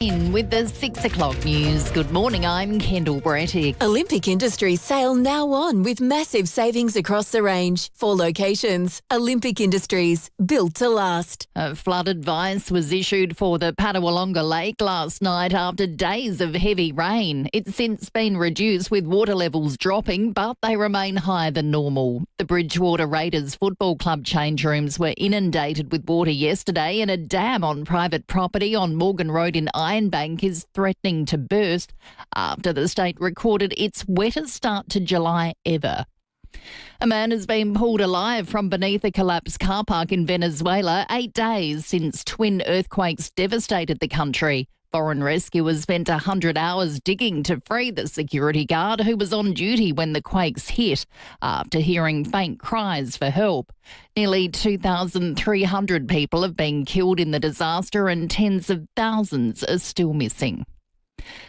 In with the 6 o'clock news. Good morning, I'm Kendall Brettick. Olympic Industries sale now on with massive savings across the range. 4 locations. Olympic Industries, built to last. A flood advice was issued for the Padawalonga Lake last night after days of heavy rain. It's since been reduced with water levels dropping, but they remain higher than normal. The Bridgewater Raiders Football Club change rooms were inundated with water yesterday, and a dam on private property on Morgan Road in Ironbank is threatening to burst after the state recorded its wettest start to July ever. A man has been pulled alive from beneath a collapsed car park in Venezuela 8 days since twin earthquakes devastated the country. Foreign rescuers spent 100 hours digging to free the security guard who was on duty when the quakes hit after hearing faint cries for help. Nearly 2,300 people have been killed in the disaster and tens of thousands are still missing.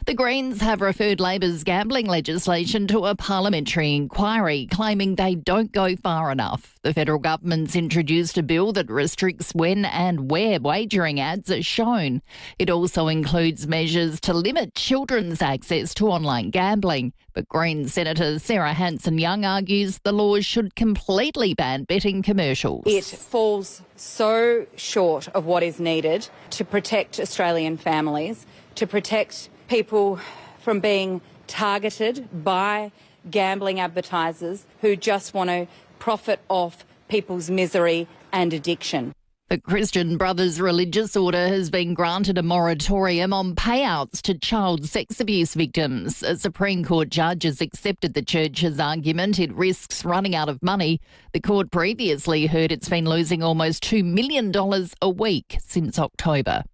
The Greens have referred Labor's gambling legislation to a parliamentary inquiry, claiming they don't go far enough. The federal government's introduced a bill that restricts when and where wagering ads are shown. It also includes measures to limit children's access to online gambling. But Greens Senator Sarah Hanson-Young argues the laws should completely ban betting commercials. It falls so short of what is needed to protect Australian families, to protect people from being targeted by gambling advertisers who just want to profit off people's misery and addiction. The Christian Brothers religious order has been granted a moratorium on payouts to child sex abuse victims. A Supreme Court judge has accepted the church's argument it risks running out of money. The court previously heard it's been losing almost $2 million a week since October.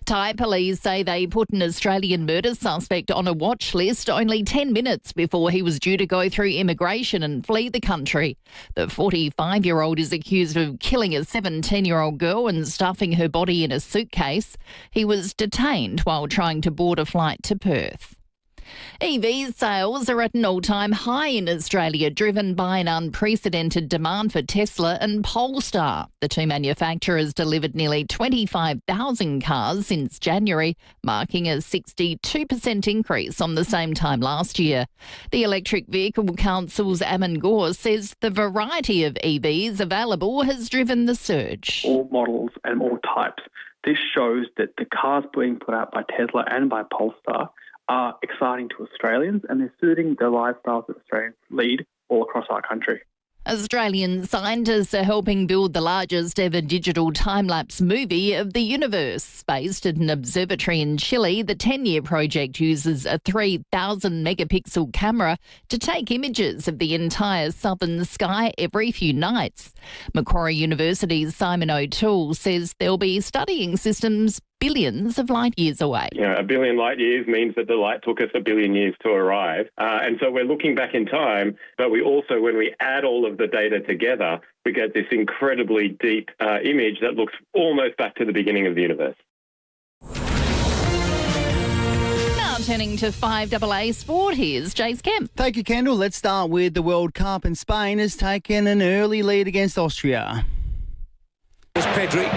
Thai police say they put an Australian murder suspect on a watch list only 10 minutes before he was due to go through immigration and flee the country. The 45-year-old is accused of killing a 17-year-old girl and stuffing her body in a suitcase. He was detained while trying to board a flight to Perth. EV sales are at an all-time high in Australia, driven by an unprecedented demand for Tesla and Polestar. The two manufacturers delivered nearly 25,000 cars since January, marking a 62% increase on the same time last year. The Electric Vehicle Council's Ammon Gore says the variety of EVs available has driven the surge. All models and all types. This shows that the cars being put out by Tesla and by Polestar are exciting to Australians, and they're suiting the lifestyles that Australians lead all across our country. Australian scientists are helping build the largest ever digital time-lapse movie of the universe. Based at an observatory in Chile, the 10-year project uses a 3,000-megapixel camera to take images of the entire southern sky every few nights. Macquarie University's Simon O'Toole says they'll be studying systems billions of light years away. A billion light years means that the light took us a billion years to arrive. And so we're looking back in time, but we also, when we add all of the data together, we get this incredibly deep image that looks almost back to the beginning of the universe. Now turning to 5AA sport, here's Jace Kemp. Thank you, Kendall. Let's start with the World Cup, and Spain has taken an early lead against Austria. Here's Pedri.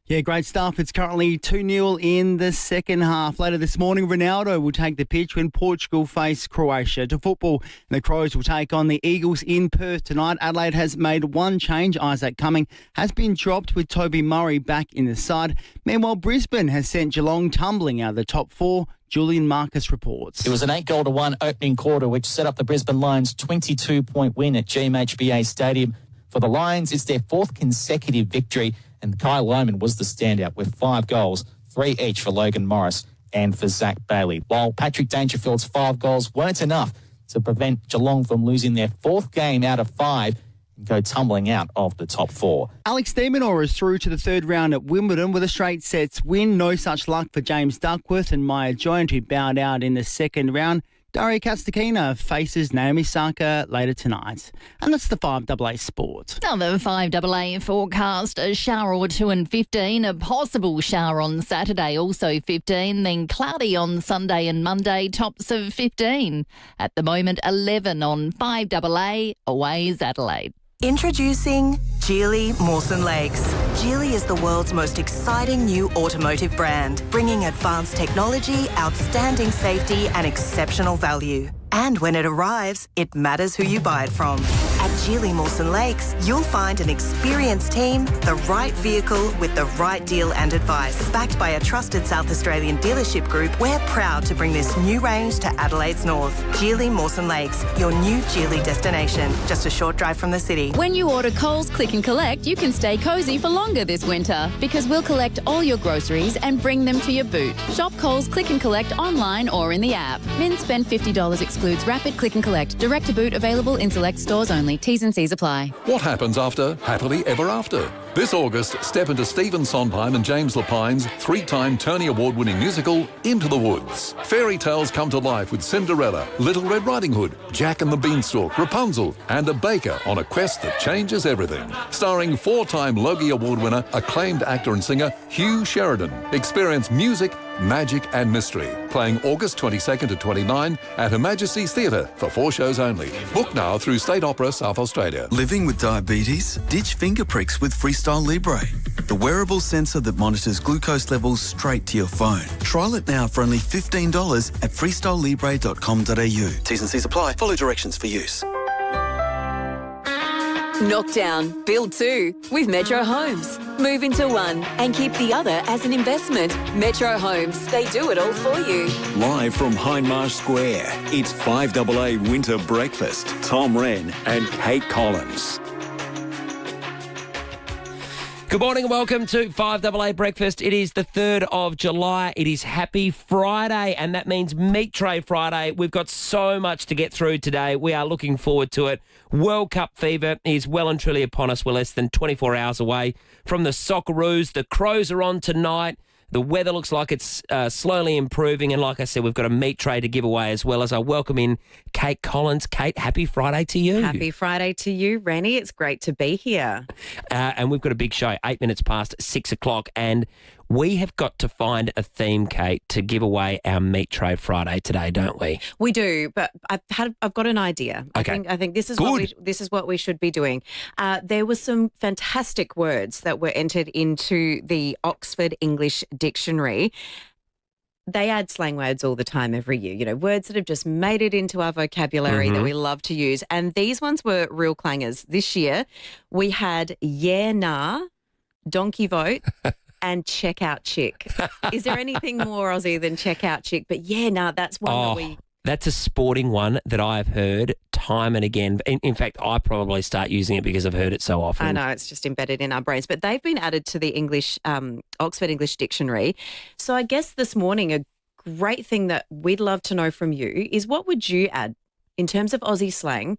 Yeah, great stuff. It's currently 2-0 in the second half. Later this morning, Ronaldo will take the pitch when Portugal face Croatia. To football, the Crows will take on the Eagles in Perth tonight. Adelaide has made one change. Isaac Cumming has been dropped with Toby Murray back in the side. Meanwhile, Brisbane has sent Geelong tumbling out of the top four. Julian Marcus reports. It was an 8-1 opening quarter, which set up the Brisbane Lions' 22-point win at GMHBA Stadium. For the Lions, it's their fourth consecutive victory, and Kyle Lohman was the standout with 5 goals, 3 each for Logan Morris and for Zach Bailey. While Patrick Dangerfield's 5 goals weren't enough to prevent Geelong from losing their 4th game out of 5 and go tumbling out of the top 4. Alex de Minaur is through to the third round at Wimbledon with a straight sets win. No such luck for James Duckworth and Maya Joyant, who bowed out in the second round. Daria Kastakina faces Naomi Osaka later tonight. And that's the 5AA Sport. On the 5AA forecast, a shower or two and 15, a possible shower on Saturday, also 15, then cloudy on Sunday and Monday, tops of 15. At the moment, 11 on 5AA, aways Adelaide. Introducing Geely Mawson Lakes. Geely is the world's most exciting new automotive brand, bringing advanced technology, outstanding safety and exceptional value. And when it arrives, it matters who you buy it from. At Geely Mawson Lakes, you'll find an experienced team, the right vehicle with the right deal and advice. Backed by a trusted South Australian dealership group, we're proud to bring this new range to Adelaide's north. Geely Mawson Lakes, your new Geely destination, just a short drive from the city. When you order Coles Click and Collect, you can stay cosy for longer this winter because we'll collect all your groceries and bring them to your boot. Shop Coles Click and Collect online or in the app. Min spend $50 excludes rapid click and collect. Direct to boot available in select stores only. T's and C's apply. What happens after Happily Ever After? This August, step into Stephen Sondheim and James Lapine's 3-time Tony Award-winning musical, Into the Woods. Fairy tales come to life with Cinderella, Little Red Riding Hood, Jack and the Beanstalk, Rapunzel, and a baker on a quest that changes everything. Starring 4-time Logie Award winner, acclaimed actor and singer Hugh Sheridan. Experience music, magic and mystery. Playing August 22nd to 29 at Her Majesty's Theatre for 4 shows only. Book now through State Opera South Australia. Living with diabetes? Ditch finger pricks with Freestyle Libre, the wearable sensor that monitors glucose levels straight to your phone. Trial it now for only $15 at freestylelibre.com.au. T's and C's apply. Follow directions for use. Knock down, build two with Metro Homes. Move into one and keep the other as an investment. Metro Homes, they do it all for you. Live from Hindmarsh Square, it's 5AA Winter Breakfast. Tom Rehn and Kate Collins. Good morning and welcome to 5AA Breakfast. It is the 3rd of July. It is Happy Friday, and that means Meat Tray Friday. We've got so much to get through today. We are looking forward to it. World Cup fever is well and truly upon us. We're less than 24 hours away from the Socceroos. The Crows are on tonight. The weather looks like it's slowly improving. And like I said, we've got a meat tray to give away as well as I welcome in Kate Collins. Kate, happy Friday to you. Happy Friday to you, Rennie. It's great to be here. And we've got a big show, 8 minutes past 6 o'clock. And we have got to find a theme, Kate, to give away our Meat Tray Friday today, don't we? We do, but I've got an idea. Okay. I think this is Good. this is what we should be doing. There were some fantastic words that were entered into the Oxford English Dictionary. They add slang words all the time every year, you know, words that have just made it into our vocabulary that we love to use. And these ones were real clangers. This year we had yeah, nah, donkey vote, and checkout chick. Is there anything more Aussie than checkout chick? But yeah, nah, that's one that we... That's a sporting one that I've heard time and again. In fact, I probably start using it because I've heard it so often. I know, it's just embedded in our brains. But they've been added to the English Oxford English Dictionary. So I guess this morning a great thing that we'd love to know from you is what would you add in terms of Aussie slang?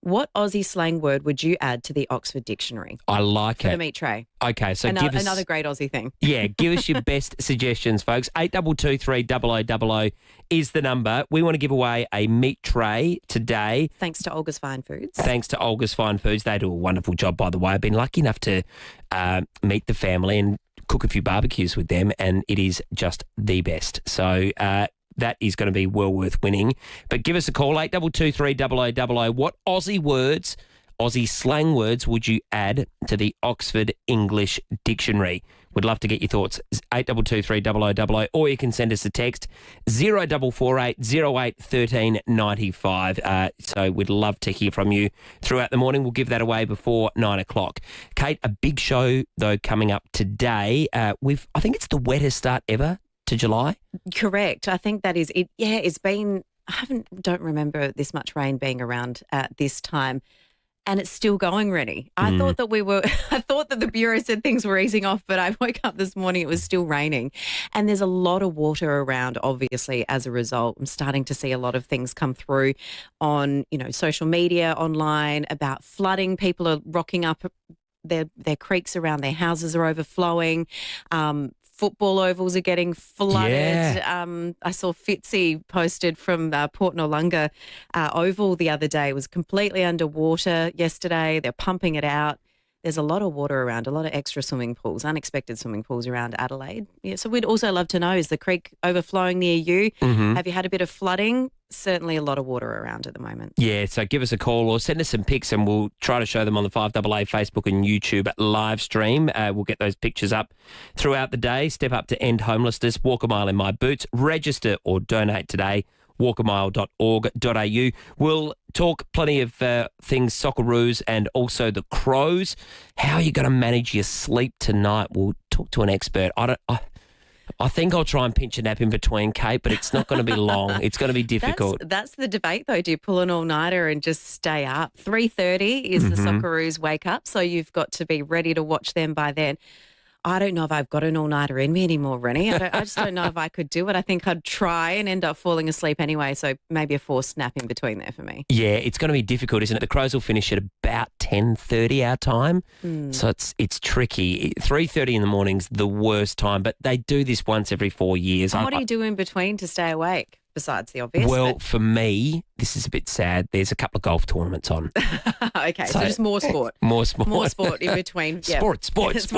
What Aussie slang word would you add to the Oxford Dictionary? I like for it. the meat tray. Okay, so another, give us another great Aussie thing. Yeah, give us your best suggestions, folks. 8223 0000 is the number. We want to give away a meat tray today. Thanks to Olga's Fine Foods. Thanks to Olga's Fine Foods. They do a wonderful job, by the way. I've been lucky enough to meet the family and cook a few barbecues with them, and it is just the best. So that is going to be well worth winning. But give us a call, 8223 0000. What Aussie words, Aussie slang words would you add to the Oxford English Dictionary? We'd love to get your thoughts. 8223 0000, or you can send us a text 0448 08 13 95. So we'd love to hear from you throughout the morning. We'll give that away before 9 o'clock. Kate, a big show though coming up today. I think it's the wettest start ever to July. Correct. I think that is it. Yeah, it's been. Don't remember this much rain being around at this time. And it's still going, Rennie. I thought that the Bureau said things were easing off, but I woke up this morning, it was still raining. And there's a lot of water around, obviously, as a result. I'm starting to see a lot of things come through on, social media, online, about flooding. People are rocking up, their creeks around their houses are overflowing. football ovals are getting flooded. Yeah. I saw Fitzy posted from Port Noarlunga Oval the other day. It was completely underwater yesterday. They're pumping it out. There's a lot of water around, a lot of extra swimming pools, unexpected swimming pools around Adelaide. Yeah, so we'd also love to know, is the creek overflowing near you? Mhm. Have you had a bit of flooding? Certainly a lot of water around at the moment. Yeah, so give us a call or send us some pics and we'll try to show them on the 5AA Facebook and YouTube live stream. We'll get those pictures up throughout the day. Step up to end homelessness. Walk a mile in my boots. Register or donate today. walkamile.org.au. We'll talk plenty of things, Socceroos and also the Crows. How are you going to manage your sleep tonight? We'll talk to an expert. I think I'll try and pinch a nap in between, Kate, but it's not going to be long. It's going to be difficult. That's the debate, though. Do you pull an all-nighter and just stay up? 3:30 is the Socceroos wake up, so you've got to be ready to watch them by then. I don't know if I've got an all-nighter in me anymore, Rennie. I just don't know if I could do it. I think I'd try and end up falling asleep anyway, so maybe a forced nap in between there for me. Yeah, it's going to be difficult, isn't it? The Crows will finish at about 10:30 our time, so it's tricky. 3:30 in the morning's the worst time, but they do this once every 4 years. And what do you do in between to stay awake, besides the obvious? Well, for me, this is a bit sad. There's a couple of golf tournaments on. Okay, so just more sport. More sport. More sport in between. Yeah. Sport. See,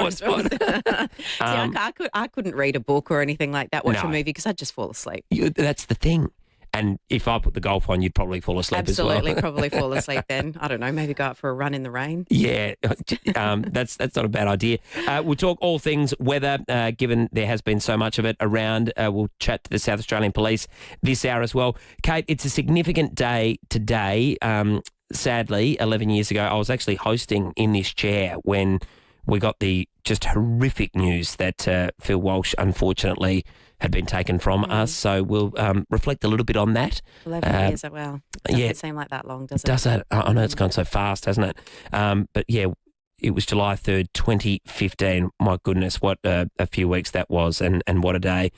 I couldn't read a book or anything like that, watch a No. movie, because I'd just fall asleep. That's the thing. And if I put the golf on, you'd probably fall asleep as well. Absolutely, probably fall asleep then. I don't know, maybe go out for a run in the rain. Yeah, that's not a bad idea. We'll talk all things weather, given there has been so much of it around. We'll chat to the South Australian Police this hour as well. Kate, it's a significant day today. Sadly, 11 years ago, I was actually hosting in this chair when we got the just horrific news that Phil Walsh, unfortunately, had been taken from us. So we'll reflect a little bit on that. 11 years, well, doesn't seem like that long, does it? Does it? I know it's gone so fast, hasn't it? But yeah, it was July 3rd, 2015. My goodness, what a few weeks that was, and what a day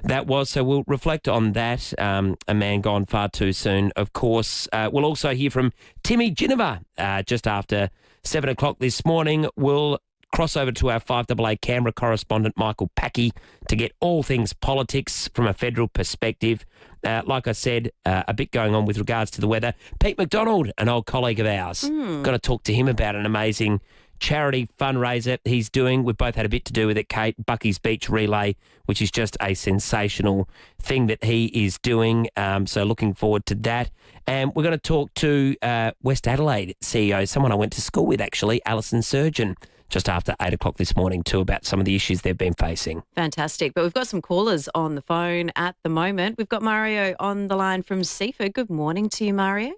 that was. So we'll reflect on that. A man gone far too soon. Of course, we'll also hear from Timmy Ginniver just after 7 o'clock this morning. We'll cross over to our 5AA Canberra correspondent, Michael Packey, to get all things politics from a federal perspective. Like I said, a bit going on with regards to the weather. Pete McDonald, an old colleague of ours, going to talk to him about an amazing charity fundraiser he's doing. We've both had a bit to do with it, Kate. Bucky's Beach Relay, which is just a sensational thing that he is doing. So looking forward to that. And we're going to talk to West Adelaide CEO, someone I went to school with actually, Alison Surgeon, just after 8 o'clock this morning too, about some of the issues they've been facing. Fantastic. But we've got some callers on the phone at the moment. We've got Mario on the line from Seaford. Good morning to you, Mario.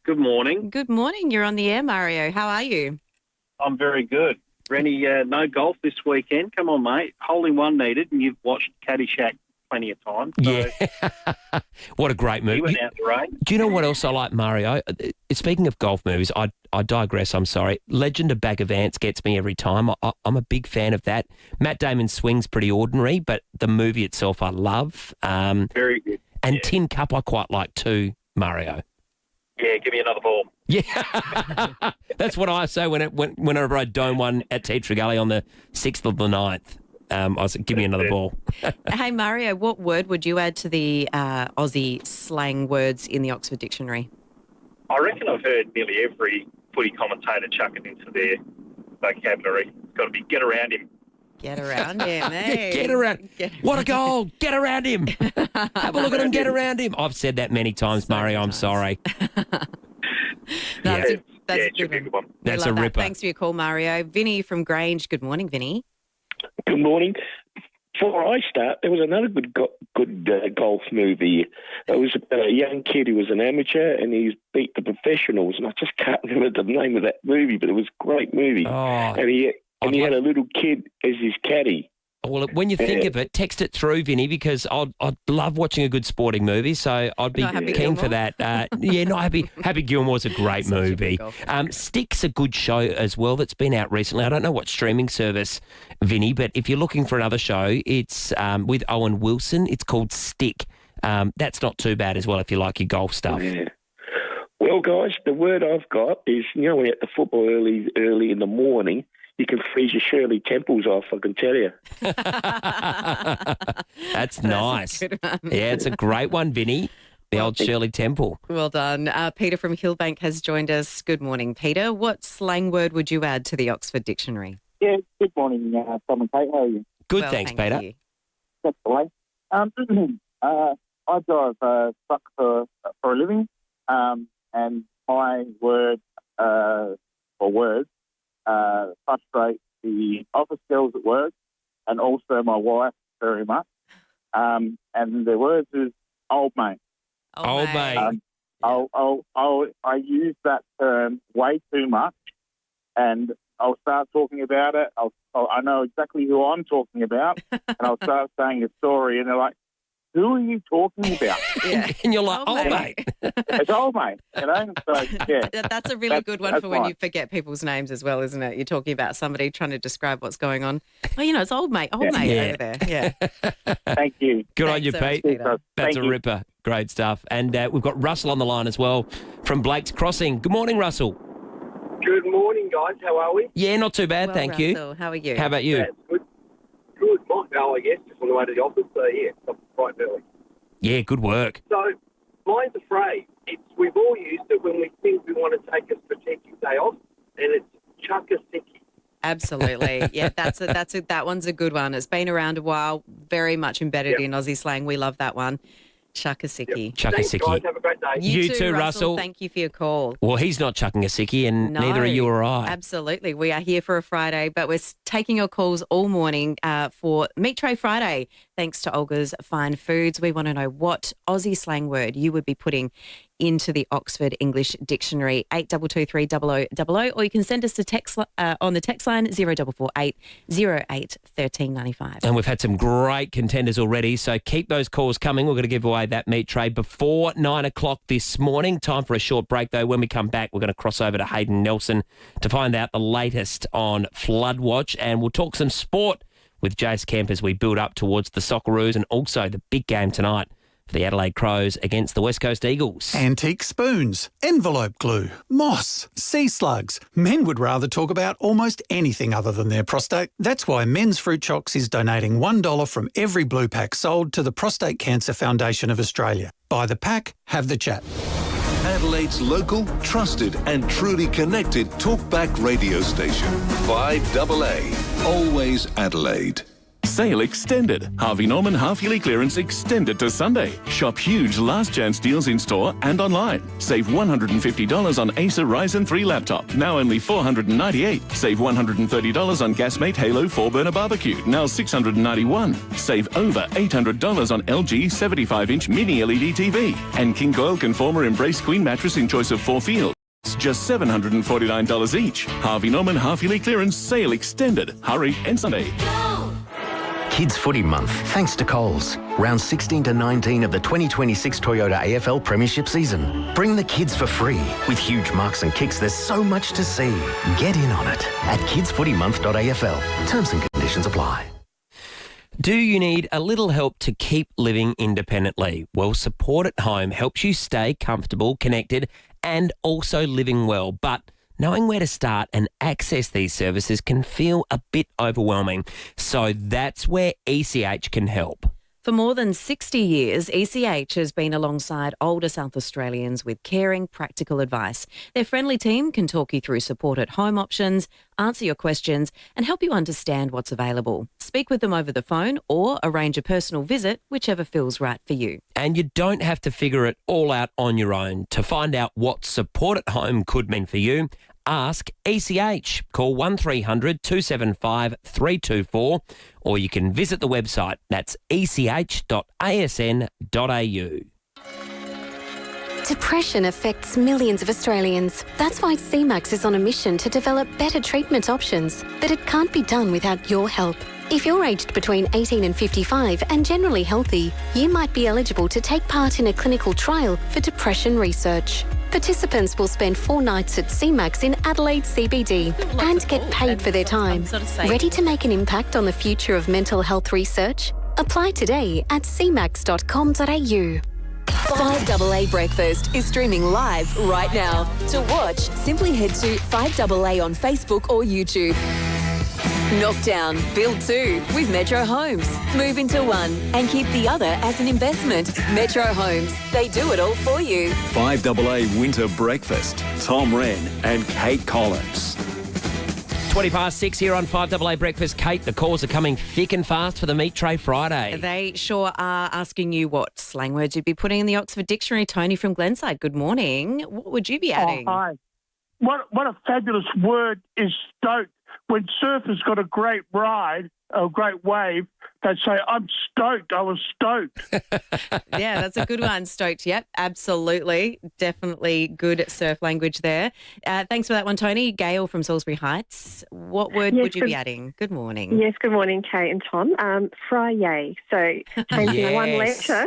Good morning. Good morning. You're on the air, Mario. How are you? I'm very good. Rennie, no golf this weekend. Come on, mate. Holding one needed, and you've watched Caddyshack plenty of times. So Yeah. What a great movie. you went out the rain. Do you know what else I like, Mario? Speaking of golf movies, I digress, I'm sorry. Legend of Bag of Ants gets me every time. I'm a big fan of that. Matt Damon's swing's pretty ordinary, but the movie itself I love. Very good. And Tin Cup I quite like too, Mario. Yeah, give me another ball. Yeah, that's what I say whenever I dome one at Teacher Gully on the 6th of the 9th. I said, give me another ball. Hey, Mario, what word would you add to the Aussie slang words in the Oxford Dictionary? I reckon I've heard nearly every footy commentator chuck it into their vocabulary. It's got to be get around him. Get around him, eh? Get around. What a goal. Get around him. Have a look at him. Get around him. I've said that many times, Mario. I'm sorry. That's a good one. That's We a love that. ripper. Thanks for your call, Mario. Vinny from Grange. Good morning, Vinny. Good morning. Before I start, there was another good golf movie. It was a young kid who was an amateur and he's beat the professionals, and I just can't remember the name of that movie, but it was a great movie. Oh, and he had a little kid as his caddy. Well, when you think of it, text it through, Vinny, because I'd love watching a good sporting movie, so I'd be Not Happy keen for Gilmore? that. Not Happy Gilmore's a great movie. Stick's a good show as well that's been out recently. I don't know what streaming service, Vinny, but if you're looking for another show, it's with Owen Wilson. It's called Stick. That's not too bad as well if you like your golf stuff. Yeah. Well, guys, the word I've got is, when you're at the football early in the morning, you can freeze your Shirley temples off, I can tell you. That's nice. a good one. Yeah, it's a great one, Vinny. The old Shirley Temple. Well done. Peter from Hillbank has joined us. Good morning, Peter. What slang word would you add to the Oxford Dictionary? Yeah, good morning, Tom and Kate. How are you? Good, thanks, Peter. You. That's the way. I drive truck for a living, and my word or words frustrate the office girls at work and also my wife very much. And their words is old mate. Old mate. I use that term way too much, and I'll start talking about it. I know exactly who I'm talking about, and I'll start saying a story, and they're like, "Who are you talking about?" Yeah. And you're like, old mate. It's old mate, you know. So yeah, That's a really good one for when you forget people's names as well, isn't it? You're talking about somebody trying to describe what's going on. Oh, it's old mate over there. Yeah. Thank you. Good on you, so much, Pete. Peter. That's Thank a you. ripper. Great stuff. And we've got Russell on the line as well from Blake's Crossing. Good morning, Russell. Good morning, guys. How are we? Yeah, not too bad, Well, thank Russell, you. how are you? How about you? That's good. Good. Might go, I guess, just on the way to the office. So, yeah, I'm quite early. Yeah, good work. So, mine's a phrase. We've all used it when we think we want to take a strategic day off, and it's chuck a sickie. Absolutely. Yeah, that one's a good one. It's been around a while, very much embedded in Aussie slang. We love that one. Chuck a sickie. Chuck a Thanks, sickie. guys. Have a great day. You too, Russell. Thank you for your call. Well, he's not chucking a sickie, and neither are you or I. Absolutely. We are here for a Friday, but we're taking your calls all morning for Meat Tray Friday. Thanks to Olga's Fine Foods. We want to know what Aussie slang word you would be putting into the Oxford English Dictionary, 8223 0000, or you can send us a text on the text line 0448 08 1395. And we've had some great contenders already, so keep those calls coming. We're going to give away that meat tray before 9 o'clock this morning. Time for a short break, though. When we come back, we're going to cross over to Hayden Nelson to find out the latest on Flood Watch, and we'll talk some sport with Jace Kemp as we build up towards the Socceroos and also the big game tonight for the Adelaide Crows against the West Coast Eagles. Antique spoons, envelope glue, moss, sea slugs. Men would rather talk about almost anything other than their prostate. That's why Men's Fruit Chocks is donating $1 from every blue pack sold to the Prostate Cancer Foundation of Australia. Buy the pack, have the chat. Adelaide's local, trusted and truly connected talkback radio station. 5AA. Always Adelaide. Sale extended. Harvey Norman half-yearly clearance extended to Sunday. Shop huge last chance deals in store and online. Save $150 on Acer Ryzen 3 laptop, now only $498. Save $130 on Gasmate Halo 4-burner barbecue, now $691. Save over $800 on LG 75-inch mini LED TV. And King Coil Conformer Embrace Queen mattress in choice of 4 fields. It's just $749 each. Harvey Norman half-yearly clearance sale extended. Hurry and Sunday. Kids Footy Month, thanks to Coles. Round 16 to 19 of the 2026 Toyota AFL Premiership season. Bring the kids for free. With huge marks and kicks, there's so much to see. Get in on it at kidsfootymonth.afl. Terms and conditions apply. Do you need a little help to keep living independently? Well, Support at Home helps you stay comfortable, connected, and also living well. But knowing where to start and access these services can feel a bit overwhelming. So that's where ECH can help. For more than 60 years, ECH has been alongside older South Australians with caring, practical advice. Their friendly team can talk you through support at home options, answer your questions, and help you understand what's available. Speak with them over the phone or arrange a personal visit, whichever feels right for you. And you don't have to figure it all out on your own. To find out what Support at Home could mean for you, ask ECH. Call 1300 275 324 or you can visit the website. That's ech.asn.au. Depression affects millions of Australians. That's why CMAX is on a mission to develop better treatment options. But it can't be done without your help. If you're aged between 18 and 55 and generally healthy, you might be eligible to take part in a clinical trial for depression research. Participants will spend 4 nights at CMAX in Adelaide CBD and get paid for their time. Ready to make an impact on the future of mental health research? Apply today at cmax.com.au. 5AA Breakfast is streaming live right now. To watch, simply head to 5AA on Facebook or YouTube. Knock down, build two with Metro Homes. Move into one and keep the other as an investment. Metro Homes, they do it all for you. 5AA Winter Breakfast. Tom Wren and Kate Collins. 20 past 6 here on 5AA Breakfast. Kate, the calls are coming thick and fast for the Meat Tray Friday. They sure are, asking you what slang words you'd be putting in the Oxford Dictionary. Tony from Glenside, good morning. What would you be adding? Oh, hi. What a fabulous word is stoked. When surfers got a great ride, a great wave, they'd say, I'm stoked. I was stoked. Yeah, that's a good one. Stoked. Yep, absolutely. Definitely good surf language there. Thanks for that one, Tony. Gail from Salisbury Heights. What word would you be adding? Good morning. Yes, good morning, Kate and Tom. Friday. So changing one letter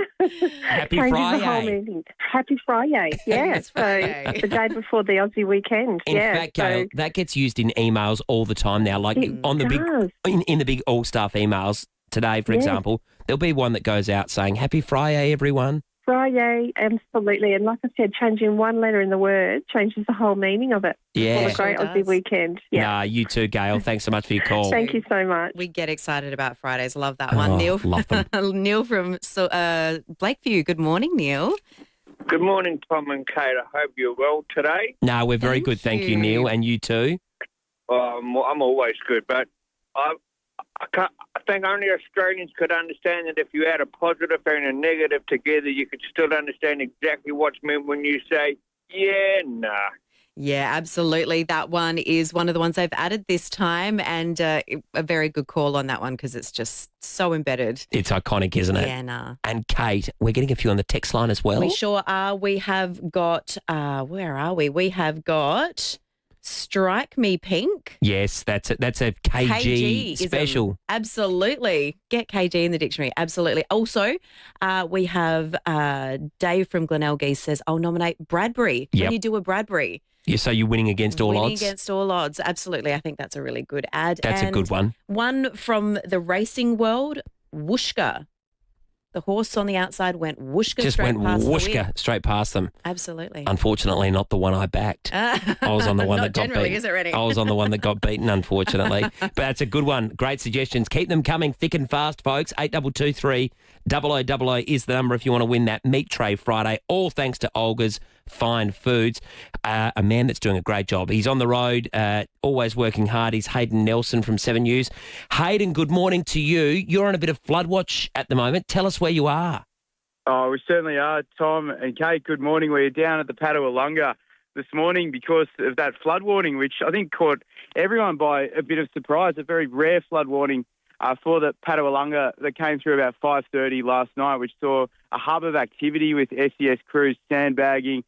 Happy changes Friday. the whole meaning. Happy Friday. Yeah. It's Friday. So the day before the Aussie weekend. In fact, Gail, that gets used in emails all the time now. Like on the in the big all-staff emails today, for example, there'll be one that goes out saying, Happy Friday, everyone. Friday, absolutely. And like I said, changing one letter in the word changes the whole meaning of it. Yeah. What a great Aussie weekend. Yeah. Nah, you too, Gail. Thanks so much for your call. Thank you so much. We get excited about Fridays. Love that one. Oh, Neil, love them. Neil from Blakeview. Good morning, Neil. Good morning, Tom and Kate. I hope you're well today. No, we're very good. Thank you, Neil. And you too? I'm always good, but I think only Australians could understand that if you add a positive and a negative together, you could still understand exactly what's meant when you say, yeah, nah. Yeah, absolutely. That one is one of the ones they've added this time, and a very good call on that one because it's just so embedded. It's iconic, isn't it? Yeah, nah. And Kate, we're getting a few on the text line as well. We sure are. We have got, where are we? We have got Strike Me Pink. Yes, that's a KG special. Absolutely. Get KG in the dictionary. Absolutely. Also, we have Dave from Glenelg East says, I'll nominate Bradbury. Yep. When you do a Bradbury. Yeah, so you're winning against all Winning odds? against all odds. Absolutely. I think that's a really good ad. That's a good one. One from the racing world, Whooshka. The horse on the outside went whooshka Just straight went past the wheel. whooshka straight past them. Absolutely. Unfortunately, not the one I backed. I was on the one that got generally, beaten. is it, Rennie? I was on the one that got beaten, unfortunately. But that's a good one. Great suggestions. Keep them coming thick and fast, folks. 8223 0000 is the number if you want to win that Meat Tray Friday. All thanks to Olga's Fine Foods. A man that's doing a great job. He's on the road, always working hard. He's Hayden Nelson from 7 News. Hayden, good morning to you. You're on a bit of flood watch at the moment. Tell us where you are. Oh, we certainly are, Tom and Kate. Good morning. We're down at the Padawalunga this morning because of that flood warning, which I think caught everyone by a bit of surprise. A very rare flood warning for the Padawalunga that came through about 5:30 last night, which saw a hub of activity with SES crews sandbagging,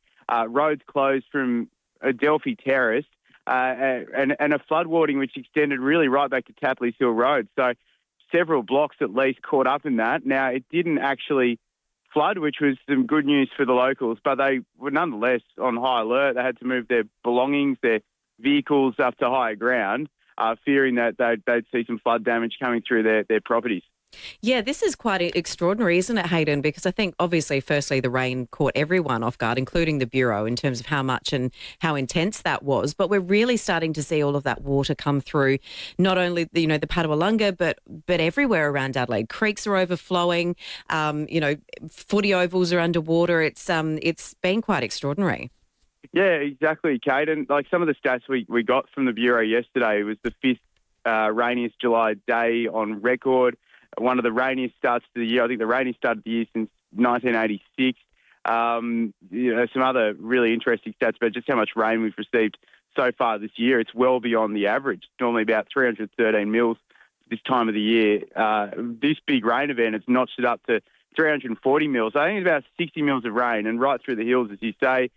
roads closed from Adelphi Terrace, and a flood warning which extended really right back to Tapley's Hill Road. So several blocks at least caught up in that. Now, it didn't actually flood, which was some good news for the locals, but they were nonetheless on high alert. They had to move their belongings, their vehicles up to higher ground, fearing that they'd see some flood damage coming through their properties. Yeah, this is quite extraordinary, isn't it, Hayden? Because I think, obviously, firstly, the rain caught everyone off guard, including the Bureau, in terms of how much and how intense that was. But we're really starting to see all of that water come through, not only the Padawalunga, but everywhere around Adelaide. Creeks are overflowing. Footy ovals are underwater. It's been quite extraordinary. Yeah, exactly, Kate. And like some of the stats we got from the Bureau yesterday was the fifth rainiest July day on record. One of the rainiest starts to the year. I think the rainiest start of the year since 1986. Some other really interesting stats about just how much rain we've received so far this year. It's well beyond the average. Normally about 313 mils this time of the year. This big rain event has notched it up to 340 mils. I think it's about 60 mils of rain, and right through the hills, as you say.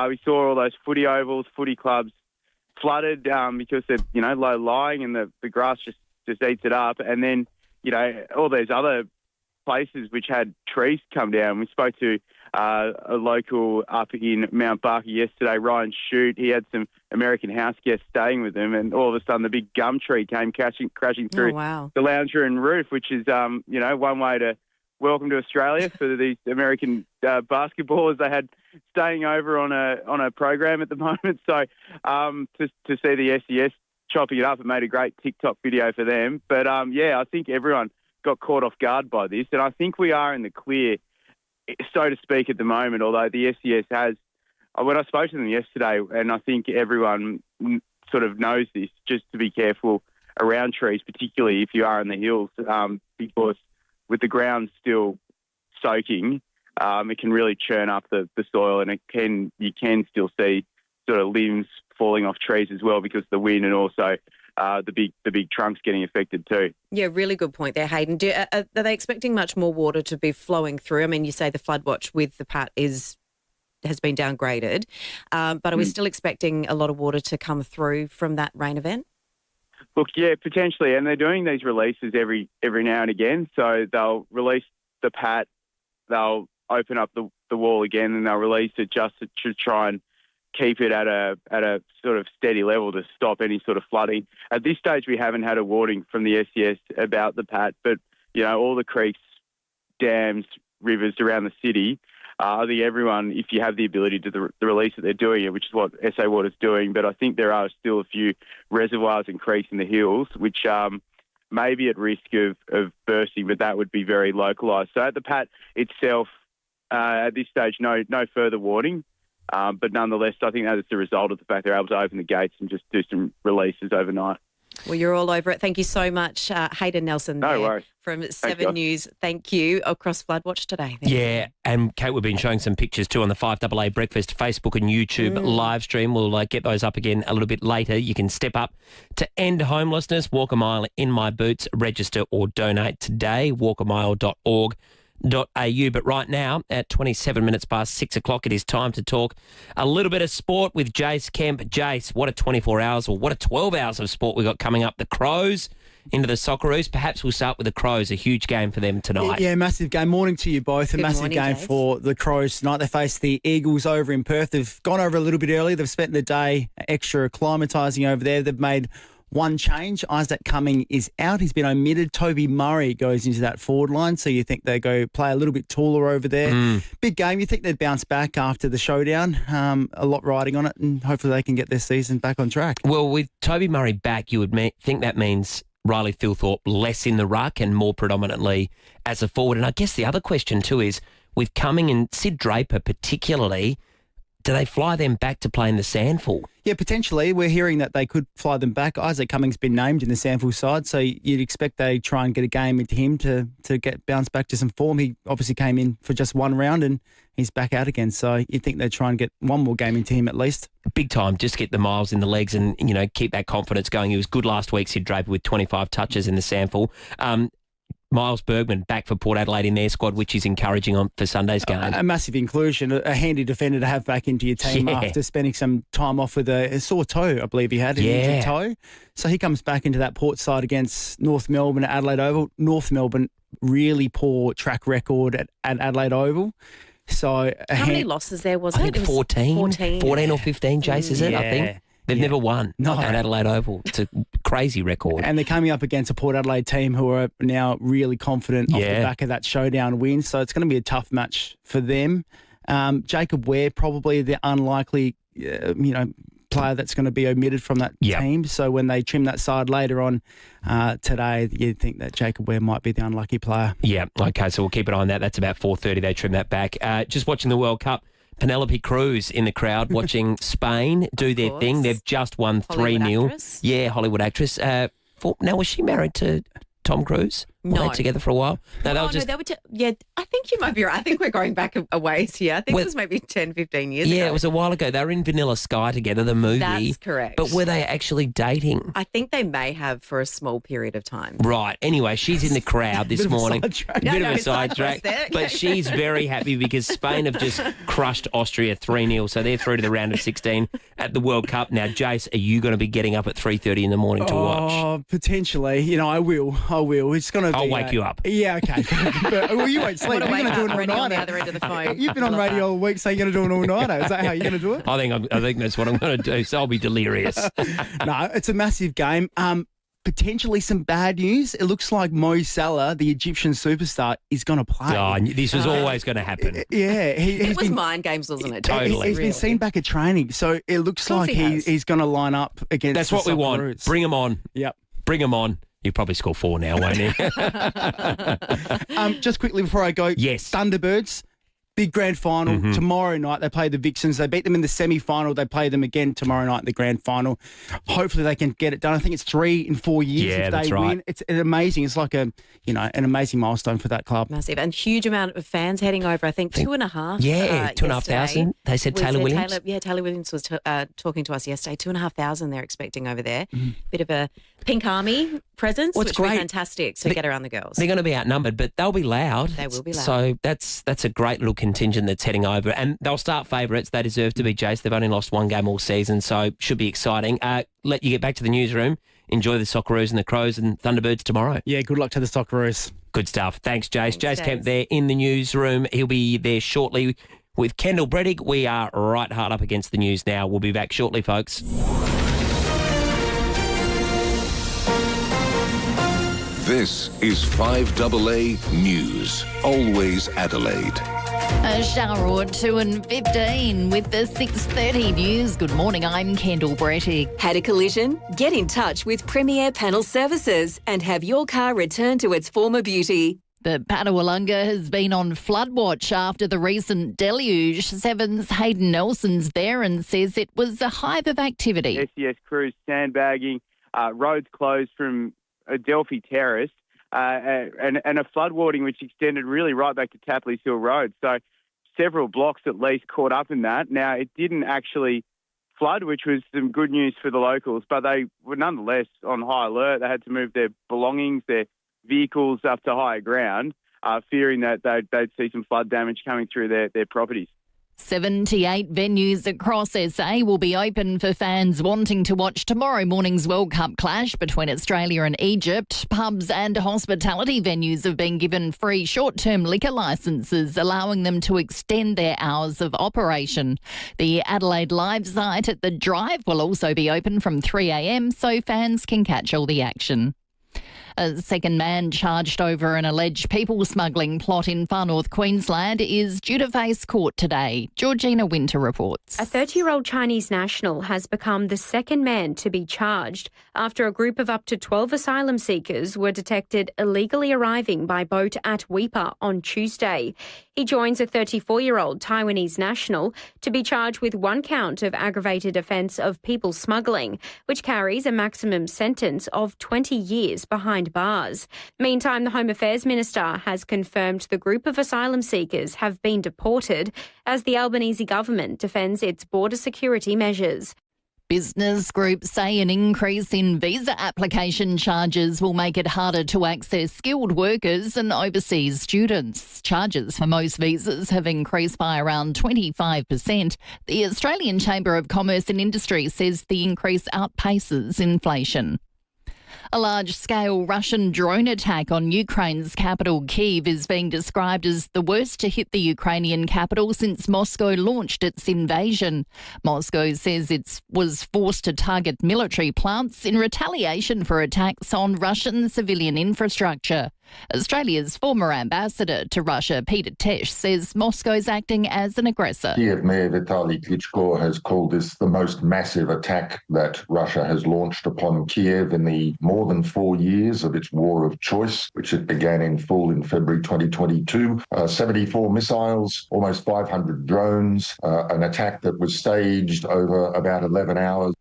We saw all those footy ovals, footy clubs flooded because they're low lying and the grass just eats it up. And then all those other places which had trees come down. We spoke to a local up in Mount Barker yesterday, Ryan Shute. He had some American house guests staying with him, and all of a sudden the big gum tree came crashing through the lounge room roof, which is, one way to welcome to Australia for these American basketballers they had staying over on a program at the moment. So to see the SES chopping it up. It made a great TikTok video for them. But, yeah, I think everyone got caught off guard by this. And I think we are in the clear, so to speak, at the moment, although the SES has, when I spoke to them yesterday, and I think everyone sort of knows this, just to be careful around trees, particularly if you are in the hills, because with the ground still soaking, it can really churn up the soil, and you can still see sort of limbs falling off trees as well because of the wind, and also the big trunks getting affected too. Yeah, really good point there, Hayden. Are they expecting much more water to be flowing through? I mean, you say the flood watch with the PAT has been downgraded, but are we still expecting a lot of water to come through from that rain event? Look, yeah, potentially, and they're doing these releases every now and again. So they'll release the PAT, they'll open up the wall again, and they'll release it just to try and keep it at a sort of steady level to stop any sort of flooding. At this stage, we haven't had a warning from the SES about the PAT, but all the creeks, dams, rivers around the city. I think everyone, if you have the ability to the release it, they're doing it, which is what SA Water's doing. But I think there are still a few reservoirs and creeks in the hills which may be at risk of bursting, but that would be very localised. So at the PAT itself, at this stage, no further warning. But nonetheless, I think that is the result of the fact they're able to open the gates and just do some releases overnight. Well, you're all over it. Thank you so much, Hayden Nelson. No worries. From 7 News. Thank you. Across Floodwatch today. Yeah, and Kate, we've been showing some pictures too on the 5AA Breakfast Facebook and YouTube live stream. We'll get those up again a little bit later. You can step up to end homelessness, walk a mile in my boots, register or donate today, walkamile.org.au. But right now, at 27 minutes past 6 o'clock, it is time to talk a little bit of sport with Jace Kemp. Jace, what a 24 hours or what a 12 hours of sport we've got coming up. The Crows into the Socceroos. Perhaps we'll start with the Crows. A huge game for them tonight. Yeah, massive game. Morning to you both. Good a massive morning, game Jace. for the Crows tonight. They face the Eagles over in Perth. They've gone over a little bit early. They've spent the day extra acclimatising over there. They've made one change. Isaac Cumming is out. He's been omitted. Toby Murray goes into that forward line. So you think they go play a little bit taller over there. Big game. You think they'd bounce back after the showdown. A lot riding on it, and hopefully they can get their season back on track. Well, with Toby Murray back, you would think that means Riley Philthorpe less in the ruck and more predominantly as a forward. And I guess the other question too is, with Cumming and Sid Draper particularly, do they fly them back to play in the Sandful? Yeah, potentially. We're hearing that they could fly them back. Isaac Cumming's been named in the Sandful side, so you'd expect they try and get a game into him to get bounced back to some form. He obviously came in for just one round and he's back out again, so you'd think they'd try and get one more game into him at least. Big time. Just get the miles in the legs and, keep that confidence going. He was good last week, Sid Draper, with 25 touches in the Sandful. Miles Bergman back for Port Adelaide in their squad, which is encouraging for Sunday's game. A massive inclusion, a handy defender to have back into your team after spending some time off with a sore toe, I believe he had, an injured toe. So he comes back into that Port side against North Melbourne at Adelaide Oval. North Melbourne, really poor track record at Adelaide Oval. So how many losses there was? I think 14 or 15, Jace, is it? I think. They've never won at Adelaide Oval. It's a crazy record. And they're coming up against a Port Adelaide team who are now really confident off the back of that showdown win. So it's going to be a tough match for them. Jacob Ware, probably the unlikely, player that's going to be omitted from that team. So when they trim that side later on today, you'd think that Jacob Ware might be the unlucky player. Yeah, okay, so we'll keep an eye on that. That's about 4:30. They trim that back. Just watching the World Cup. Penelope Cruz in the crowd watching Spain do their thing. They've just won 3-0. Yeah, Hollywood actress. Now, was she married to Tom Cruise? No. Were they together for a while? No, they were I think you might be right. I think we're going back a ways here. I think it was maybe 10, 15 years ago. Yeah, it was a while ago. They were in Vanilla Sky together, the movie. That's correct. But were they actually dating? I think they may have for a small period of time. Right. Anyway, she's in the crowd this morning. Bit of a sidetrack. But she's very happy because Spain have just crushed Austria 3-0. So they're through to the round of 16 at the World Cup. Now, Jace, are you going to be getting up at 3:30 in the morning to watch? Oh, potentially. I will. It's going to be... I'll wake you up. Yeah, okay. But, you won't sleep. You're going to do an all-nighter. On the other end of the phone. You've been on radio all week, so you're going to do an all-nighter. Is that how you're going to do it? I think that's what I'm going to do, so I'll be delirious. No, it's a massive game. potentially some bad news. It looks like Mo Salah, the Egyptian superstar, is going to play. Oh, this was always going to happen. Yeah. It was mind games, wasn't it? Totally. He's been seen back at training, so it looks like he's going to line up against That's the what we want. Socceroos. Bring him on. Yep. Bring him on. He'll probably score 4 now, won't he? Just quickly before I go, yes, Thunderbirds, big grand final tomorrow night. They play the Vixens. They beat them in the semi-final. They play them again tomorrow night in the grand final. Hopefully they can get it done. I think it's 3 in 4 years if they win. It's amazing. It's like an amazing milestone for that club. Massive and huge amount of fans heading over. I think 2,500. Yeah, 2,500. They said Taylor Williams. Taylor Williams was talking to us yesterday. 2,500 they're expecting over there. Bit of a pink army presence, which will be fantastic to get around the girls. They're going to be outnumbered, but they'll be loud. They will be loud. So that's a great little contingent that's heading over, and they'll start favourites. They deserve to be, Jace. They've only lost 1 game all season, so should be exciting. Let you get back to the newsroom. Enjoy the Socceroos and the Crows and Thunderbirds tomorrow. Yeah, good luck to the Socceroos. Good stuff. Thanks, Jace. Jace Kemp there in the newsroom. He'll be there shortly with Kendall Brettig. We are right hard up against the news now. We'll be back shortly, folks. This is 5AA News. Always Adelaide. A shower or 2 and 15 with the 6:30 news. Good morning, I'm Kendall Brettig. Had a collision? Get in touch with FIVEAA Panel Services and have your car returned to its former beauty. The Padawalunga has been on flood watch after the recent deluge. Seven's Hayden Nelson's there and says it was a hive of activity. SES crews sandbagging, roads closed from Adelphi Terrace, and a floodwatering which extended really right back to Tapley's Hill Road. So several blocks at least caught up in that. Now, it didn't actually flood, which was some good news for the locals, but they were nonetheless on high alert. They had to move their belongings, their vehicles up to higher ground, fearing that they'd see some flood damage coming through their properties. 78 venues across SA will be open for fans wanting to watch tomorrow morning's World Cup clash between Australia and Egypt. Pubs and hospitality venues have been given free short-term liquor licences, allowing them to extend their hours of operation. The Adelaide Live site at the Drive will also be open from 3 a.m, so fans can catch all the action. A second man charged over an alleged people smuggling plot in far north Queensland is due to face court today. Georgina Winter reports. A 30-year-old Chinese national has become the second man to be charged after a group of up to 12 asylum seekers were detected illegally arriving by boat at FIVEAA on Tuesday. He joins a 34-year-old Taiwanese national to be charged with 1 count of aggravated offence of people smuggling, which carries a maximum sentence of 20 years behind bars. Meantime, the Home Affairs Minister has confirmed the group of asylum seekers have been deported as the Albanese government defends its border security measures. Business groups say an increase in visa application charges will make it harder to access skilled workers and overseas students. Charges for most visas have increased by around 25%. The Australian Chamber of Commerce and Industry says the increase outpaces inflation. A large-scale Russian drone attack on Ukraine's capital, Kyiv, is being described as the worst to hit the Ukrainian capital since Moscow launched its invasion. Moscow says it was forced to target military plants in retaliation for attacks on Russian civilian infrastructure. Australia's former ambassador to Russia, Peter Tesh, says Moscow's acting as an aggressor. Kiev Mayor Vitaly Klitschko has called this the most massive attack that Russia has launched upon Kiev in the more than 4 years of its war of choice, which it began in full in February 2022. 74 missiles, almost 500 drones, an attack that was staged over about 11 hours.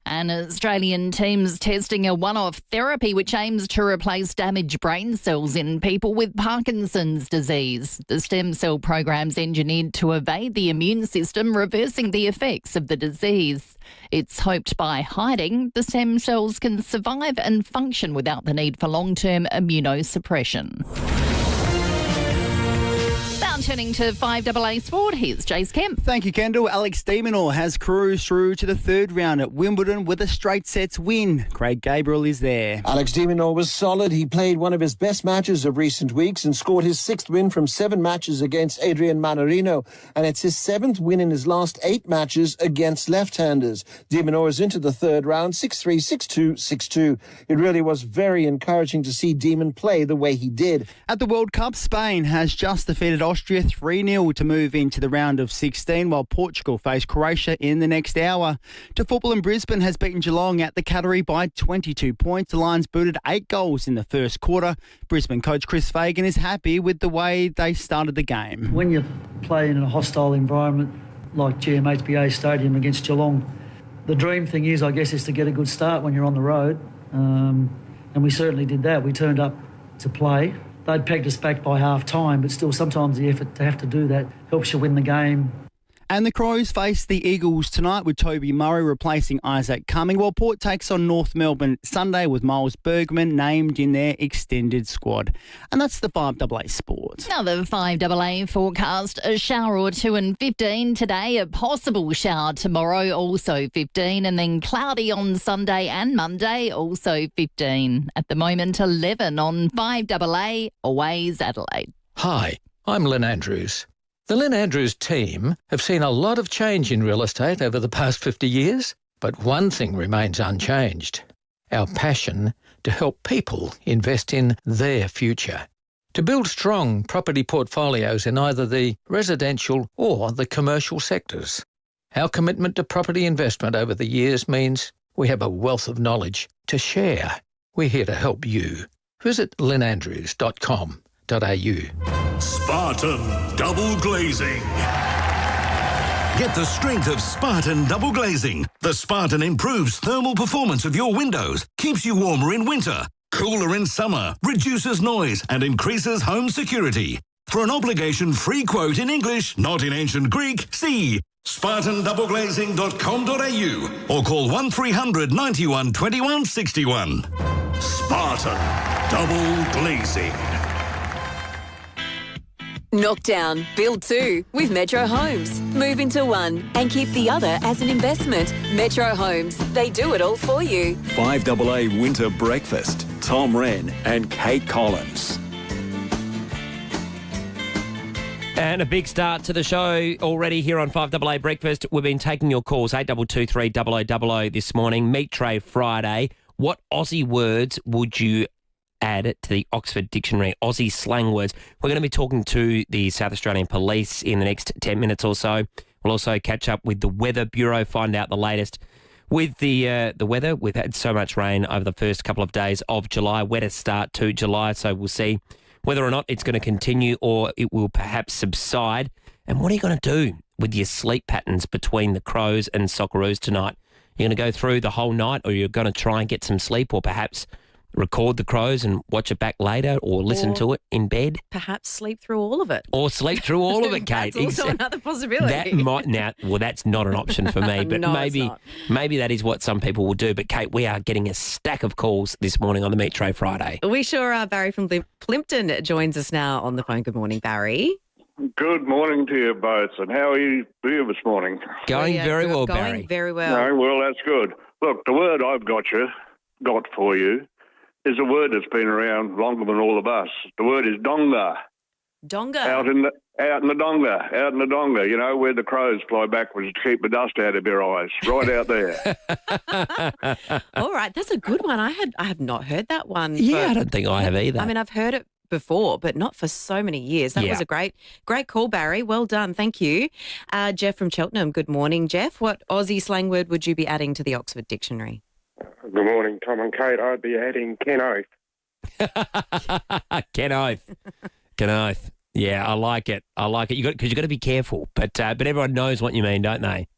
An Australian team's testing a one-off therapy which aims to replace damaged brain cells in people with Parkinson's disease. The stem cell program's engineered to evade the immune system, reversing the effects of the disease. It's hoped by hiding, the stem cells can survive and function without the need for long-term immunosuppression. turning to 5AA Sport, here's Jace Kemp. Thank you, Kendall. Alex de Minaur has cruised through to the third round at Wimbledon with a straight sets win. Craig Gabriel is there. Alex de Minaur was solid. He played one of his best matches of recent weeks and scored his 6th win from 7 matches against Adrian Manarino. And it's his 7th win in his last 8 matches against left-handers. De Minaur is into the third round, 6-3, 6-2, 6-2. It really was very encouraging to see Demon play the way he did. At the World Cup, Spain has just defeated Austria 3-0 to move into the round of 16, while Portugal face Croatia in the next hour. To football, in Brisbane has beaten Geelong at the Cattery by 22 points. The Lions booted 8 goals in the first quarter. Brisbane coach Chris Fagan is happy with the way they started the game. When you play in a hostile environment like GMHBA Stadium against Geelong, the dream thing is, I guess, is to get a good start when you're on the road. And we certainly did that. We turned up to play. They'd pegged us back by half-time, but still sometimes the effort to have to do that helps you win the game. And the Crows face the Eagles tonight with Toby Murray replacing Isaac Cumming, while Port takes on North Melbourne Sunday with Miles Bergman named in their extended squad. And that's the 5AA Sport. Now the 5AA forecast, a shower or two and 15 today, a possible shower tomorrow, also 15, and then cloudy on Sunday and Monday, also 15. At the moment, 11 on 5AA, always Adelaide. Hi, I'm Lynn Andrews. The Lynn Andrews team have seen a lot of change in real estate over the past 50 years, but one thing remains unchanged: our passion to help people invest in their future. To build strong property portfolios in either the residential or the commercial sectors. Our commitment to property investment over the years means we have a wealth of knowledge to share. We're here to help you. Visit lynnandrews.com.au. Spartan Double Glazing. Get the strength of Spartan Double Glazing. The Spartan improves thermal performance of your windows, keeps you warmer in winter, cooler in summer, reduces noise and increases home security. For an obligation-free quote in English, not in ancient Greek, see spartandoubleglazing.com.au or call 1300 91 21 61. Spartan Double Glazing. Knock down, build 2 with Metro Homes. Move into one and keep the other as an investment. Metro Homes, they do it all for you. 5AA Winter Breakfast. Tom Wren and Kate Collins. And a big start to the show already here on 5AA Breakfast. We've been taking your calls, 8223 0000 this morning. Meat Tray Friday. What Aussie words would you add to the Oxford Dictionary? Aussie slang words. We're going to be talking to the South Australian Police in the next 10 minutes or so. We'll also catch up with the Weather Bureau, find out the latest with the weather. We've had so much rain over the first couple of days of July. Wettest start to July, so we'll see whether or not it's going to continue or it will perhaps subside. And what are you going to do with your sleep patterns between the Crows and Socceroos tonight? You're going to go through the whole night, or you're going to try and get some sleep, or perhaps record the Crows and watch it back later, or listen to it in bed. Perhaps sleep through all of it. Or sleep through all of it, Kate. That's also another possibility. That might that's not an option for me, but No, maybe that is what some people will do. But Kate, we are getting a stack of calls this morning on the Meat Tray Friday. We sure are. Barry from Plimpton joins us now on the phone. Good morning, Barry. Good morning to you both, and how are you this morning? Going very well, Barry. Going very well. No, well, that's good. Look, the word I've got for you, is a word that's been around longer than all of us. The word is donga. Donga. Out in the donga, you know, where the crows fly backwards to keep the dust out of your eyes. Right out there. All right, that's a good one. I have not heard that one. Yeah, I don't think I have either. I mean, I've heard it before, but not for so many years. That was a great call, Barry. Well done. Thank you. Jeff from Cheltenham. Good morning, Jeff. What Aussie slang word would you be adding to the Oxford Dictionary? Good morning, Tom and Kate. I'd be adding Ken Oath. Ken Oath. Ken Oath. Yeah, I like it. Because you got to be careful. But everyone knows what you mean, don't they?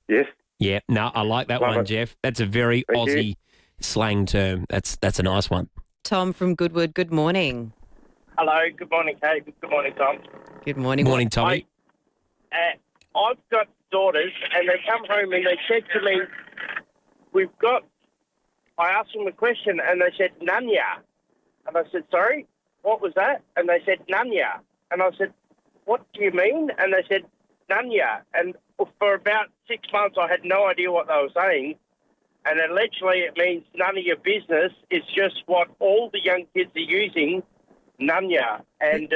Yes. Yeah. No, I like that one, Jeff. That's a very Aussie slang term. That's a nice one. Tom from Goodwood. Good morning. Hello. Good morning, Kate. Good morning, Tom. Good morning. Morning, Tommy. I've got daughters, and they come home and they said to me, I asked them a question and they said, Nanya. And I said, sorry, what was that? And they said, Nanya. And I said, what do you mean? And they said, Nunya. And for about 6 months, I had no idea what they were saying. And allegedly it means none of your business. It's just what all the young kids are using, Nunya. And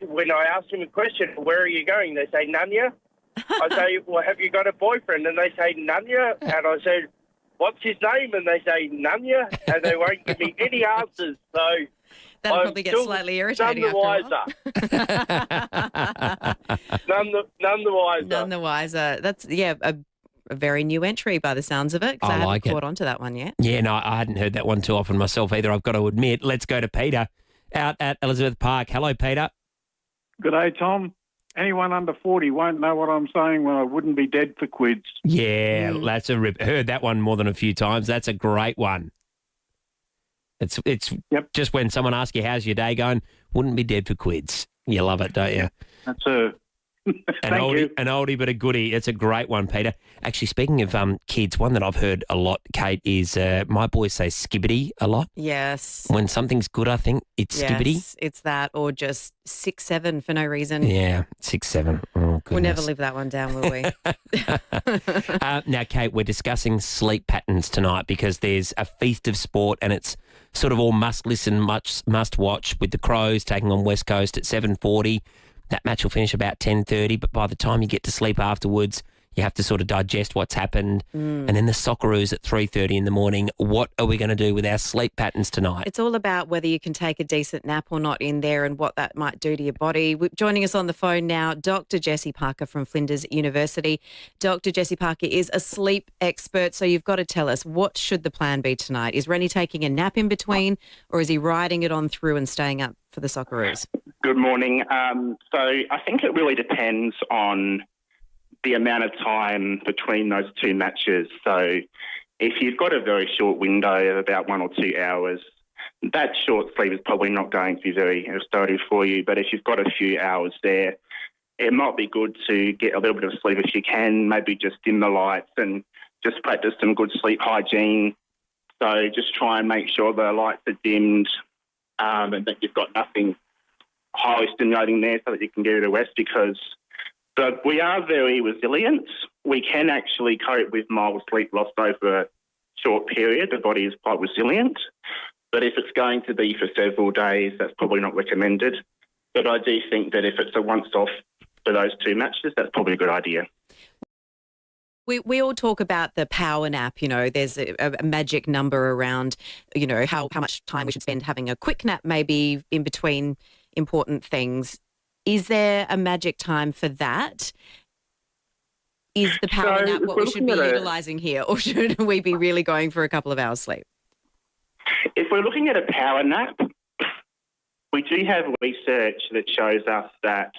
when I ask them a question, where are you going? They say, Nunya. I say, well, have you got a boyfriend? And they say, Nunya. And I said, what's his name? And they say, Nunya. And they won't give me any answers. So that'll probably get slightly irritating none the wiser. None the wiser. That's, a very new entry by the sounds of it, because I haven't caught on to that one yet. Yeah, no, I hadn't heard that one too often myself either, I've got to admit. Let's go to Peter out at Elizabeth Park. Hello, Peter. Good day, Tom. Anyone under 40 won't know what I'm saying when I wouldn't be dead for quids. Yeah, that's a rip. Heard that one more than a few times. That's a great one. It's just when someone asks you, how's your day going, wouldn't be dead for quids. You love it, don't you? That's a... An oldie but a goodie. It's a great one, Peter. Actually, speaking of kids, one that I've heard a lot, Kate, is my boys say skibbity a lot. Yes. When something's good, I think it's skibbity. Yes, it's that, or just 6-7 for no reason. Yeah, 6-7. Oh, goodness. We'll never live that one down, will we? Now, Kate, we're discussing sleep patterns tonight because there's a feast of sport and it's sort of all must listen, must watch, with the Crows taking on West Coast at 7:40. That match will finish about 10:30, but by the time you get to sleep afterwards, you have to sort of digest what's happened. And then the Socceroos at 3:30 in the morning. What are we going to do with our sleep patterns tonight? It's all about whether you can take a decent nap or not in there and what that might do to your body. Joining us on the phone now, Dr. Jessie Parker from Flinders University. Dr. Jessie Parker is a sleep expert, so you've got to tell us, what should the plan be tonight? Is Rennie taking a nap in between, or is he riding it on through and staying up for the Socceroos? Good morning. So I think it really depends on the amount of time between those two matches. So if you've got a very short window of about 1 or 2 hours, that short sleep is probably not going to be very restorative for you. But if you've got a few hours there, it might be good to get a little bit of sleep if you can, maybe just dim the lights and just practice some good sleep hygiene. So just try and make sure the lights are dimmed and that you've got nothing highly stimulating there so that you can get it to rest, because we are very resilient. We can actually cope with mild sleep loss over a short period. The body is quite resilient. But if it's going to be for several days, that's probably not recommended. But I do think that if it's a once-off for those two matches, that's probably a good idea. We all talk about the power nap, there's a magic number around, how much time we should spend having a quick nap maybe in between important things. Is there a magic time for that? Is the power nap what we should be utilising here, or should we be really going for a couple of hours sleep? If we're looking at a power nap, we do have research that shows us that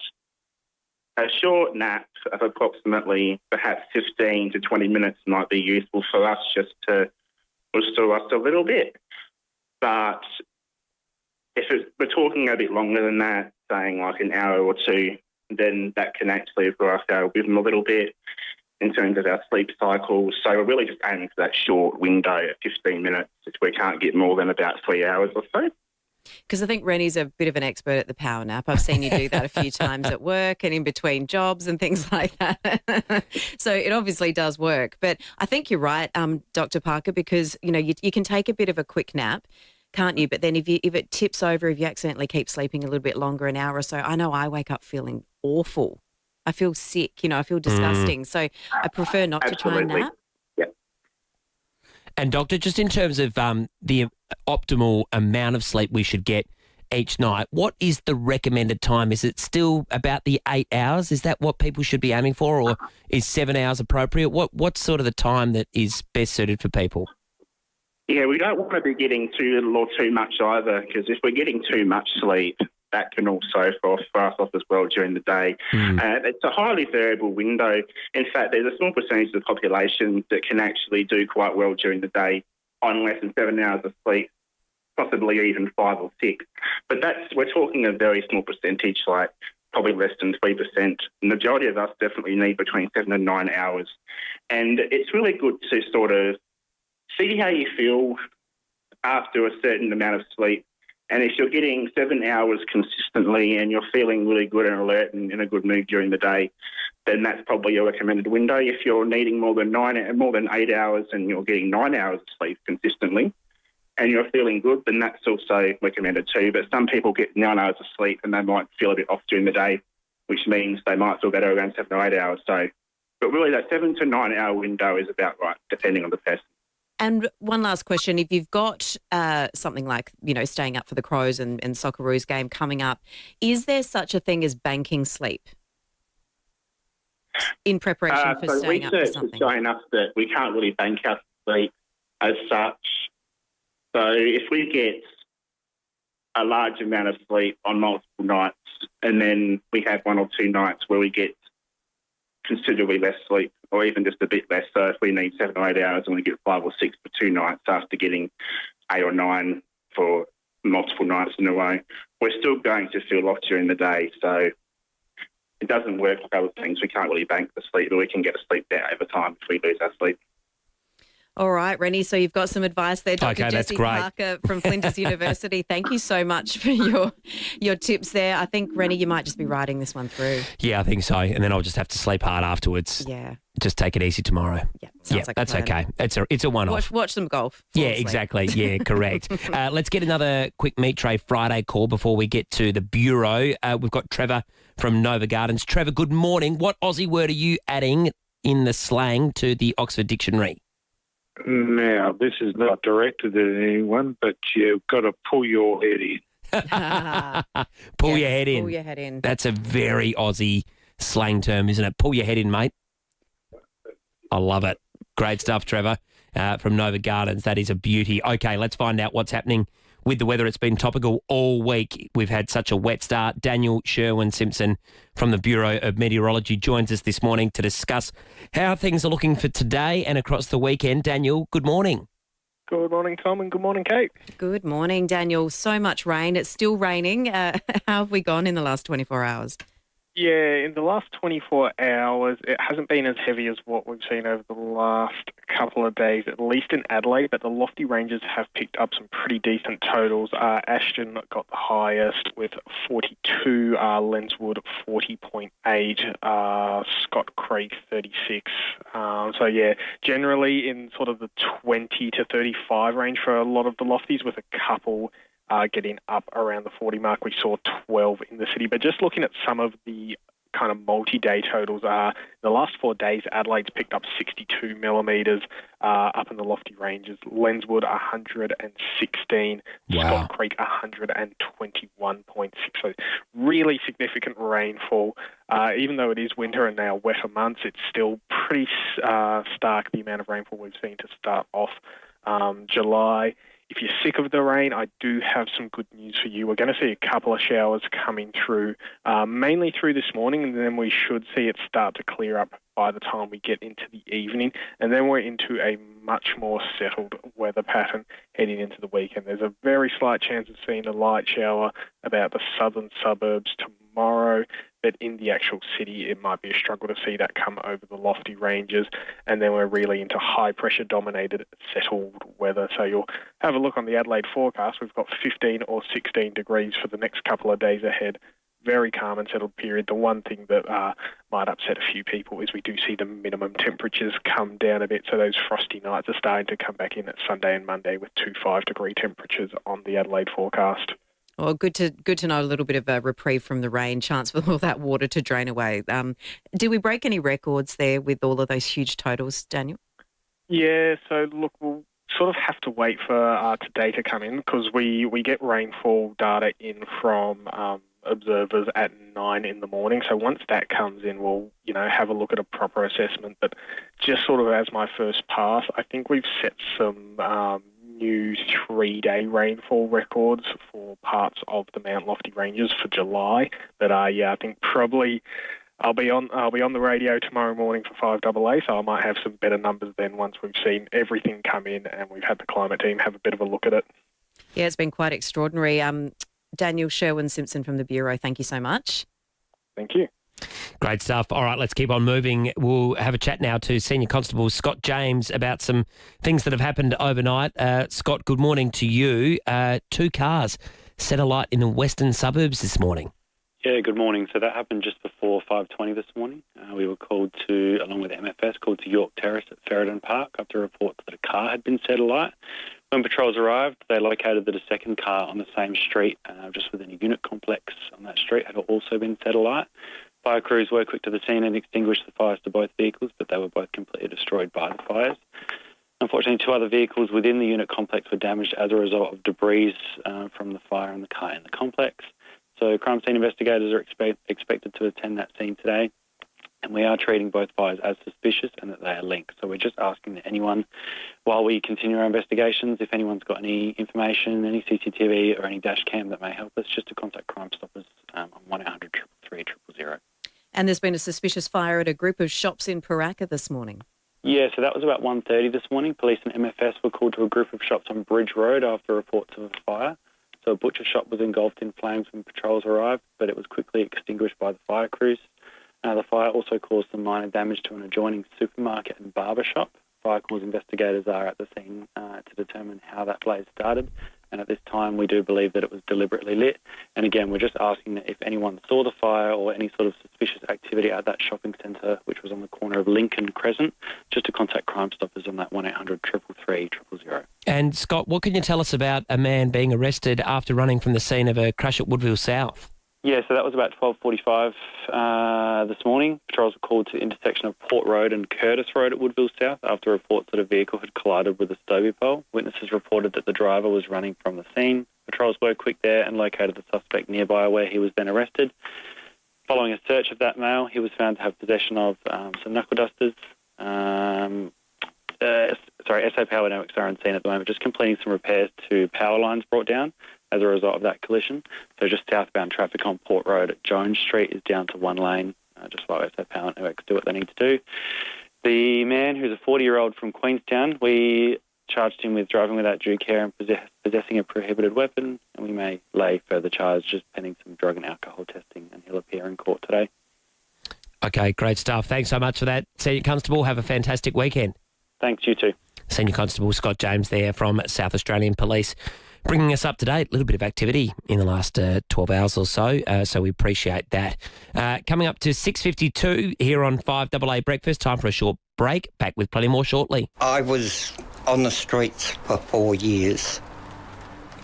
a short nap of approximately perhaps 15 to 20 minutes might be useful for us just to restore us a little bit. But if we're talking a bit longer than that, saying like an hour or two, then that can actually break our rhythm a little bit in terms of our sleep cycle. So we're really just aiming for that short window of 15 minutes if we can't get more than about 3 hours or so. Because I think Rennie's a bit of an expert at the power nap. I've seen you do that a few times at work and in between jobs and things like that. So it obviously does work. But I think you're right, Dr. Parker, because, you can take a bit of a quick nap, can't you? But then if it tips over, if you accidentally keep sleeping a little bit longer, an hour or so, I know I wake up feeling awful. I feel sick, I feel disgusting. So I prefer not to try and nap. And Doctor, just in terms of the optimal amount of sleep we should get each night, what is the recommended time? Is it still about the 8 hours? Is that what people should be aiming for, or is 7 hours appropriate? What's sort of the time that is best suited for people? Yeah, we don't want to be getting too little or too much either, because if we're getting too much sleep, that can also throw us off as well during the day. It's a highly variable window. In fact, there's a small percentage of the population that can actually do quite well during the day on less than 7 hours of sleep, possibly even 5 or 6. But we're talking a very small percentage, like probably less than 3%. The majority of us definitely need between 7 and 9 hours. And it's really good to sort of see how you feel after a certain amount of sleep. And if you're getting 7 hours consistently and you're feeling really good and alert and in a good mood during the day, then that's probably your recommended window. If you're needing more than 8 hours and you're getting 9 hours of sleep consistently and you're feeling good, then that's also recommended too. But some people get 9 hours of sleep and they might feel a bit off during the day, which means they might feel better around 7 or 8 hours. But really that 7 to 9 hour window is about right, depending on the person. And one last question. If you've got something like, staying up for the Crows and Socceroos game coming up, is there such a thing as banking sleep in preparation for staying up for something? Research is showing us that we can't really bank our sleep as such. So if we get a large amount of sleep on multiple nights and then we have 1 or 2 nights where we get considerably less sleep or even just a bit less. So if we need 7 or 8 hours and we get 5 or 6 for 2 nights after getting 8 or 9 for multiple nights in a row, we're still going to feel off during the day. So it doesn't work like other things. We can't really bank the sleep, but we can get a sleep debt over time if we lose our sleep. All right, Rennie, so you've got some advice there. Dr. Okay, that's Jessie great. Parker from Flinders University. Thank you so much for your tips there. I think, Rennie, you might just be riding this one through. Yeah, I think so. And then I'll just have to sleep hard afterwards. Yeah. Just take it easy tomorrow. Yeah, sounds like a that's plan. okay. It's a one-off. Watch some golf. Yeah, exactly. Yeah, correct. Let's get another quick Meet Tray Friday call before we get to the Bureau. We've got Trevor from Nova Gardens. Trevor, good morning. What Aussie word are you adding in the slang to the Oxford Dictionary? Now, this is not directed at anyone, but you've got to pull your head in. Pull your head in. Pull your head in. That's a very Aussie slang term, isn't it? Pull your head in, mate. I love it. Great stuff, Trevor, from Nova Gardens. That is a beauty. Okay, let's find out what's happening with the weather. It's been topical all week. We've had such a wet start. Daniel Sherwin-Simpson from the Bureau of Meteorology joins us this morning to discuss how things are looking for today and across the weekend. Daniel, good morning. Good morning, Tom, and good morning, Kate. Good morning, Daniel. So much rain. It's still raining. How have we gone in the last 24 hours? Yeah, in the last 24 hours, it hasn't been as heavy as what we've seen over the last couple of days, at least in Adelaide, but the lofty ranges have picked up some pretty decent totals. Ashton got the highest with 42, Lenswood 40.8, Scott Creek 36. Generally in sort of the 20 to 35 range for a lot of the lofties, with a couple getting up around the 40 mark. We saw 12 in the city. But just looking at some of the kind of multi-day totals, the last 4 days, Adelaide's picked up 62 millimetres up in the lofty ranges. Lenswood, 116. Wow. Scott Creek, 121.6. So really significant rainfall. Even though it is winter and they are wetter months, it's still pretty stark, the amount of rainfall we've seen to start off July. If you're sick of the rain, I do have some good news for you. We're going to see a couple of showers coming through, mainly through this morning, and then we should see it start to clear up by the time we get into the evening. And then we're into a much more settled weather pattern heading into the weekend. There's a very slight chance of seeing a light shower about the southern suburbs tomorrow, but in the actual city, it might be a struggle to see that come over the lofty ranges. And then we're really into high-pressure dominated, settled weather. So you'll have a look on the Adelaide forecast. We've got 15 or 16 degrees for the next couple of days ahead. Very calm and settled period. The one thing that might upset a few people is we do see the minimum temperatures come down a bit. So those frosty nights are starting to come back in at Sunday and Monday with 2 5-degree temperatures on the Adelaide forecast. Well, good to know a little bit of a reprieve from the rain, chance for all that water to drain away. Did we break any records there with all of those huge totals, Daniel? Yeah, so look, we'll sort of have to wait for today to come in, because we get rainfall data in from observers at 9 in the morning. So once that comes in, we'll have a look at a proper assessment. But just sort of as my first pass, I think we've set some new 3-day rainfall records for parts of the Mount Lofty Ranges for July. But I think probably I'll be on the radio tomorrow morning for 5AA, so I might have some better numbers then once we've seen everything come in and we've had the climate team have a bit of a look at it. Yeah, it's been quite extraordinary. Daniel Sherwin-Simpson from the Bureau, thank you so much. Thank you. Great stuff. All right, let's keep on moving. We'll have a chat now to Senior Constable Scott James about some things that have happened overnight. Scott, good morning to you. 2 cars set alight in the western suburbs this morning. Yeah, good morning. So that happened just before 5:20 this morning. We were called to, along with MFS, called to York Terrace at Ferryden Park after reports that a car had been set alight. When patrols arrived, they located that a second car on the same street, just within a unit complex on that street, had also been set alight. Fire crews were quick to the scene and extinguished the fires to both vehicles, but they were both completely destroyed by the fires. Unfortunately, 2 other vehicles within the unit complex were damaged as a result of debris from the fire and the car in the complex. So crime scene investigators are expected to attend that scene today, and we are treating both fires as suspicious and that they are linked. So we're just asking that anyone, while we continue our investigations, if anyone's got any information, any CCTV or any dash cam that may help us, just to contact Crime Stoppers on 1800 333 000. And there's been a suspicious fire at a group of shops in FIVEAA this morning. Yeah, so that was about 1:30 this morning. Police and MFS were called to a group of shops on Bridge Road after reports of a fire. So a butcher shop was engulfed in flames when patrols arrived, but it was quickly extinguished by the fire crews. The fire also caused some minor damage to an adjoining supermarket and barber shop. Fire cause investigators are at the scene to determine how that blaze started. And at this time, we do believe that it was deliberately lit. And again, we're just asking that if anyone saw the fire or any sort of suspicious activity at that shopping centre, which was on the corner of Lincoln Crescent, just to contact Crime Stoppers on that 1800 333 000. And Scott, what can you tell us about a man being arrested after running from the scene of a crash at Woodville South? Yeah, so that was about 12:45 this morning. Patrols were called to the intersection of Port Road and Curtis Road at Woodville South after reports that a vehicle had collided with a Stobie pole. Witnesses reported that the driver was running from the scene. Patrols were quick there and located the suspect nearby where he was then arrested. Following a search of that male, he was found to have possession of some knuckle dusters. SA Power Networks are on scene at the moment, just completing some repairs to power lines brought down as a result of that collision. So just southbound traffic on Port Road at Jones Street is down to 1 lane, just while SA Power Networks do what they need to do. The man, who's a 40-year-old from Queenstown, we charged him with driving without due care and possessing a prohibited weapon, and we may lay further charges pending some drug and alcohol testing, and he'll appear in court today. Okay, great stuff. Thanks so much for that, Senior Constable. Have a fantastic weekend. Thanks, you too. Senior Constable Scott James there from South Australian Police, bringing us up to date. A little bit of activity in the last 12 hours or so, so we appreciate that. Coming up to 6:52 here on 5AA Breakfast. Time for a short break. Back with plenty more shortly. I was on the streets for 4 years.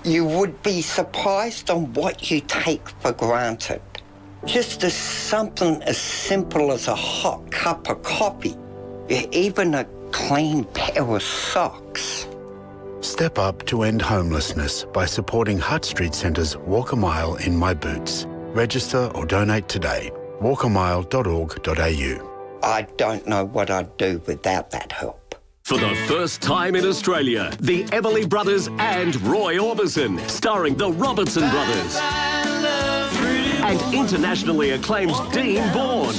You would be surprised on what you take for granted. Just as something as simple as a hot cup of coffee, even a clean pair of socks. Step up to end homelessness by supporting Hutt Street Centre's Walk a Mile in My Boots. Register or donate today. walkamile.org.au. I don't know what I'd do without that help. For the first time in Australia, the Everly Brothers and Roy Orbison, starring the Robertson Brothers. And internationally acclaimed Dean Bourne.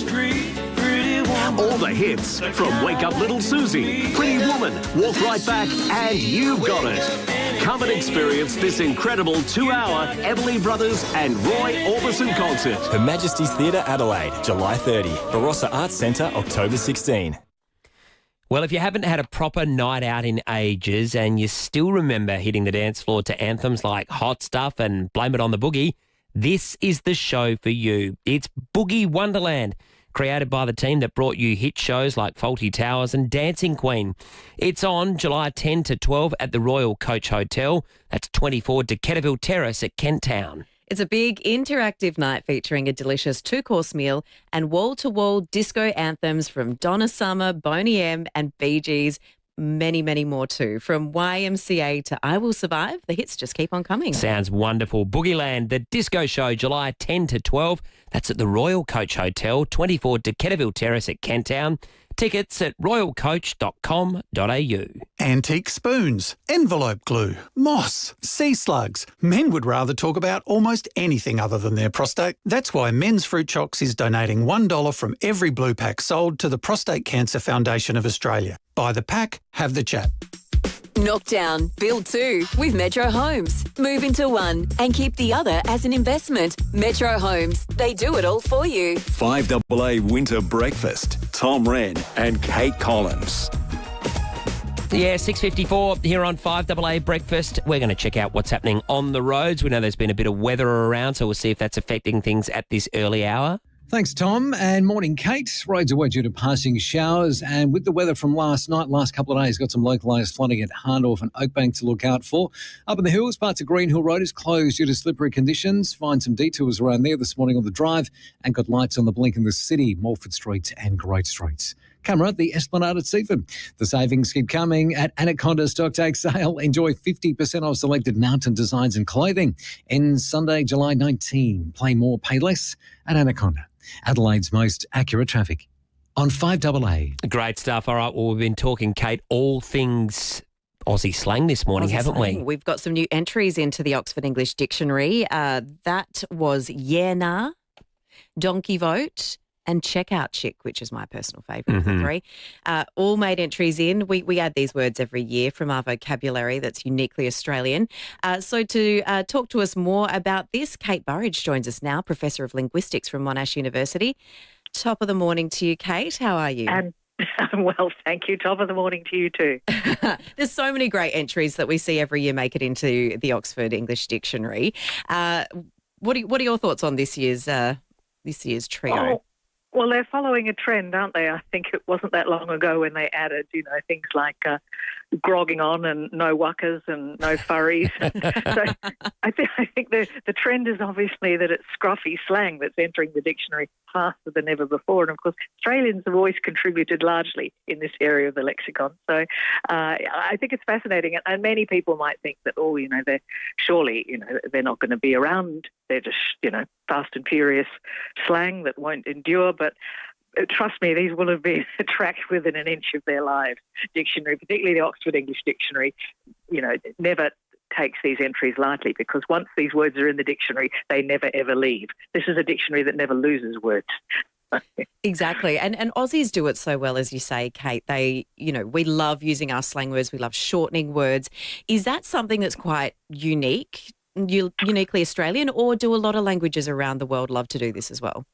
All the hits from Wake Up Little Susie, Pretty Woman, Walk Right Back, and You've Got It. Come and experience this incredible 2-hour Everly Brothers and Roy Orbison concert. Her Majesty's Theatre, Adelaide, July 30. Barossa Arts Centre, October 16. Well, if you haven't had a proper night out in ages and you still remember hitting the dance floor to anthems like Hot Stuff and Blame It on the Boogie, this is the show for you. It's Boogie Wonderland, created by the team that brought you hit shows like Fawlty Towers and Dancing Queen. It's on July 10 to 12 at the Royal Coach Hotel. That's 24 Decaturville Terrace at Kent Town. It's a big interactive night featuring a delicious 2-course meal and wall-to-wall disco anthems from Donna Summer, Boney M and Bee Gees. Many, many more too. From YMCA to I Will Survive, the hits just keep on coming. Sounds wonderful. Boogieland, the disco show, July 10 to 12. That's at the Royal Coach Hotel, 24 Decaturville Terrace at Kent Town. Tickets at royalcoach.com.au. Antique spoons, envelope glue, moss, sea slugs. Men would rather talk about almost anything other than their prostate. That's why Men's Fruit Chocks is donating $1 from every blue pack sold to the Prostate Cancer Foundation of Australia. Buy the pack, have the chat. Knock down, build two with Metro Homes. Move into one and keep the other as an investment. Metro Homes, they do it all for you. 5AA Winter Breakfast. Tom Wren and Kate Collins. Yeah, 6:54 here on 5AA Breakfast. We're going to check out what's happening on the roads. We know there's been a bit of weather around, so we'll see if that's affecting things at this early hour. Thanks, Tom, and morning, Kate. Roads are wet due to passing showers, and with the weather from last couple of days, got some localised flooding at Hahndorf and Oakbank to look out for. Up in the hills, parts of Green Hill Road is closed due to slippery conditions. Find some detours around there this morning on the drive, and got lights on the blink in the city, Morford Street and Great Streets. Camera at the Esplanade at Seaford. The savings keep coming at Anaconda Stock Take Sale. Enjoy 50% off selected mountain designs and clothing. Ends Sunday, July 19. Play more, pay less at Anaconda. Adelaide's most accurate traffic on 5AA. Great stuff. All right, well, we've been talking, Kate, all things Aussie slang this morning, haven't we? We've got some new entries into the Oxford English Dictionary. That was yeah nah, donkey vote, and checkout chick, which is my personal favourite of the three. All made entries in. We add these words every year from our vocabulary that's uniquely Australian. So to talk to us more about this, Kate Burridge joins us now, Professor of Linguistics from Monash University. Top of the morning to you, Kate. How are you? Well, thank you. Top of the morning to you too. There's so many great entries that we see every year make it into the Oxford English Dictionary. What are your thoughts on this year's trio? Well, they're following a trend, aren't they? I think it wasn't that long ago when they added, things like grogging on and no wuckers and no furries. So I think the trend is obviously that it's scruffy slang that's entering the dictionary faster than ever before. And, of course, Australians have always contributed largely in this area of the lexicon. So I think it's fascinating. And many people might think that, they're surely, they're not going to be around. They're just, fast and furious slang that won't endure. But trust me, these will have been tracked within an inch of their lives. Dictionary, particularly the Oxford English Dictionary, never takes these entries lightly, because once these words are in the dictionary, they never, ever leave. This is a dictionary that never loses words. Exactly. And Aussies do it so well, as you say, Kate. They, we love using our slang words. We love shortening words. Is that something that's quite uniquely Australian, or do a lot of languages around the world love to do this as well?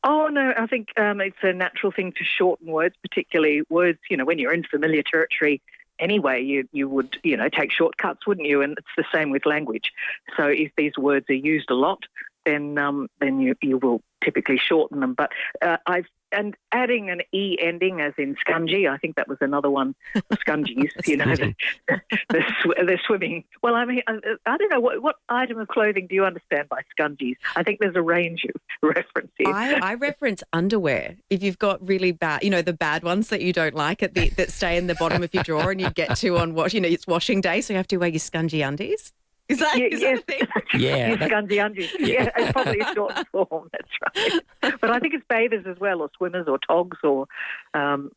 Oh, no, I think it's a natural thing to shorten words, particularly words, when you're in familiar territory anyway, you would, take shortcuts, wouldn't you? And it's the same with language. So if these words are used a lot, then you will typically shorten them. But and adding an E ending, as in scungy, I think that was another one, scungies, they're swimming. Well, I mean, I don't know, what item of clothing do you understand by scungies? I think there's a range of references. I reference underwear. If you've got really bad, the bad ones that you don't like that stay in the bottom of your drawer and you get to on it's washing day, so you have to wear your scungy undies. Is that a thing? Yeah. Scungy undies. Yeah, it's probably a short form, that's right. But I think it's bathers as well, or swimmers, or togs, or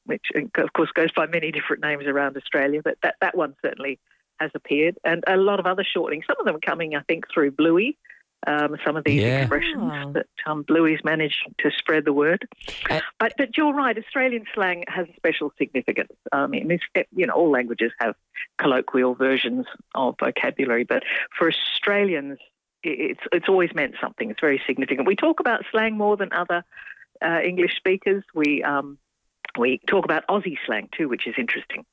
which, of course, goes by many different names around Australia. But that one certainly has appeared. And a lot of other shortenings. Some of them are coming, I think, through Bluey. Some of these expressions that Bluey's managed to spread the word. But you're right, Australian slang has a special significance. I mean, all languages have colloquial versions of vocabulary, but for Australians, it's always meant something. It's very significant. We talk about slang more than other English speakers. We talk about Aussie slang too, which is interesting.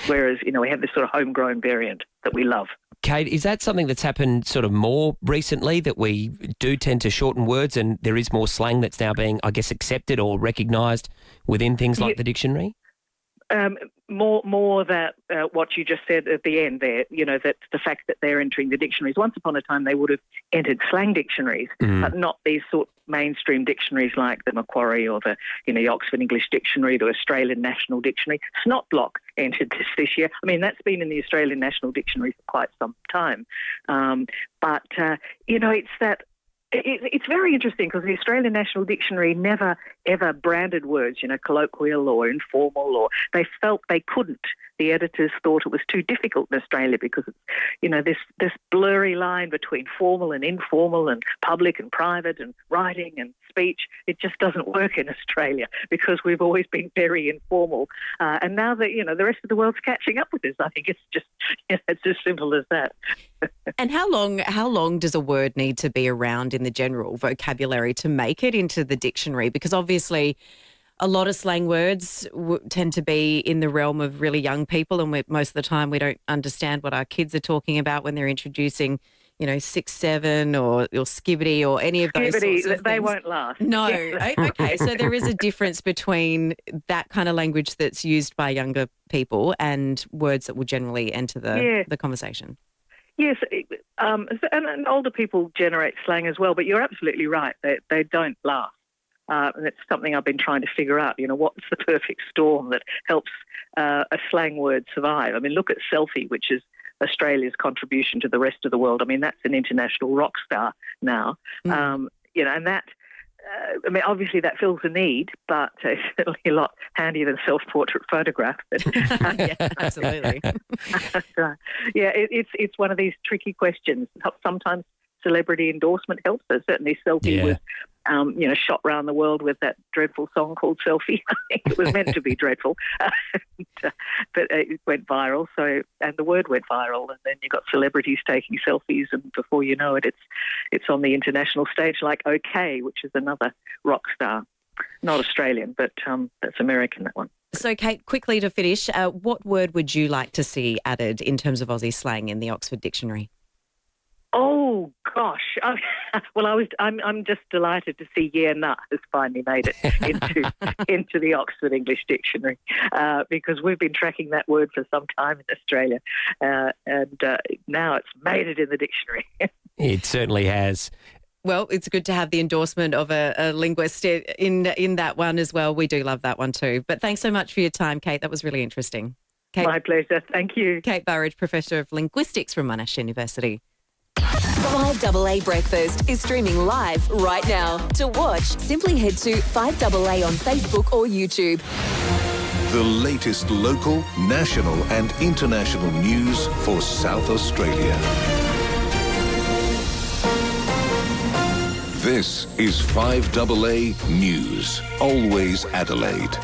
Whereas, we have this sort of homegrown variant that we love. Kate, is that something that's happened sort of more recently, that we do tend to shorten words and there is more slang that's now being, I guess, accepted or recognised within things like the dictionary? More that what you just said at the end there, that the fact that they're entering the dictionaries. Once upon a time, they would have entered slang dictionaries, but not these sort of mainstream dictionaries like the Macquarie or the Oxford English Dictionary, the Australian National Dictionary. Snotblock entered this year. I mean, that's been in the Australian National Dictionary for quite some time. But it's that. It's very interesting, because the Australian National Dictionary never, ever branded words, colloquial or informal, or they felt they couldn't. The editors thought it was too difficult in Australia because it's, this blurry line between formal and informal and public and private and writing and speech. It just doesn't work in Australia because we've always been very informal. And now that, the rest of the world's catching up with us, I think it's just, it's as simple as that. And how long does a word need to be around in the general vocabulary to make it into the dictionary? Because obviously, a lot of slang words tend to be in the realm of really young people, and most of the time we don't understand what our kids are talking about when they're introducing, 6-7 or skibbity or any of those sorts of things. They won't last. No. Okay, so there is a difference between that kind of language that's used by younger people and words that will generally enter the conversation. Yes, and older people generate slang as well, but you're absolutely right. They don't last. And it's something I've been trying to figure out, what's the perfect storm that helps a slang word survive? I mean, look at selfie, which is Australia's contribution to the rest of the world. I mean, that's an international rock star now. And that, obviously that fills a need, but it's certainly a lot handier than self-portrait photograph. Yeah, absolutely. It's one of these tricky questions. Sometimes celebrity endorsement helps. So certainly selfie was shot around the world with that dreadful song called Selfie. I think it was meant to be dreadful, but it went viral. And the word went viral, and then you got celebrities taking selfies, and before you know it, it's on the international stage, like OK, which is another rock star, not Australian, but that's American, that one. So, Kate, quickly to finish, what word would you like to see added in terms of Aussie slang in the Oxford Dictionary? Oh gosh! I'm just delighted to see "yeah nah" has finally made it into the Oxford English Dictionary because we've been tracking that word for some time in Australia, and now it's made it in the dictionary. It certainly has. Well, it's good to have the endorsement of a linguist in that one as well. We do love that one too. But thanks so much for your time, Kate. That was really interesting. Kate, my pleasure. Thank you. Kate Burridge, Professor of Linguistics from Monash University. 5AA Breakfast is streaming live right now. To watch, simply head to 5AA on Facebook or YouTube. The latest local, national and international news for South Australia. This is 5AA News, always Adelaide.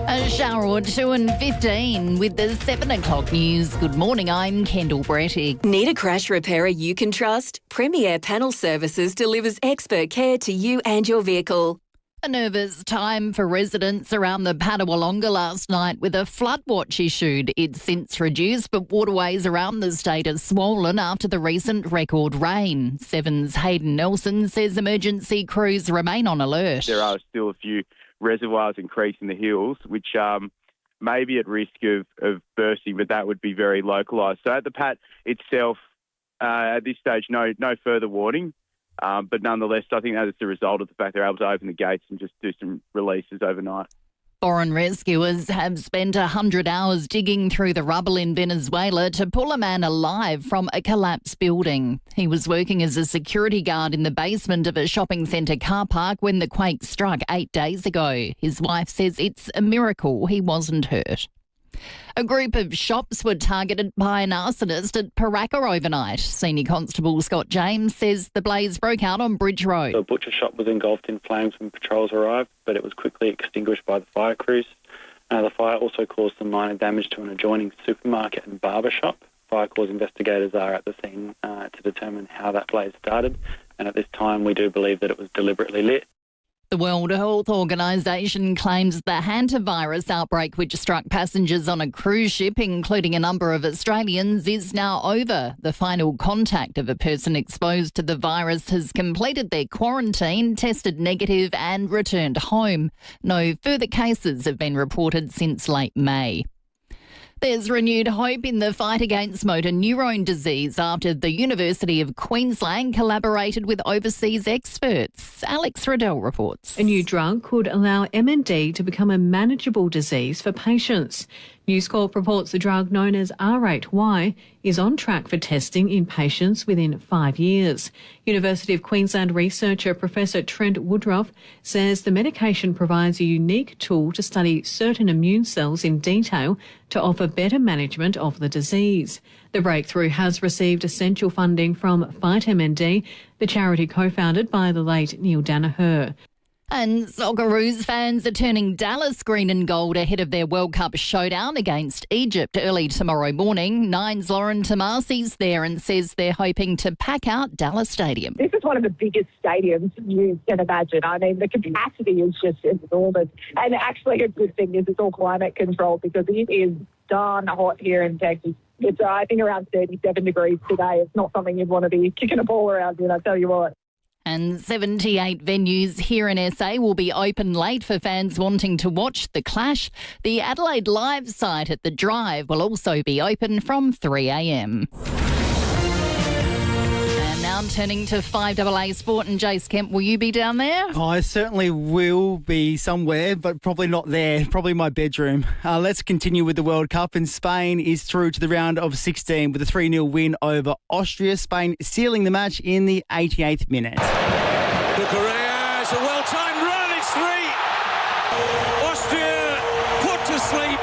A shower or two and 15 with the 7 o'clock news. Good morning, I'm Kendall Brettig. Need a crash repairer you can trust? FIVEAA Panel Services delivers expert care to you and your vehicle. A nervous time for residents around the Padawalonga last night with a flood watch issued. It's since reduced, but waterways around the state are swollen after the recent record rain. Seven's Hayden Nelson says emergency crews remain on alert. There are still a few reservoirs and creeks in the hills, which may be at risk of bursting, but that would be very localised. So at the Pat itself, at this stage, no further warning. But nonetheless, I think that is the result of the fact they're able to open the gates and just do some releases overnight. Foreign rescuers have spent 100 hours digging through the rubble in Venezuela to pull a man alive from a collapsed building. He was working as a security guard in the basement of a shopping centre car park when the quake struck 8 days ago. His wife says it's a miracle he wasn't hurt. A group of shops were targeted by an arsonist at Paraka overnight. Senior Constable Scott James says the blaze broke out on Bridge Road. The butcher shop was engulfed in flames when patrols arrived, but it was quickly extinguished by the fire crews. The fire also caused some minor damage to an adjoining supermarket and barber shop. Fire cause investigators are at the scene to determine how that blaze started, and at this time we do believe that it was deliberately lit. The World Health Organization claims the hantavirus outbreak, which struck passengers on a cruise ship, including a number of Australians, is now over. The final contact of a person exposed to the virus has completed their quarantine, tested negative and returned home. No further cases have been reported since late May. There's renewed hope in the fight against motor neurone disease after the University of Queensland collaborated with overseas experts. Alex Riddell reports. A new drug could allow MND to become a manageable disease for patients. News Corp reports the drug known as R8Y is on track for testing in patients within 5 years. University of Queensland researcher Professor Trent Woodruff says the medication provides a unique tool to study certain immune cells in detail to offer better management of the disease. The breakthrough has received essential funding from Fight MND, the charity co-founded by the late Neil Danaher. And Socceroos fans are turning Dallas green and gold ahead of their World Cup showdown against Egypt early tomorrow morning. Nine's Lauren Tomasi's there and says they're hoping to pack out Dallas Stadium. This is one of the biggest stadiums you can imagine. I mean, the capacity is just enormous. And actually a good thing is it's all climate controlled because it is darn hot here in Texas. It's, I think, around 37 degrees today. It's not something you'd want to be kicking a ball around in, I tell you what. And 78 venues here in SA will be open late for fans wanting to watch the clash. The Adelaide Live site at The Drive will also be open from 3 a.m. And now turning to 5AA Sport, and Jace Kemp, will you be down there? Oh, I certainly will be somewhere, but probably not there, probably my bedroom. Let's continue with the World Cup, and Spain is through to the round of 16 with a 3-0 win over Austria. Spain sealing the match in the 88th minute. Correa, it's a well-timed run, it's 3. Austria put to sleep.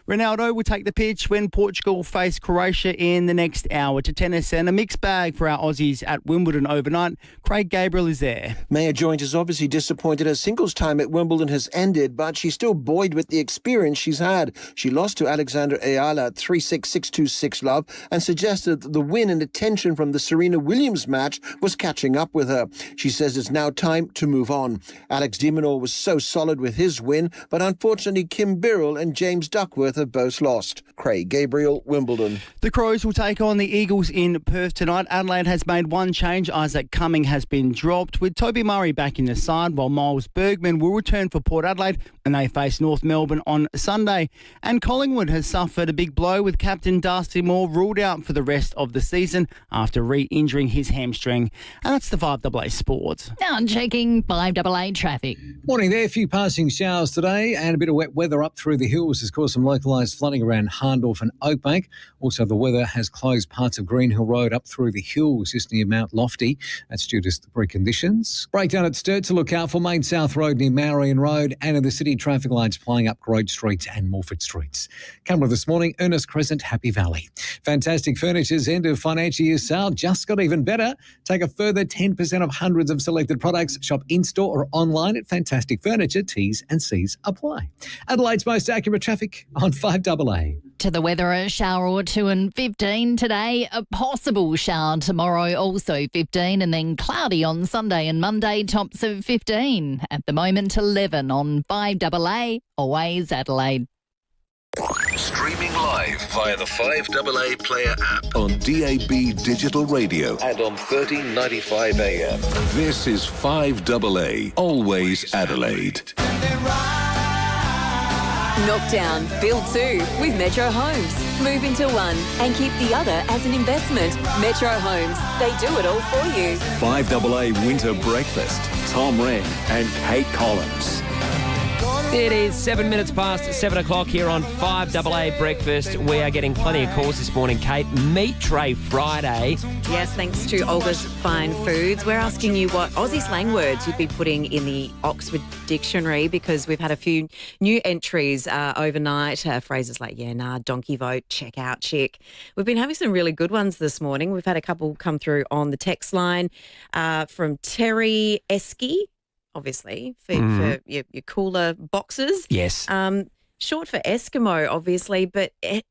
Ronaldo will take the pitch when Portugal face Croatia in the next hour. To tennis, and a mixed bag for our Aussies at Wimbledon overnight. Craig Gabriel is there. Maya Joint is obviously disappointed her singles time at Wimbledon has ended, but she's still buoyed with the experience she's had. She lost to Alexandra Ayala 3-6, 6-2, 6-love and suggested that the win and attention from the Serena Williams match was catching up with her. She says it's now time to move on. Alex de Minaur was so solid with his win, but unfortunately Kim Birrell and James Duckworth have both lost. Craig Gabriel, Wimbledon. The Crows will take on the Eagles in Perth tonight. Adelaide has made one change. Isaac Cumming has been dropped, with Toby Murray back in the side, while Miles Bergman will return for Port Adelaide when they face North Melbourne on Sunday. And Collingwood has suffered a big blow, with captain Darcy Moore ruled out for the rest of the season after re-injuring his hamstring. And that's the 5AA Sport. Now checking 5AA traffic. Morning there. A few passing showers today and a bit of wet weather up through the hills has caused some localised flooding around Hahndorf and Oakbank. Also, the weather has closed parts of Greenhill Road up through the hills just near Mount Lofty. That's due to slippery conditions. Breakdown at Sturt to look out for. Main South Road near Marion Road, and in the city, traffic lights playing up Grove Street and Morford Streets. Camera this morning, Ernest Crescent, Happy Valley. Fantastic Furniture's end of financial year sale just got even better. Take a further 10% off hundreds of selected products. Shop in-store or online at Fantastic Furniture. T's and C's apply. Adelaide's most accurate traffic on 5AA. To the weather, a shower or two and 15 today, a possible shower tomorrow, also 15, and then cloudy on Sunday and Monday, tops of 15. At the moment, 11 on 5AA, always Adelaide. Streaming live via the 5AA Player app on DAB Digital Radio and on 1395 AM. This is 5AA, always Adelaide. Knockdown, build 2 with Metro Homes. Move into one and keep the other as an investment. Metro Homes, they do it all for you. 5AA Winter Breakfast. Tom Rehn and Kate Collins. It is 7 minutes past 7 o'clock here on 5AA Breakfast. We are getting plenty of calls this morning, Kate. Meat Tray Friday. Yes, thanks to Olga's Fine Foods. We're asking you what Aussie slang words you'd be putting in the Oxford Dictionary, because we've had a few new entries overnight. Phrases like, yeah, nah, donkey vote, check out, chick. We've been having some really good ones this morning. We've had a couple come through on the text line from Terry Esky. Obviously, for your cooler boxes. Yes. Short for Eskimo, obviously, but it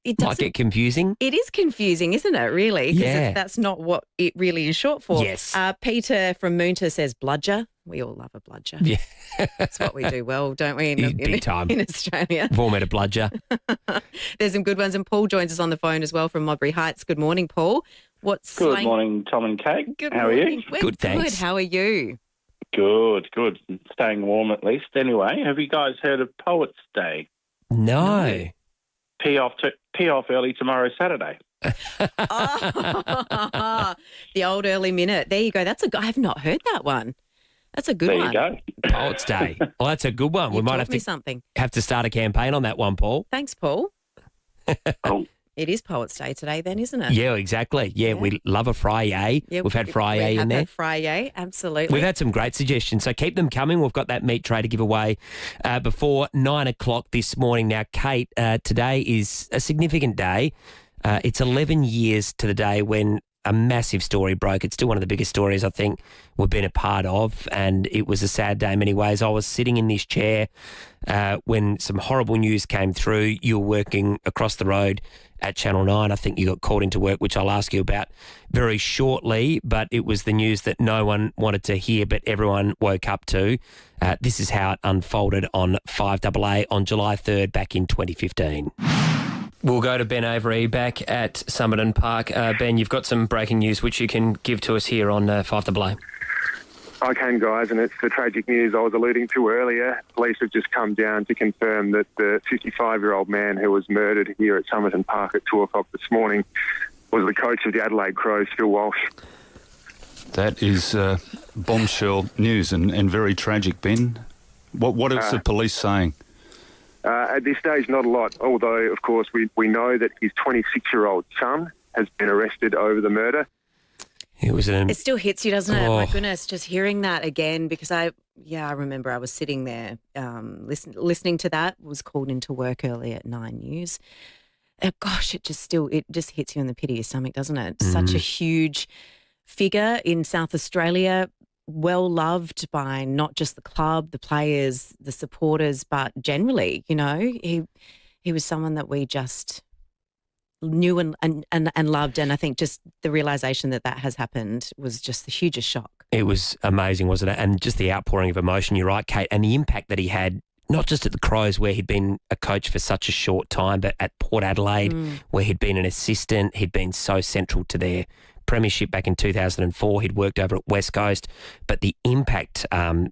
doesn't... Might get confusing. It is confusing, isn't it, really? Yeah. That's not what it really is short for. Yes. Peter from Moonta says bludger. We all love a bludger. Yeah. That's what we do well, don't we, Big time. in Australia? We've all met a bludger. There's some good ones, and Paul joins us on the phone as well from Modbury Heights. Good morning, Paul. What's Good morning, Tom and Kate. Good How morning. are you? We're Good, thanks. How are you? Good. Staying warm at least. Anyway, have you guys heard of Poets' Day? No. Pee off early tomorrow, Saturday. The old early minute. There you go. I have not heard that one. That's a good one. There you go. Poets' Day. Well, that's a good one. You We might taught have me to something. have to start a campaign on that one, Paul. Thanks, Paul. It is Poets' Day today then, isn't it? Yeah, exactly. Yeah, we love a Friday. Yeah, We've had Friday in there. Had Friday, absolutely. We've had some great suggestions, so keep them coming. We've got that meat tray to give away before 9 o'clock this morning. Now, Kate, today is a significant day. It's 11 years to the day when a massive story broke. It's still one of the biggest stories I think we've been a part of, and it was a sad day in many ways. I was sitting in this chair when some horrible news came through. You were working across the road at Channel 9. I think you got called into work, which I'll ask you about very shortly, but it was the news that no one wanted to hear, but everyone woke up to. This is how it unfolded on FIVEAA on July 3rd back in 2015. We'll go to Ben Avery back at Somerton Park. Ben, you've got some breaking news which you can give to us here on FIVEAA. I can, guys, and it's the tragic news I was alluding to earlier. Police have just come down to confirm that the 55-year-old man who was murdered here at Somerton Park at 2 o'clock this morning was the coach of the Adelaide Crows, Phil Walsh. That is bombshell news and very tragic, Ben. What is the police saying? At this stage, not a lot, although, of course, we know that his 26-year-old son has been arrested over the murder. It still hits you, doesn't it? Oh. My goodness, just hearing that again, because I remember I was sitting there listening to that, was called into work early at 9 News. Gosh, it just hits you in the pit of your stomach, doesn't it? Such a huge figure in South Australia, well loved by not just the club, the players, the supporters, but generally, he was someone that we just knew and loved, and I think just the realisation that has happened was just the hugest shock. It was amazing, wasn't it? And just the outpouring of emotion, you're right, Kate, and the impact that he had, not just at the Crows where he'd been a coach for such a short time, but at Port Adelaide where he'd been an assistant. He'd been so central to their premiership back in 2004. He'd worked over at West Coast, but the impact,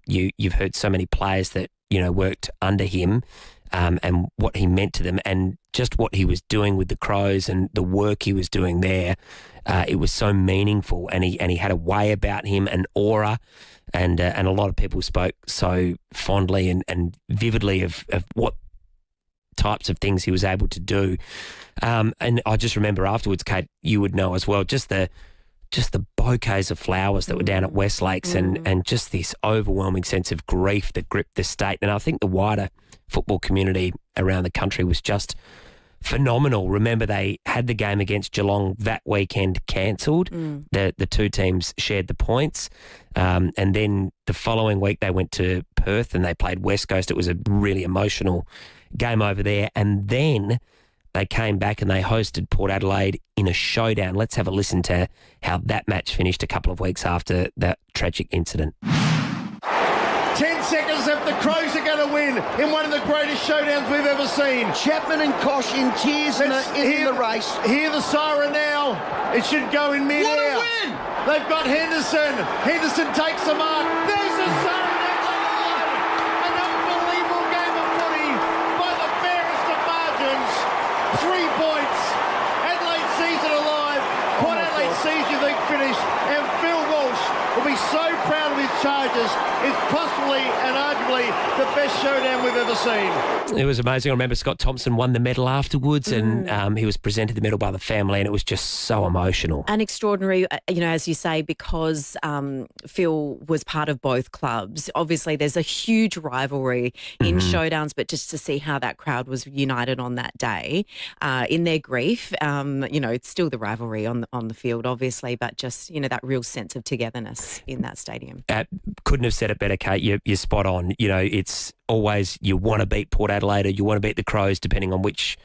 you've heard so many players that, worked under him, and what he meant to them, and just what he was doing with the Crows and the work he was doing there. It was so meaningful, and he had a way about him, an aura, and a lot of people spoke so fondly and vividly of what types of things he was able to do. And I just remember afterwards, Kate, you would know as well, just the bouquets of flowers that were down at West Lakes and just this overwhelming sense of grief that gripped the state. And I think the wider football community around the country was just phenomenal. Remember, they had the game against Geelong that weekend cancelled. The two teams shared the points. And then the following week they went to Perth and they played West Coast. It was a really emotional game over there. And then they came back and they hosted Port Adelaide in a showdown. Let's have a listen to how that match finished a couple of weeks after that tragic incident. 10 seconds if the Crows are going to win in one of the greatest showdowns we've ever seen. Chapman and Kosh in tears in the race. Hear the siren now. It should go in mid-air. What a win! They've got Henderson. Henderson takes the mark. There's the siren at number one. An unbelievable game of footy by the fairest of margins. 3 points. Adelaide sees it alive. Port Adelaide sees you think finished. And Phil Walsh will be so proud of his Chargers. It's possibly and arguably the best showdown we've ever seen. It was amazing. I remember Scott Thompson won the medal afterwards and he was presented the medal by the family, and it was just so emotional. And extraordinary, as you say, because Phil was part of both clubs. Obviously, there's a huge rivalry in showdowns, but just to see how that crowd was united on that day in their grief, it's still the rivalry on the field, obviously, but just, that real sense of togetherness in that stadium. Couldn't have said it better, Kate. You're spot on. It's always you want to beat Port Adelaide or you want to beat the Crows, depending on which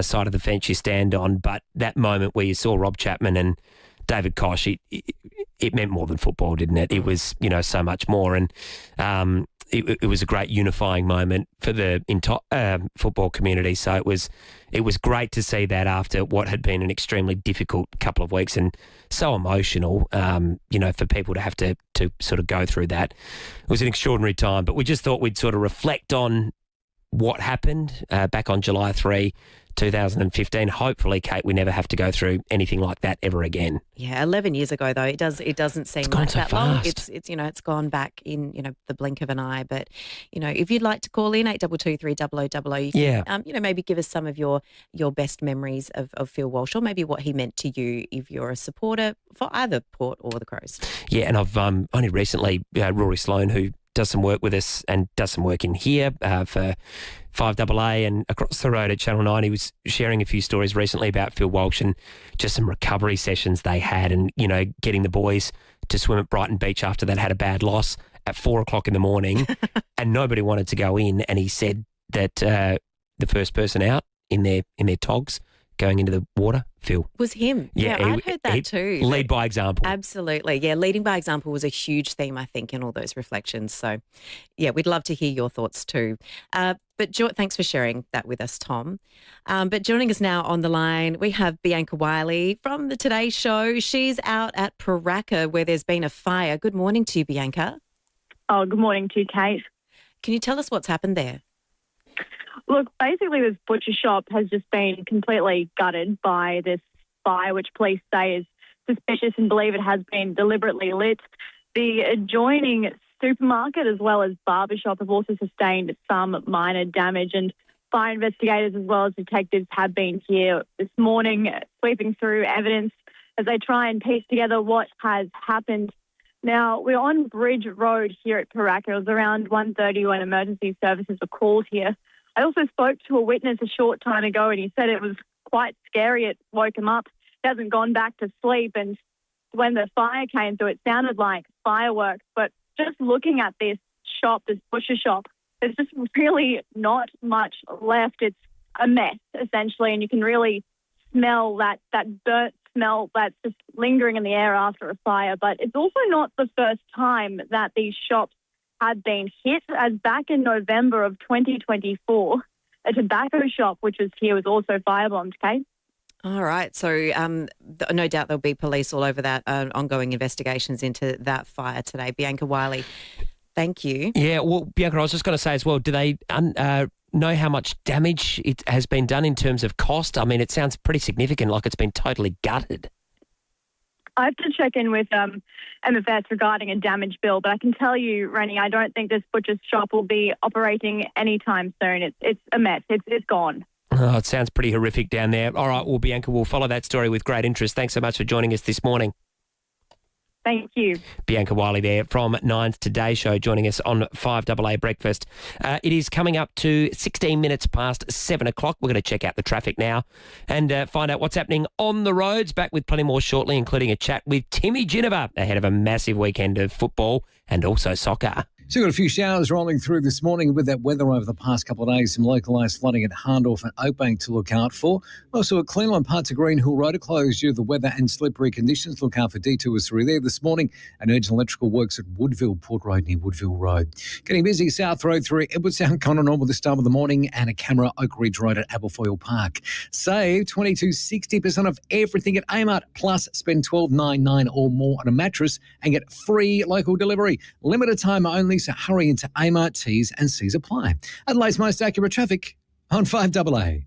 side of the fence you stand on. But that moment where you saw Rob Chapman and David Kosh, it meant more than football, didn't it? It was, so much more. And it was a great unifying moment for the entire football community. So it was great to see that after what had been an extremely difficult couple of weeks and so emotional, for people to have to sort of go through that. It was an extraordinary time, but we just thought we'd sort of reflect on what happened back on July 3, 2015. Hopefully, Kate, we never have to go through anything like that ever again. Yeah, 11 years ago though, it doesn't seem like that long. It's gone back in the blink of an eye. But if you'd like to call in 8223 0000, you can maybe give us some of your best memories of Phil Walsh, or maybe what he meant to you if you're a supporter for either Port or the Crows. Yeah, and I've only recently Rory Sloane, who does some work with us and does some work in here for FIVEAA and across the road at Channel 9. He was sharing a few stories recently about Phil Walsh and just some recovery sessions they had and, getting the boys to swim at Brighton Beach after they'd had a bad loss at 4 o'clock in the morning and nobody wanted to go in. And he said that the first person out in their togs going into the water, Phil. Was him. Yeah, I'd heard that too. Lead by example. Absolutely. Yeah, leading by example was a huge theme, I think, in all those reflections. So, yeah, we'd love to hear your thoughts too. But thanks for sharing that with us, Tom. But joining us now on the line, we have Bianca Wiley from the Today Show. She's out at FIVEAA where there's been a fire. Good morning to you, Bianca. Oh, good morning to you, Kate. Can you tell us what's happened there? Look, basically this butcher shop has just been completely gutted by this fire, which police say is suspicious and believe it has been deliberately lit. The adjoining supermarket as well as barber shop have also sustained some minor damage, and fire investigators as well as detectives have been here this morning sweeping through evidence as they try and piece together what has happened. Now, we're on Bridge Road here at FIVEAA. It was around 1:30 when emergency services were called here. I also spoke to a witness a short time ago and he said it was quite scary. It woke him up. He hasn't gone back to sleep. And when the fire came through, it sounded like fireworks. But just looking at this shop, this butcher shop, there's just really not much left. It's a mess, essentially, and you can really smell that burnt smell that's just lingering in the air after a fire. But it's also not the first time that these shops had been hit, as back in November of 2024, a tobacco shop, which was here, was also firebombed, Kate. All right. So no doubt there'll be police all over that, ongoing investigations into that fire today. Bianca Wiley, thank you. Yeah, well, Bianca, I was just going to say as well, do they know how much damage it has been done in terms of cost? I mean, it sounds pretty significant, like it's been totally gutted. I have to check in with MFS regarding a damage bill, but I can tell you, Rennie, I don't think this butcher's shop will be operating anytime soon. It's a mess. It's gone. Oh, it sounds pretty horrific down there. All right, well, Bianca, we'll follow that story with great interest. Thanks so much for joining us this morning. Thank you. Bianca Wiley there from Nine's Today Show joining us on FIVEAA Breakfast. It is coming up to 16 minutes past 7 o'clock. We're going to check out the traffic now and find out what's happening on the roads. Back with plenty more shortly, including a chat with Timmy Ginniver ahead of a massive weekend of football and also soccer. So we've got a few showers rolling through this morning with that weather over the past couple of days. Some localised flooding at Hahndorf and Oakbank to look out for. Also at Cleanline, parts of Green Hill Road are closed due to the weather and slippery conditions. Look out for detours through there this morning. And urgent electrical works at Woodville, Port Road near Woodville Road. Getting busy South Road through Edwardstown, Cononor with the start of the morning, and a camera Oak Ridge Road at Aberfoyle Park. Save 20 to 60% of everything at Amart, plus spend $12.99 or more on a mattress and get free local delivery. Limited time only, so hurry into Amart. T's and C's apply. Adelaide's most accurate traffic on 5AA.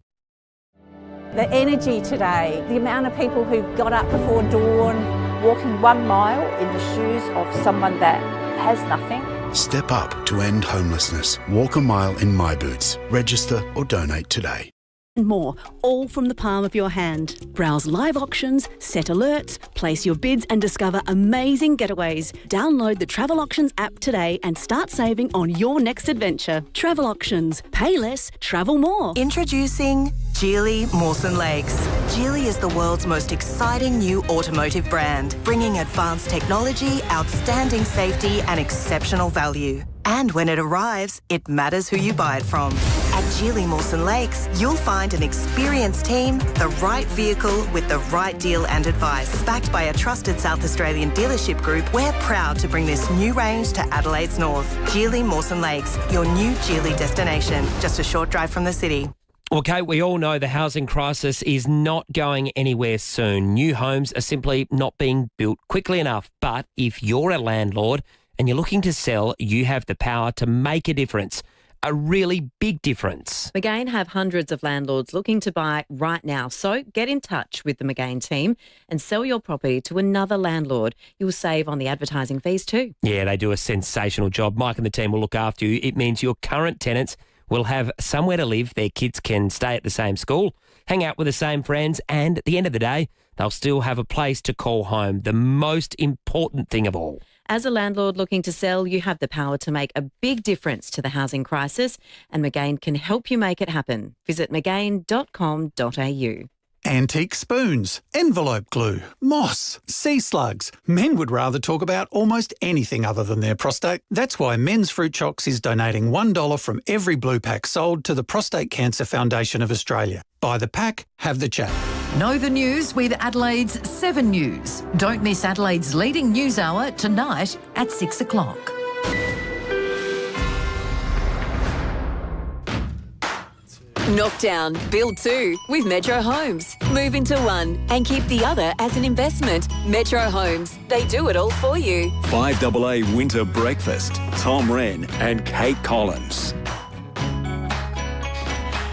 The energy today, the amount of people who got up before dawn, walking 1 mile in the shoes of someone that has nothing. Step up to end homelessness. Walk a mile in My Boots. Register or donate today. And more, all from the palm of your hand. Browse live auctions, set alerts, place your bids and discover amazing getaways. Download the Travel Auctions app today and start saving on your next adventure. Travel Auctions. Pay less, travel more. Introducing Geely Mawson Lakes. Geely is the world's most exciting new automotive brand, bringing advanced technology, outstanding safety and exceptional value. And when it arrives, it matters who you buy it from. At Geely Mawson Lakes, you'll find an experienced team, the right vehicle with the right deal and advice. Backed by a trusted South Australian dealership group, we're proud to bring this new range to Adelaide's north. Geely Mawson Lakes, your new Geely destination, just a short drive from the city. Okay, we all know the housing crisis is not going anywhere soon. New homes are simply not being built quickly enough. But if you're a landlord and you're looking to sell, you have the power to make a difference. A really big difference. McGain have hundreds of landlords looking to buy right now. So get in touch with the McGain team and sell your property to another landlord. You'll save on the advertising fees too. Yeah, they do a sensational job. Mike and the team will look after you. It means your current tenants will have somewhere to live. Their kids can stay at the same school, hang out with the same friends, and at the end of the day, they'll still have a place to call home. The most important thing of all. As a landlord looking to sell, you have the power to make a big difference to the housing crisis, and McGain can help you make it happen. Visit mcgain.com.au. Antique spoons, envelope glue, moss, sea slugs. Men would rather talk about almost anything other than their prostate. That's why Men's Fruit Chocks is donating $1 from every blue pack sold to the Prostate Cancer Foundation of Australia. Buy the pack, have the chat. Know the news with Adelaide's 7 News. Don't miss Adelaide's leading news hour tonight at 6 o'clock. Knock down, build 2 with Metro Homes. Move into one and keep the other as an investment. Metro Homes, they do it all for you. 5AA Winter Breakfast. Tom Rehn and Kate Collins.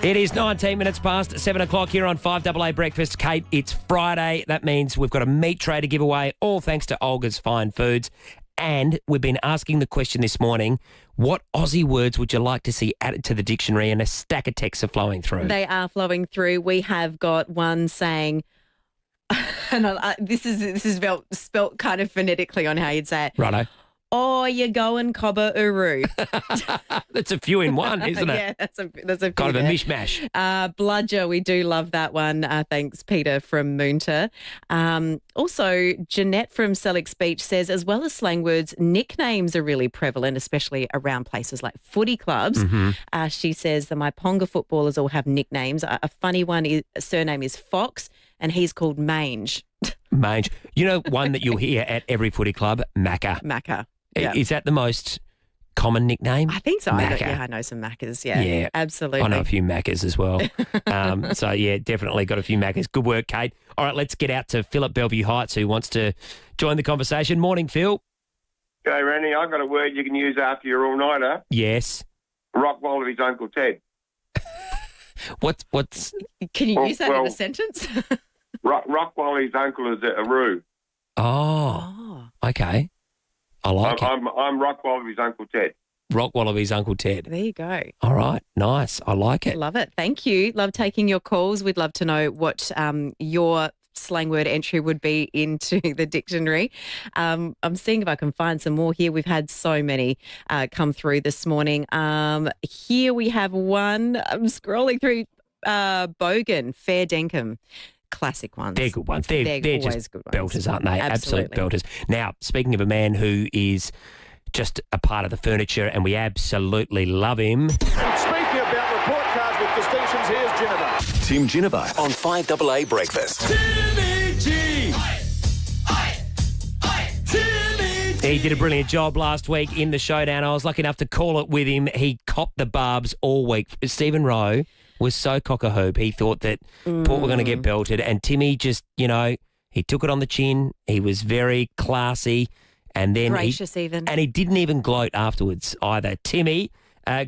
It is 19 minutes past 7 o'clock here on 5AA Breakfast. Kate, it's Friday. That means we've got a meat tray to give away, all thanks to Olga's Fine Foods. And we've been asking the question this morning, what Aussie words would you like to see added to the dictionary? And a stack of texts are flowing through. They are flowing through. We have got one saying, and this is spelt kind of phonetically on how you'd say it. Righto. Oh, you're going cobber uru. That's a few in one, isn't it? Yeah, that's a few kind of a there. mishmash. Bludger, we do love that one. Thanks, Peter from Moonta. Also, Jeanette from Selleck Speech says, as well as slang words, nicknames are really prevalent, especially around places like footy clubs. Mm-hmm. She says that my Ponga footballers all have nicknames. A funny one, surname is Fox, and he's called Mange. Mange. You know one that you'll hear at every footy club? Macca. Macca. Yeah. Is that the most common nickname? I think so. Macca. I know some Maccas. Yeah, absolutely. I know a few Maccas as well. So, yeah, definitely got a few Maccas. Good work, Kate. All right, let's get out to Phil at Bellevue Heights who wants to join the conversation. Morning, Phil. Okay, Randy, I've got a word you can use after your all-nighter. Yes. Rock Wallaby's Uncle Ted. What's... Can you use that in a sentence? Rock Wallaby's uncle is a roo. Oh, okay. I like it. I'm Rock Wallaby's Uncle Ted. Rock Wallaby's Uncle Ted. There you go. All right. Nice. I like it. Love it. Thank you. Love taking your calls. We'd love to know what your slang word entry would be into the dictionary. I'm seeing if I can find some more here. We've had so many come through this morning. Here we have one. I'm scrolling through Bogan, fair dinkum. Classic ones. They're good ones. They're always just good ones. belters, aren't they? Absolutely. Absolute belters. Now, speaking of a man who is just a part of the furniture and we absolutely love him. And speaking about report cards with distinctions, here's Geneva. Tim Geneva on 5AA Breakfast. He did a brilliant job last week in the showdown. I was lucky enough to call it with him. He copped the barbs all week. Stephen Rowe was so cock-a-hoop. He thought that Port were going to get belted, and Timmy just, he took it on the chin. He was very classy, and then gracious even. And he didn't even gloat afterwards either. Timmy,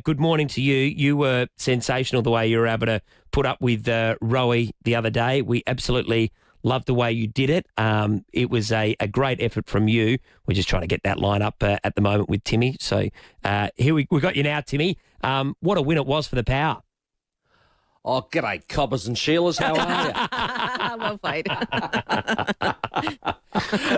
good morning to you. You were sensational the way you were able to put up with Rowe the other day. We absolutely loved the way you did it. It was a great effort from you. We're just trying to get that line up at the moment with Timmy. So here we got you now, Timmy. What a win it was for the Power. Oh, g'day, Cobbers and Sheilas. How are you? Well played.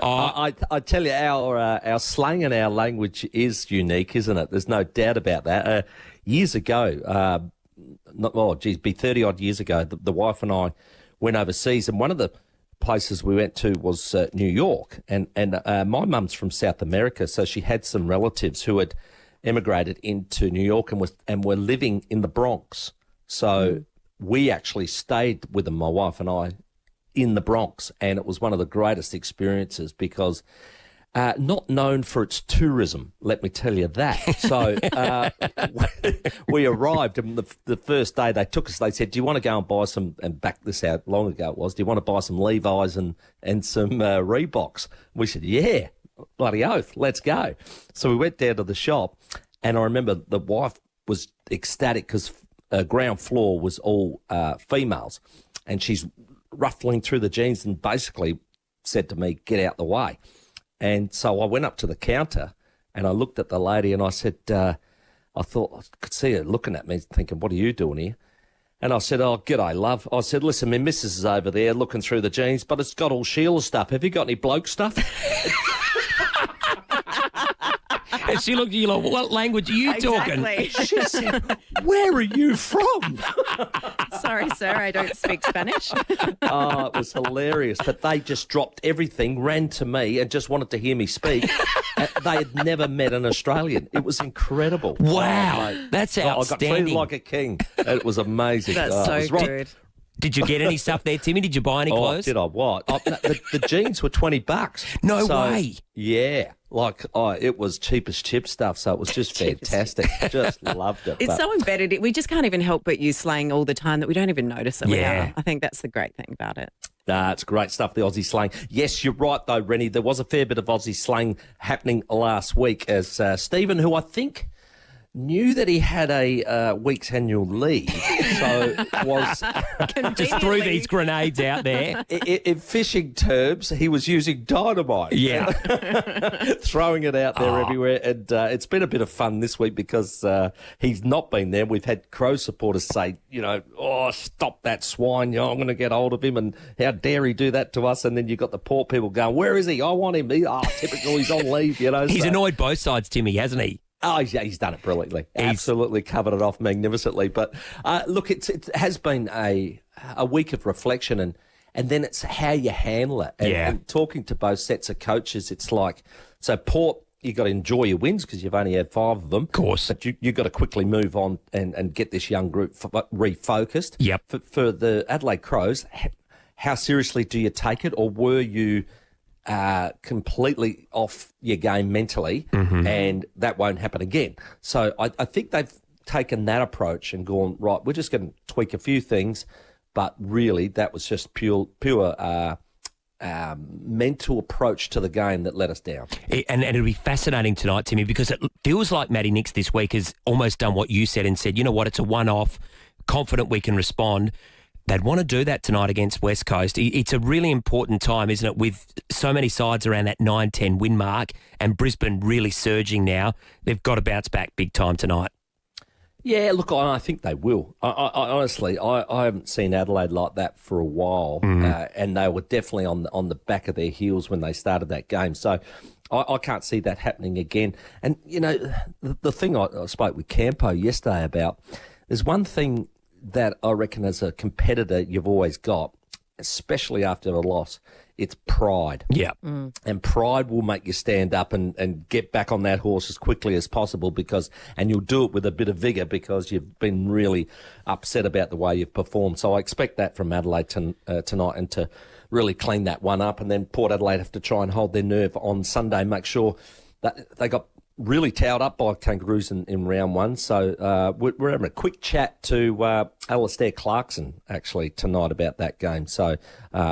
I tell you, our slang and our language is unique, isn't it? There's no doubt about that. Years ago, be 30-odd years ago, the wife and I went overseas, and one of the places we went to was New York. And my mum's from South America, so she had some relatives who had emigrated into New York and were living in the Bronx. So we actually stayed with them, my wife and I, in the Bronx, and it was one of the greatest experiences because not known for its tourism, let me tell you that. So we arrived, and the first day they took us, they said, do you want to go and buy some, and back this out long ago it was, do you want to buy some Levi's and some Reeboks? We said, yeah, bloody oath, let's go. So we went down to the shop, and I remember the wife was ecstatic because ground floor was all females, and she's ruffling through the jeans and basically said to me, get out the way. And so I went up to the counter and I looked at the lady and I said, I thought I could see her looking at me thinking, what are you doing here? And I said, oh, g'day, love. I said, listen, my missus is over there looking through the jeans, but it's got all Sheila stuff. Have you got any bloke stuff? She looked at you like, what language are you talking? She said, where are you from? Sorry, sir, I don't speak Spanish. Oh, it was hilarious. But they just dropped everything, ran to me and just wanted to hear me speak. They had never met an Australian. It was incredible. Wow, that's I got outstanding. treated like a king. It was amazing. That's it was so good. Did you get any stuff there, Timmy? Did you buy any clothes? Did I? What? The jeans were $20. No way. Yeah. It was cheap as chip stuff, so it was just fantastic. Just loved it. It's so embedded. We just can't even help but use slang all the time that we don't even notice it. Yeah. I think that's the great thing about it. It's great stuff, the Aussie slang. Yes, you're right, though, Rennie. There was a fair bit of Aussie slang happening last week as Stephen, who I think knew that he had a week's annual leave, so was just threw these grenades out there. In fishing terms, he was using dynamite. Yeah. Throwing it out there everywhere. And it's been a bit of fun this week because he's not been there. We've had Crow supporters say, stop that swine. I'm going to get hold of him. And how dare he do that to us? And then you've got the poor people going, where is he? I want him. Typical, he's on leave, He's annoyed both sides, Timmy, hasn't he? Oh, he's done it brilliantly. Absolutely covered it off magnificently. But look, it has been a week of reflection, and then it's how you handle it. And talking to both sets of coaches, it's like, so Port, you've got to enjoy your wins because you've only had 5 of them. Of course. But you've got to quickly move on and get this young group refocused. Yep. For the Adelaide Crows, how seriously do you take it, or were you completely off your game mentally, and that won't happen again? So I think they've taken that approach and gone, right, we're just going to tweak a few things, but really that was just pure mental approach to the game that let us down. And it'll be fascinating tonight, Timmy, because it feels like Matty Nix this week has almost done what you said and said, you know what, it's a one-off, confident we can respond. They'd want to do that tonight against West Coast. It's a really important time, isn't it, with so many sides around that 9-10 win mark and Brisbane really surging now. They've got to bounce back big time tonight. Yeah, look, I think they will. I honestly, I haven't seen Adelaide like that for a while, and they were definitely on the back of their heels when they started that game. So I can't see that happening again. And, the thing I spoke with Campo yesterday about, there's one thing that I reckon as a competitor you've always got, especially after a loss, it's pride. Yeah. And pride will make you stand up and get back on that horse as quickly as possible and you'll do it with a bit of vigour because you've been really upset about the way you've performed. So I expect that from Adelaide tonight, and to really clean that one up. And then Port Adelaide have to try and hold their nerve on Sunday, make sure that they got really towed up by Kangaroos in round one. So we're having a quick chat to Alistair Clarkson actually tonight about that game. So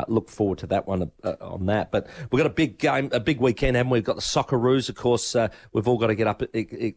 look forward to that one on that. But we've got a big game, a big weekend, haven't we? We've got the Socceroos, of course. We've all got to get up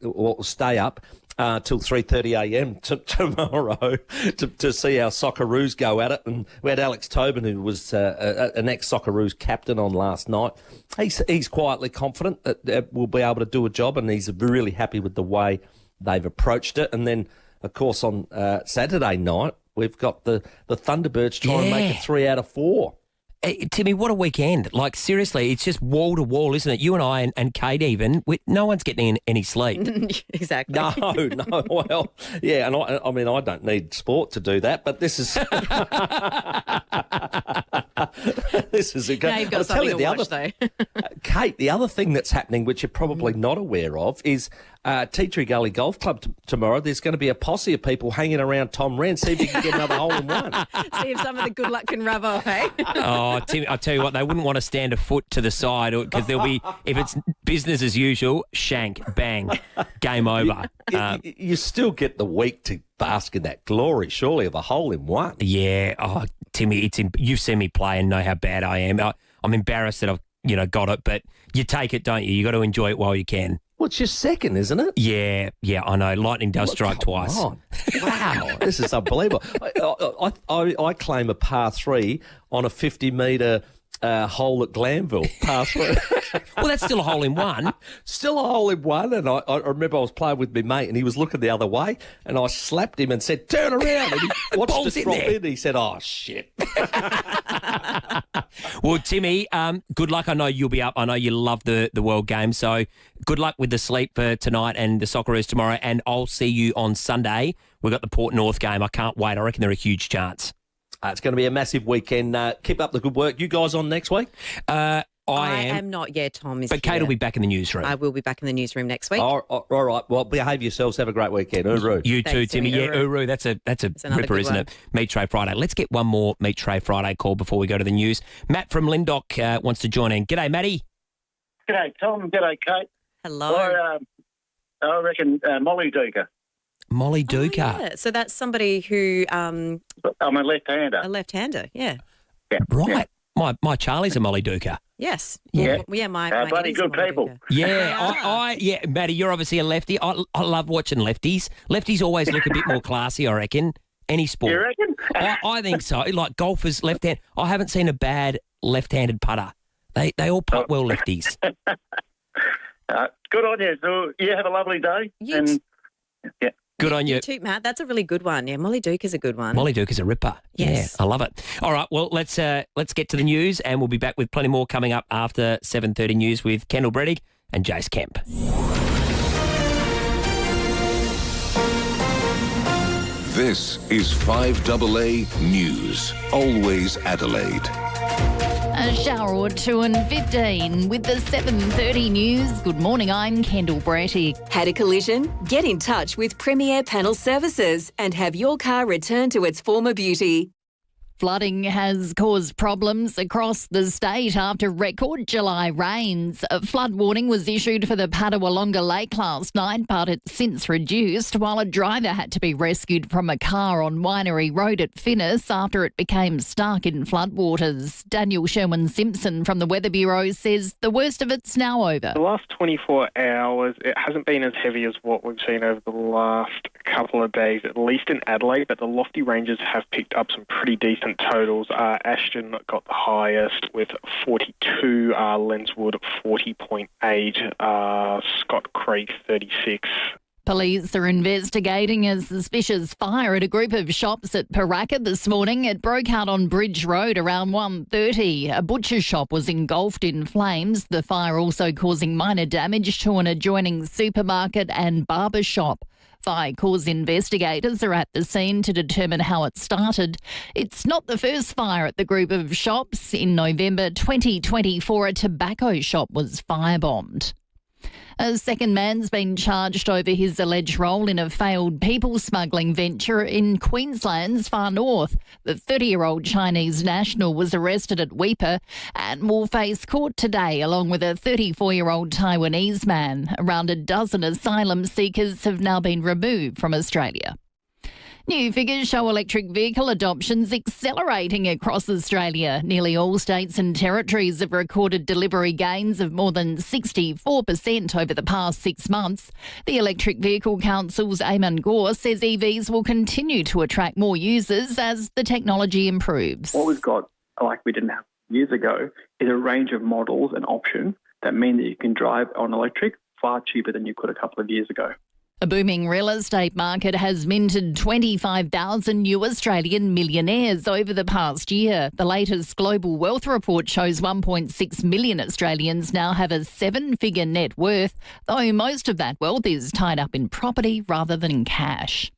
or stay up till 3:30 a.m. tomorrow to see our Socceroos go at it. And we had Alex Tobin, who was an ex-Socceroos captain, on last night. He's quietly confident that we'll be able to do a job, and he's really happy with the way they've approached it. And then, of course, on Saturday night, we've got the Thunderbirds trying to make it 3 out of 4. Hey, Timmy, what a weekend. Like, seriously, it's just wall to wall, isn't it? You and I and Kate even, no one's getting any sleep. Exactly. No. Well, yeah, and I mean, I don't need sport to do that, but this is... this is a good... Now you've got something to watch, though. Kate, the other thing that's happening, which you're probably not aware of, is Tea Tree Gully Golf Club tomorrow. There's going to be a posse of people hanging around Tom Rehn, see if he can get another hole in one. See if some of the good luck can rub off, eh? Oh, Tim, I'll tell you what, they wouldn't want to stand a foot to the side because there'll be, if it's business as usual, shank, bang, game over. You still get the week to bask in that glory, surely, of a hole in one. Yeah. Oh, Timmy, you've seen me play and know how bad I am. I'm embarrassed that I've got it, but you take it, don't you? You got to enjoy it while you can. Well, it's your second, isn't it? Yeah, I know. Lightning does strike twice. Wow, this is unbelievable. I claim a par 3 on a 50-metre hole at Glanville, par 3. Well, that's still a hole in one. Still a hole in one, and I remember I was playing with my mate, and he was looking the other way, and I slapped him and said, "Turn around!" And he watched it drop in. He said, "Oh shit." Well, Timmy, good luck. I know you'll be up. I know you love the World Game. So good luck with the sleep for tonight and the Socceroos tomorrow. And I'll see you on Sunday. We've got the Port North game. I can't wait. I reckon they're a huge chance. It's going to be a massive weekend. Keep up the good work. You guys on next week? I am not. Yeah, Tom is. But Kate will be back in the newsroom. I will be back in the newsroom next week. All right. Well, behave yourselves. Have a great weekend. Uru. You too, Timmy. Timmy. Yeah, Uru. That's a ripper, isn't it? Meat Tray Friday. Let's get one more Meat Tray Friday call before we go to the news. Matt from Lyndoch wants to join in. G'day, Matty. G'day, Tom. G'day, Kate. Hello. I reckon Molly Duker. Molly Duker. Yeah. So that's somebody who... I'm a left-hander. A left-hander, yeah. Right. My Charlie's a Molly Duker. Yes. Yeah. Yeah, my bloody Eddie's good a Molly people. Duker. Yeah, Matty, you're obviously a lefty. I love watching lefties. Lefties always look a bit more classy, I reckon. Any sport. You reckon? I think so. Like golfers, left-hand. I haven't seen a bad left-handed putter. They all putt well, lefties. Good on you. So you have a lovely day. Yeah. Good on you. You too, Matt. That's a really good one. Yeah, Molly Duke is a good one. Molly Duke is a ripper. Yes. Yeah, I love it. All right, well, let's get to the news, and we'll be back with plenty more coming up after 7:30 news with Kendall Breddick and Jace Kemp. This is 5AA News. Always Adelaide. A shower or two and 15 with the 7:30 news. Good morning, I'm Kendall Breddick. Had a collision? Get in touch with FIVEAA Panel Services and have your car returned to its former beauty. Flooding has caused problems across the state after record July rains. A flood warning was issued for the Padawalonga Lake last night, but it's since reduced, while a driver had to be rescued from a car on Winery Road at Finnis after it became stuck in floodwaters. Daniel Sherwin-Simpson from the Weather Bureau says the worst of it's now over. The last 24 hours, it hasn't been as heavy as what we've seen over the last couple of days, at least in Adelaide, but the lofty ranges have picked up some pretty decent totals. Ashton got the highest with 42, Lenswood 40.8, Scott Creek 36. Police are investigating a suspicious fire at a group of shops at Paraka this morning. It broke out on Bridge Road around 1:30. A butcher shop was engulfed in flames, the fire also causing minor damage to an adjoining supermarket and barber shop. Fire cause investigators are at the scene to determine how it started. It's not the first fire at the group of shops. In November 2024, a tobacco shop was firebombed. A second man's been charged over his alleged role in a failed people smuggling venture in Queensland's far north. The 30-year-old Chinese national was arrested at Weipa and will face court today along with a 34-year-old Taiwanese man. Around a dozen asylum seekers have now been removed from Australia. New figures show electric vehicle adoptions accelerating across Australia. Nearly all states and territories have recorded delivery gains of more than 64% over the past 6 months. The Electric Vehicle Council's Eamon Gore says EVs will continue to attract more users as the technology improves. What we've got, like we didn't have years ago, is a range of models and options that mean that you can drive on electric far cheaper than you could a couple of years ago. A booming real estate market has minted 25,000 new Australian millionaires over the past year. The latest global wealth report shows 1.6 million Australians now have a 7-figure net worth, though most of that wealth is tied up in property rather than cash.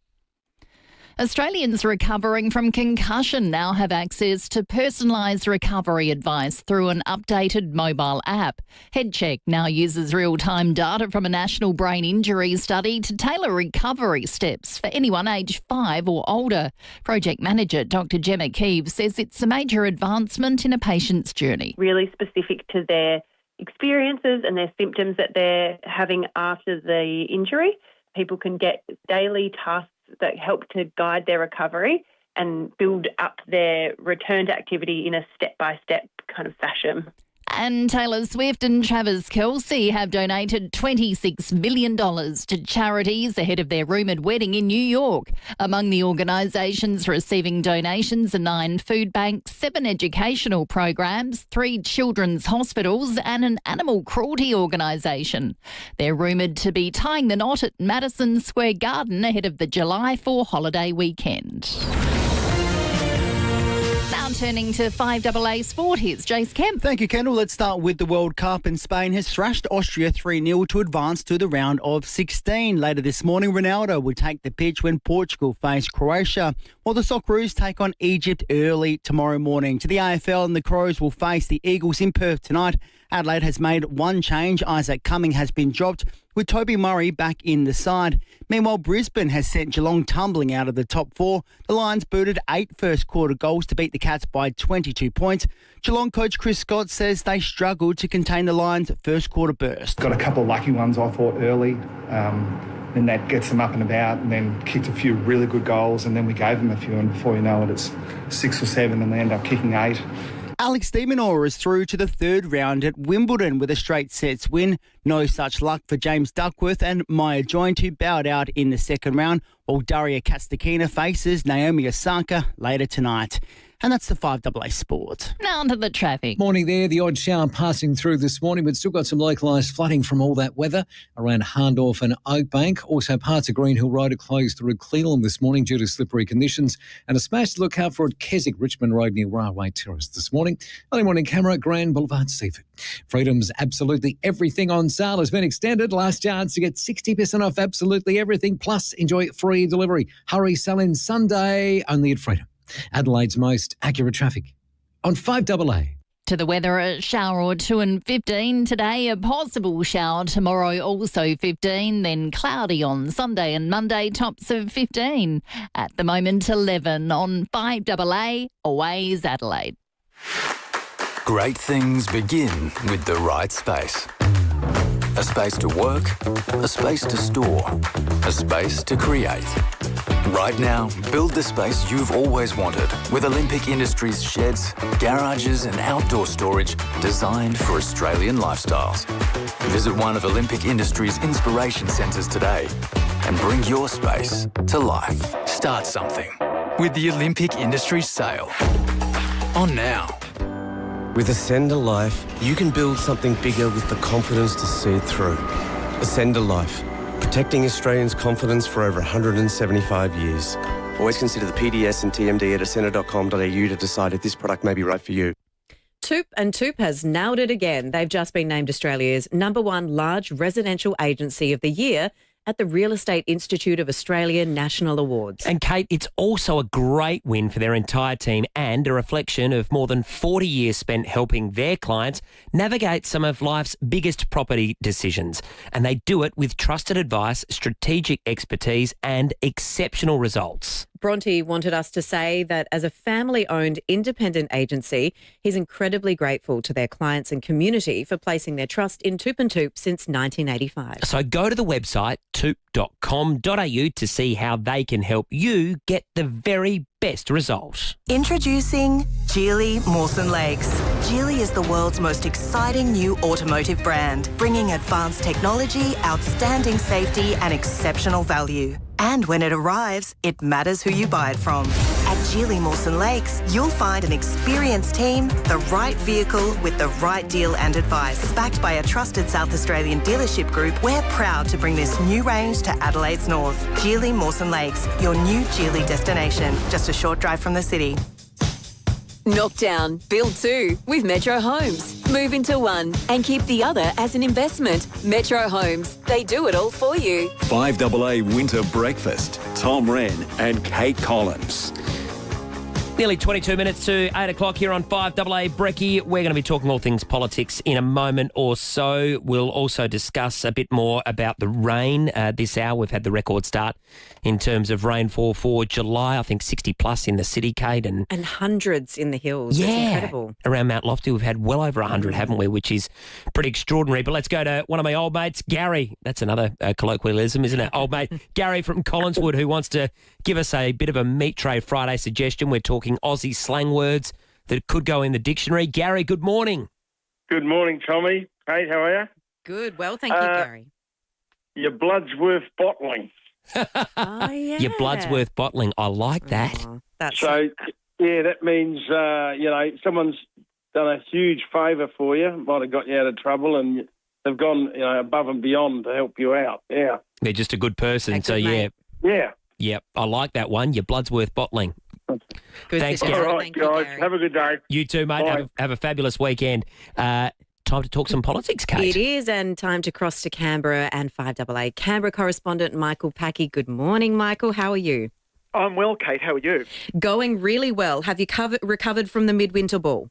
Australians recovering from concussion now have access to personalised recovery advice through an updated mobile app. HeadCheck now uses real-time data from a national brain injury study to tailor recovery steps for anyone aged 5 or older. Project manager Dr Gemma Keeve says it's a major advancement in a patient's journey. Really specific to their experiences and their symptoms that they're having after the injury. People can get daily tasks that help to guide their recovery and build up their return to activity in a step-by-step kind of fashion. And Taylor Swift and Travis Kelce have donated $26 million to charities ahead of their rumoured wedding in New York. Among the organisations receiving donations are 9 food banks, 7 educational programs, 3 children's hospitals and an animal cruelty organisation. They're rumoured to be tying the knot at Madison Square Garden ahead of the July 4 holiday weekend. Now Now turning to 5AA Sport, here's Jace Kemp. Thank you, Kendall. Let's start with the World Cup, and Spain has thrashed Austria 3-0 to advance to the round of 16. Later this morning, Ronaldo will take the pitch when Portugal face Croatia, while the Socceroos take on Egypt early tomorrow morning. To the AFL, and the Crows will face the Eagles in Perth tonight. Adelaide has made one change. Isaac Cumming has been dropped, with Toby Murray back in the side. Meanwhile, Brisbane has sent Geelong tumbling out of the top four. The Lions booted 8 first-quarter goals to beat the Cats by 22 points. Geelong coach Chris Scott says they struggled to contain the Lions' first-quarter burst. Got a couple of lucky ones, I thought, early. And that gets them up and about, and then kicked a few really good goals, and then we gave them a few, and before you know it, it's 6 or 7, and they end up kicking 8. Alex de Minaur is through to the third round at Wimbledon with a straight sets win. No such luck for James Duckworth and Maya Joint, who bowed out in the second round, while Daria Kastakina faces Naomi Osaka later tonight. And that's the 5AA Sport. Now onto the traffic. Morning there. The odd shower passing through this morning, but still got some localised flooding from all that weather around Harndorf and Oakbank. Also, parts of Greenhill Road are closed through Cleveland this morning due to slippery conditions. And a smash to look out for at Keswick Richmond Road near Railway Terrace this morning. Early morning camera, Grand Boulevard, Seaford. Freedom's absolutely everything on sale has been extended. Last chance to get 60% off absolutely everything. Plus, enjoy free delivery. Hurry, sell in Sunday only at Freedom. Adelaide's most accurate traffic on 5AA. To the weather, a shower or two and 15 today, a possible shower tomorrow, also 15, then cloudy on Sunday and Monday, tops of 15. At the moment, 11 on 5AA, always Adelaide. Great things begin with the right space. A space to work, a space to store, a space to create. Right now, build the space you've always wanted with Olympic Industries sheds, garages and outdoor storage designed for Australian lifestyles. Visit one of Olympic Industries' inspiration centres today and bring your space to life. Start something with the Olympic Industries sale. On now. With Ascend a Life, you can build something bigger with the confidence to see it through. Ascend a Life, protecting Australians' confidence for over 175 years. Always consider the PDS and TMD at ascender.com.au to decide if this product may be right for you. Toop and Toop has nailed it again. They've just been named Australia's #1 large residential agency of the year at the Real Estate Institute of Australia National Awards. And Kate, it's also a great win for their entire team and a reflection of more than 40 years spent helping their clients navigate some of life's biggest property decisions. And they do it with trusted advice, strategic expertise and exceptional results. Bronte wanted us to say that as a family-owned independent agency, he's incredibly grateful to their clients and community for placing their trust in Toop and Toop since 1985. So go to the website toop.com.au to see how they can help you get the very best result. Introducing Geely Mawson Lakes. Geely is the world's most exciting new automotive brand, bringing advanced technology, outstanding safety and exceptional value. And when it arrives, it matters who you buy it from. At Geely Mawson Lakes, you'll find an experienced team, the right vehicle with the right deal and advice. Backed by a trusted South Australian dealership group, we're proud to bring this new range to Adelaide's north. Geely Mawson Lakes, your new Geely destination, just a short drive from the city. Knock down, build two with Metro Homes. Move into one and keep the other as an investment. Metro Homes, they do it all for you. 5AA Winter Breakfast. Tom Rehn and Kate Collins. Nearly 22 minutes to 8 o'clock here on 5AA Brekkie. We're going to be talking all things politics in a moment or so. We'll also discuss a bit more about the rain this hour. We've had the record start in terms of rainfall for July. I think 60 plus in the city, Kate. And hundreds in the hills. Yeah. It's incredible. Around Mount Lofty, we've had well over 100, haven't we? Which is pretty extraordinary. But let's go to one of my old mates, Gary. That's another colloquialism, isn't it? Old mate Gary from Collinswood, who wants to give us a bit of a Meat Tray Friday suggestion. We're talking Aussie slang words that could go in the dictionary. Gary, good morning. Good morning, Tommy. Hey, how are you? Good. Well, thank you, Gary. Your blood's worth bottling. Oh, yeah. Your blood's worth bottling. I like that. Yeah, that means, someone's done a huge favour for you, might have got you out of trouble, and they've gone, above and beyond to help you out. Yeah. They're just a good person. So, yeah. Yeah. Yep. I like that one. Your blood's worth bottling. Good Thanks, suggestion. Gary. All right, Thank you, guys. Gary. Have a good day. You too, mate. Bye. Have a fabulous weekend. Time to talk some politics, Kate. It is, and time to cross to Canberra and FIVEAA Canberra correspondent Michael Packy. Good morning, Michael. How are you? I'm well, Kate. How are you? Going really well. Have you recovered from the midwinter ball?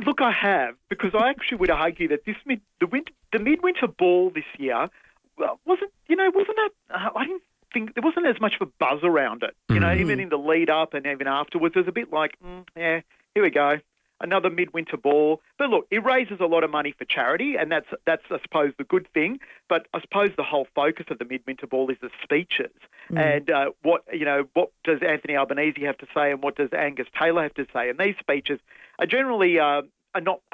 Look, I have, because I actually would argue that the midwinter ball this year wasn't that. I didn't think there wasn't as much of a buzz around it. You know, even in the lead up and even afterwards, it was a bit like, yeah, here we go. Another midwinter ball. But look, it raises a lot of money for charity, and that's I suppose the good thing. But I suppose the whole focus of the midwinter ball is the speeches, and what does Anthony Albanese have to say, and what does Angus Taylor have to say? And these speeches are generally are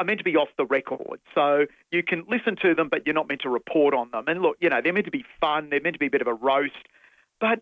meant to be off the record, so you can listen to them, but you're not meant to report on them. And look, they're meant to be fun. They're meant to be a bit of a roast. But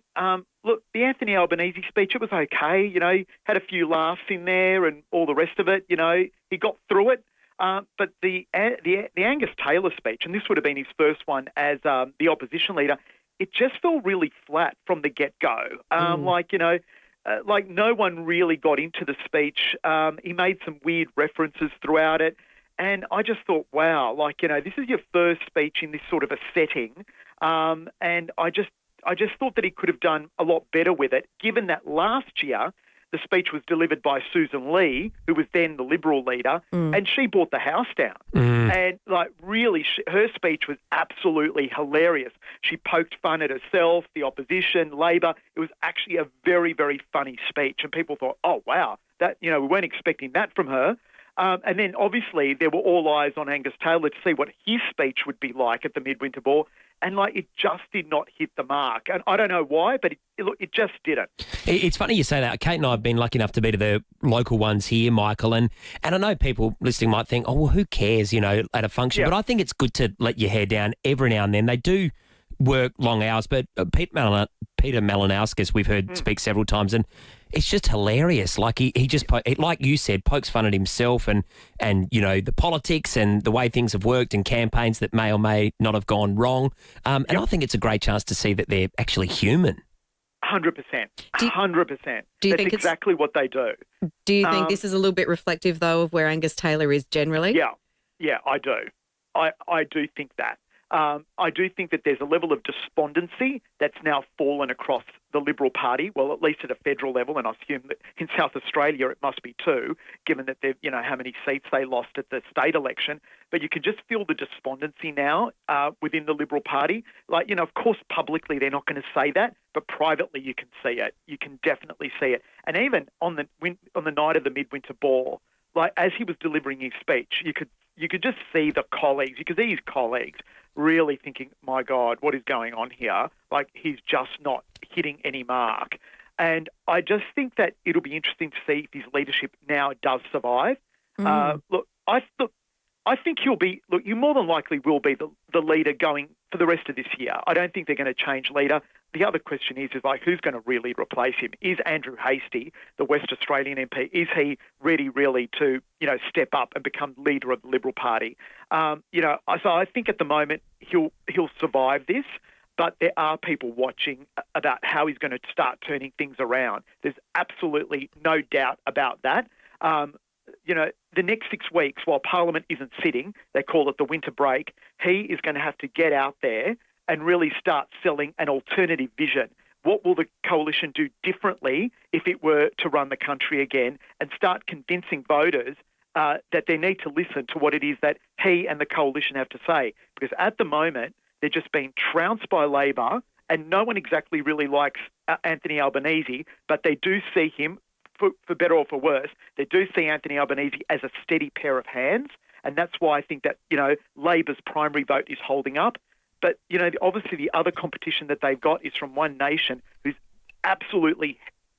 look, the Anthony Albanese speech, it was okay. He had a few laughs in there and all the rest of it. He got through it. But the Angus Taylor speech, and this would have been his first one as the opposition leader, it just felt really flat from the get-go. Like no one really got into the speech. He made some weird references throughout it. And I just thought, wow, this is your first speech in this sort of a setting. And I just thought that he could have done a lot better with it, given that last year the speech was delivered by Susan Lee, who was then the Liberal leader, and she brought the house down. And really, her speech was absolutely hilarious. She poked fun at herself, the opposition, Labor. It was actually a very, very funny speech, and people thought, oh, wow, that we weren't expecting that from her. And then, obviously, there were all eyes on Angus Taylor to see what his speech would be like at the midwinter ball. And, it just did not hit the mark. And I don't know why, but it just didn't. It's funny you say that. Kate and I have been lucky enough to be to the local ones here, Michael. And I know people listening might think, oh, well, who cares, at a function. But I think it's good to let your hair down every now and then. They do work long hours. But Peter Malinauskas, we've heard speak several times, and it's just hilarious. He just, like you said, pokes fun at himself and the politics and the way things have worked and campaigns that may or may not have gone wrong. And I think it's a great chance to see that they're actually human. 100%. 100%. Do you That's think exactly what they do. Do you think this is a little bit reflective, though, of where Angus Taylor is generally? Yeah, I do. I do think that. I do think that there's a level of despondency that's now fallen across the Liberal Party, well, at least at a federal level, and I assume that in South Australia it must be too, given that they've, how many seats they lost at the state election. But you can just feel the despondency now within the Liberal Party. Of course, publicly they're not going to say that, but privately you can see it. You can definitely see it. And even on the night of the midwinter ball, as he was delivering his speech, you could just see the colleagues. You could see his colleagues really thinking, my God, what is going on here? He's just not hitting any mark. And I just think that it'll be interesting to see if his leadership now does survive. I think you more than likely will be the leader going for the rest of this year. I don't think they're going to change leader. The other question is who's going to really replace him? Is Andrew Hastie, the West Australian MP, is he ready really to, step up and become leader of the Liberal Party? So I think at the moment he'll survive this, but there are people watching about how he's going to start turning things around. There's absolutely no doubt about that. The next 6 weeks, while Parliament isn't sitting, they call it the winter break, he is going to have to get out there and really start selling an alternative vision. What will the coalition do differently if it were to run the country again, and start convincing voters that they need to listen to what it is that he and the coalition have to say? Because at the moment, they're just being trounced by Labor, and no one exactly really likes Anthony Albanese, but they do see him, for better or for worse, they do see Anthony Albanese as a steady pair of hands, and that's why I think that, Labor's primary vote is holding up. But, obviously the other competition that they've got is from One Nation, who's absolutely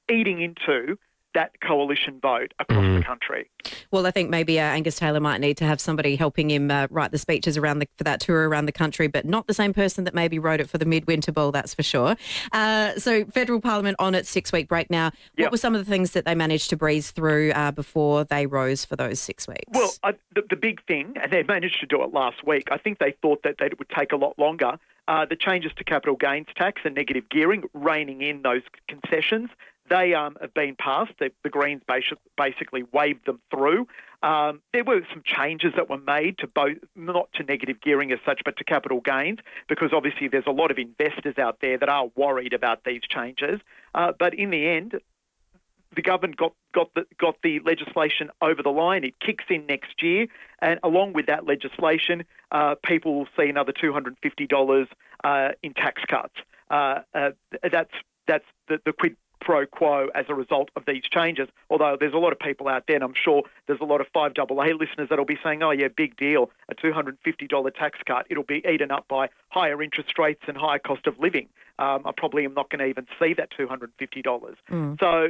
eating into that coalition vote across the country. Well, I think maybe Angus Taylor might need to have somebody helping him write the speeches for that tour around the country, but not the same person that maybe wrote it for the midwinter ball, that's for sure. So Federal Parliament on its 6-week break now. What were some of the things that they managed to breeze through before they rose for those 6 weeks? Well, the big thing, and they managed to do it last week, I think they thought that it would take a lot longer. The changes to capital gains tax and negative gearing, reining in those concessions, They have been passed. The Greens basically waved them through. There were some changes that were made to both, not to negative gearing as such, but to capital gains, because obviously there's a lot of investors out there that are worried about these changes. But in the end, the government got the legislation over the line. It kicks in next year, and along with that legislation, people will see another $250 in tax cuts. That's the quid pro quo as a result of these changes, although there's a lot of people out there, and I'm sure there's a lot of FIVEAA listeners that'll be saying, oh yeah, big deal, a $250 tax cut. It'll be eaten up by higher interest rates and higher cost of living. I probably am not going to even see that $250. So,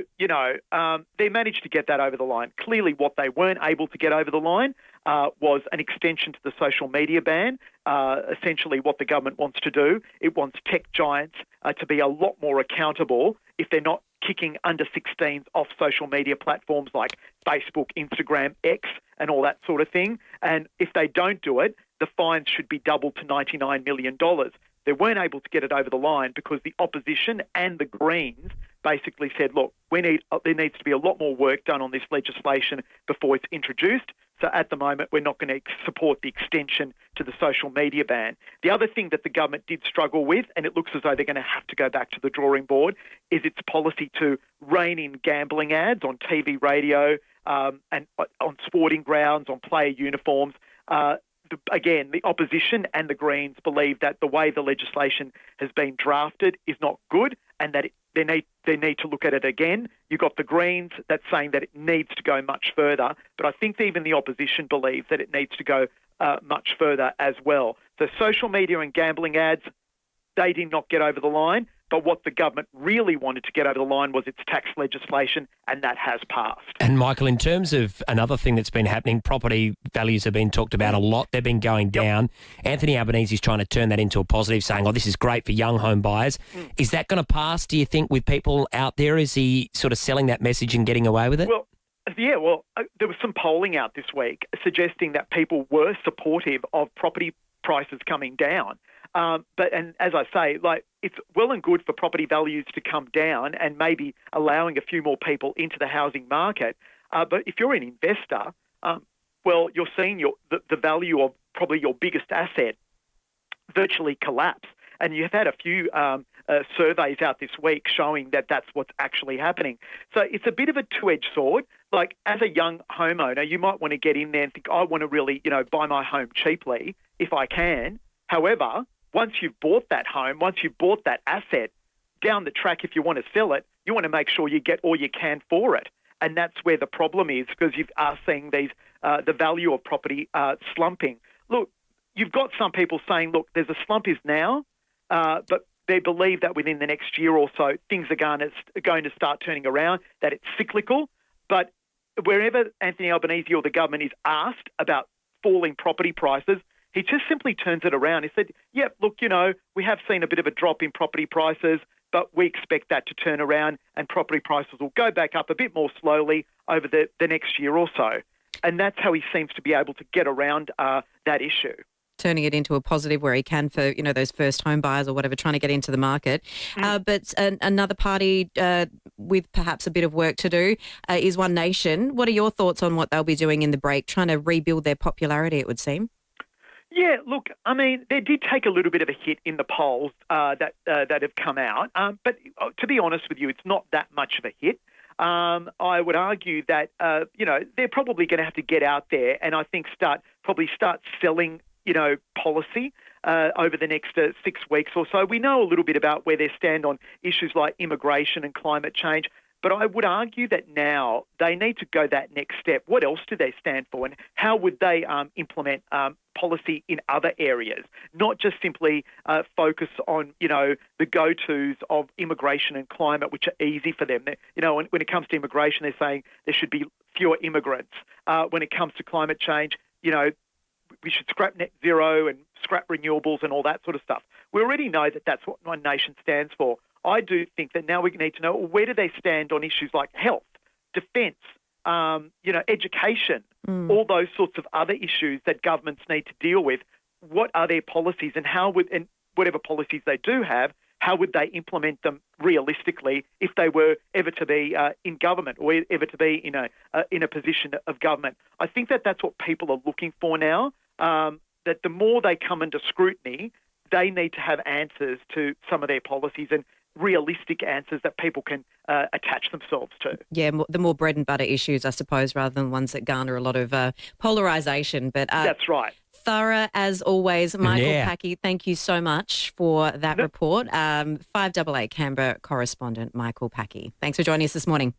they managed to get that over the line. Clearly what they weren't able to get over the line was an extension to the social media ban. Essentially what the government wants to do, it wants tech giants to be a lot more accountable if they're not kicking under 16s off social media platforms like Facebook, Instagram, X, and all that sort of thing. And if they don't do it, the fines should be doubled to $99 million. They weren't able to get it over the line because the opposition and the Greens basically said, look, there needs to be a lot more work done on this legislation before it's introduced. So at the moment, we're not going to support the extension to the social media ban. The other thing that the government did struggle with, and it looks as though they're going to have to go back to the drawing board, is its policy to rein in gambling ads on TV, radio, and on sporting grounds, on player uniforms. Again, the opposition and the Greens believe that the way the legislation has been drafted is not good, and that they need to look at it again. You've got the Greens that's saying that it needs to go much further, but I think even the opposition believes that it needs to go much further as well. So social media and gambling ads, they did not get over the line. But what the government really wanted to get over the line was its tax legislation, and that has passed. And Michael, in terms of another thing that's been happening, property values have been talked about a lot. They've been going down. Anthony Albanese is trying to turn that into a positive, saying, oh, this is great for young home buyers. Is that going to pass, do you think, with people out there? Is he sort of selling that message and getting away with it? Well, there was some polling out this week suggesting that people were supportive of property prices coming down. But as I say, it's well and good for property values to come down and maybe allowing a few more people into the housing market. But if you're an investor, you're seeing the value of probably your biggest asset virtually collapse. And you've had a few surveys out this week showing that that's what's actually happening. So it's a bit of a two-edged sword. Like, as a young homeowner, you might want to get in there and think, I want to really, buy my home cheaply if I can. However, once you've bought that home, once you've bought that asset, down the track, if you want to sell it, you want to make sure you get all you can for it. And that's where the problem is, because you are seeing these the value of property slumping. Look, you've got some people saying, look, there's a slump is now, but they believe that within the next year or so, things are going to start turning around, that it's cyclical. But wherever Anthony Albanese or the government is asked about falling property prices, he just simply turns it around. He said, yep, look, we have seen a bit of a drop in property prices, but we expect that to turn around and property prices will go back up a bit more slowly over the next year or so. And that's how he seems to be able to get around that issue. Turning it into a positive where he can for, those first home buyers or whatever, trying to get into the market. But another party with perhaps a bit of work to do is One Nation. What are your thoughts on what they'll be doing in the break, trying to rebuild their popularity, it would seem? Yeah, look, I mean, they did take a little bit of a hit in the polls that have come out. But to be honest with you, it's not that much of a hit. I would argue that, they're probably going to have to get out there and I think start selling, policy over the next 6 weeks or so. We know a little bit about where they stand on issues like immigration and climate change. But I would argue that now they need to go that next step. What else do they stand for, and how would they implement policy in other areas, not just simply focus on, the go-tos of immigration and climate, which are easy for them. When it comes to immigration, they're saying there should be fewer immigrants. When it comes to climate change, we should scrap net zero and scrap renewables and all that sort of stuff. We already know that that's what One Nation stands for. I do think that now we need to know, where do they stand on issues like health, defence, education, all those sorts of other issues that governments need to deal with. What are their policies, and and whatever policies they do have, how would they implement them realistically if they were ever to be in government or ever to be in a position of government. I think that's what people are looking for now, that the more they come under scrutiny, they need to have answers to some of their policies and realistic answers that people can attach themselves to. Yeah, the more bread and butter issues, I suppose, rather than ones that garner a lot of polarisation. But that's right. Thorough as always. Michael Packy, thank you so much for that report. 5AA Canberra correspondent Michael Packy. Thanks for joining us this morning.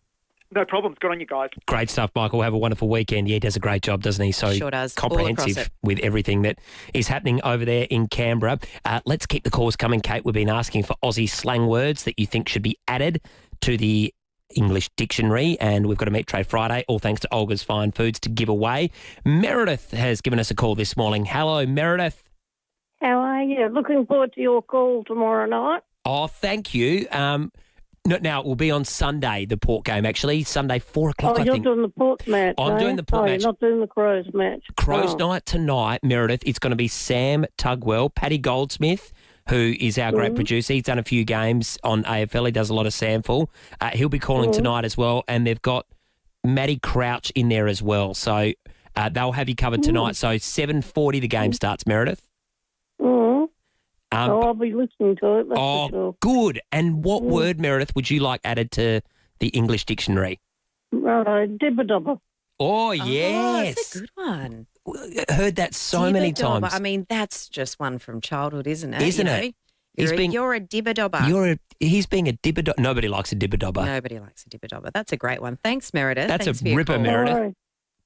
No problems. Good on you guys. Great stuff, Michael. Have a wonderful weekend. Yeah, he does a great job, doesn't he? So sure does. Comprehensive with everything that is happening over there in Canberra. Let's keep the calls coming, Kate. We've been asking for Aussie slang words that you think should be added to the English dictionary, and we've got a Meat Tray Friday, all thanks to Olga's Fine Foods, to give away. Meredith has given us a call this morning. Hello, Meredith. How are you? Looking forward to your call tomorrow night. Oh, thank you. Now, it will be on Sunday, the Port game, actually. Sunday, 4 o'clock, I think. Oh, you're doing the Port match, I'm doing the Port match. You're not doing the Crows match. Crows night tonight, Meredith. It's going to be Sam Tugwell, Paddy Goldsmith, who is our great producer. He's done a few games on AFL. He does a lot of sample. He'll be calling tonight as well, and they've got Matty Crouch in there as well. So they'll have you covered tonight. So 7:40 the game starts, Meredith. I'll be listening to it. That's for sure. Good. And what word, Meredith, would you like added to the English dictionary? Righto, dibba-dobba. Oh, yes. That's a good one. Heard that so many times. I mean, that's just one from childhood, isn't it? Isn't it? You're a dibba-dobba. He's being a dibba-dobba. Nobody likes a dibba-dobba. Nobody likes a dibba-dobba. That's a great one. Thanks, Meredith. That's Thanks a ripper, Meredith.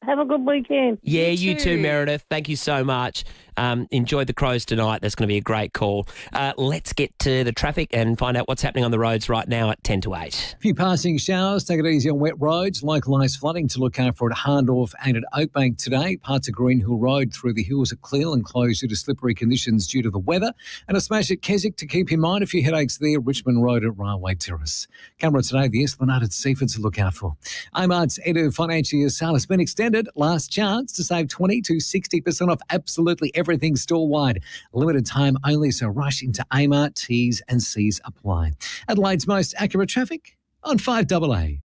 Have a good weekend. Yeah, you too, Meredith. Thank you so much. Enjoy the Crows tonight. That's going to be a great call. Let's get to the traffic and find out what's happening on the roads right now at 10 to 8. A few passing showers. Take it easy on wet roads. Localised flooding to look out for at Hahndorf and at Oakbank today. Parts of Greenhill Road through the hills are clear and closed due to slippery conditions due to the weather. And a smash at Keswick to keep in mind. A few headaches there. Richmond Road at Railway Terrace. Canberra today, the Esplanade at Seaford to look out for. Amart's end of financial year sale has been extended. Last chance to save 20 to 60% off absolutely everything store-wide. Limited time only, so rush into Amart. T's and C's apply. Adelaide's most accurate traffic on 5AA.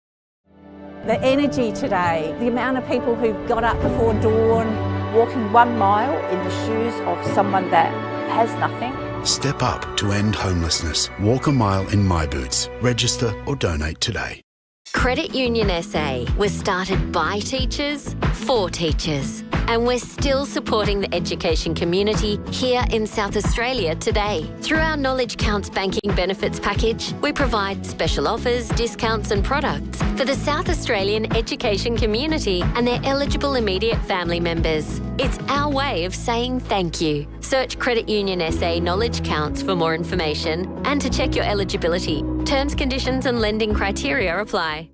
The energy today, the amount of people who've got up before dawn, walking 1 mile in the shoes of someone that has nothing. Step up to end homelessness. Walk a mile in my boots. Register or donate today. Credit Union SA was started by teachers, for teachers, and we're still supporting the education community here in South Australia today. Through our Knowledge Counts banking benefits package, we provide special offers, discounts and products for the South Australian education community and their eligible immediate family members. It's our way of saying thank you. Search Credit Union SA Knowledge Counts for more information and to check your eligibility. Terms, conditions and lending criteria apply.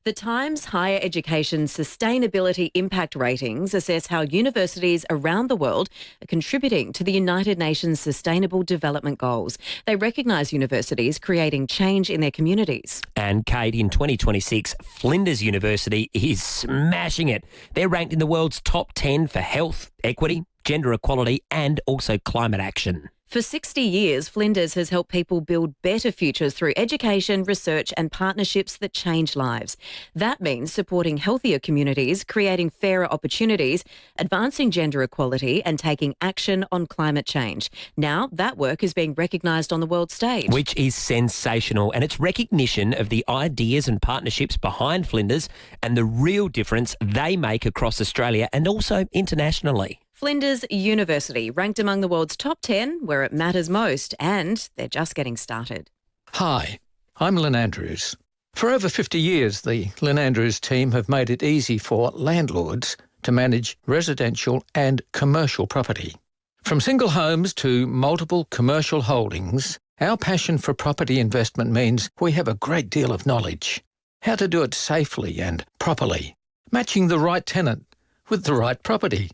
The Times Higher Education Sustainability Impact Ratings assess how universities around the world are contributing to the United Nations Sustainable Development Goals. They recognise universities creating change in their communities. And Kate, in 2026, Flinders University is smashing it. They're ranked in the world's top 10 for health, equity, gender equality and also climate action. For 60 years, Flinders has helped people build better futures through education, research and partnerships that change lives. That means supporting healthier communities, creating fairer opportunities, advancing gender equality and taking action on climate change. Now that work is being recognised on the world stage. Which is sensational, and it's recognition of the ideas and partnerships behind Flinders and the real difference they make across Australia and also internationally. Flinders University, ranked among the world's top 10 where it matters most, and they're just getting started. Hi, I'm Lynn Andrews. For over 50 years, the Lynn Andrews team have made it easy for landlords to manage residential and commercial property. From single homes to multiple commercial holdings, our passion for property investment means we have a great deal of knowledge. How to do it safely and properly, matching the right tenant with the right property.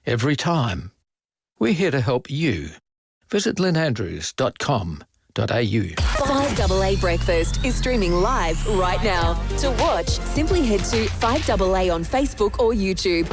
Every time. We're here to help you. Visit lynnandrews.com.au. 5AA Breakfast is streaming live right now. To watch, simply head to 5AA on Facebook or YouTube.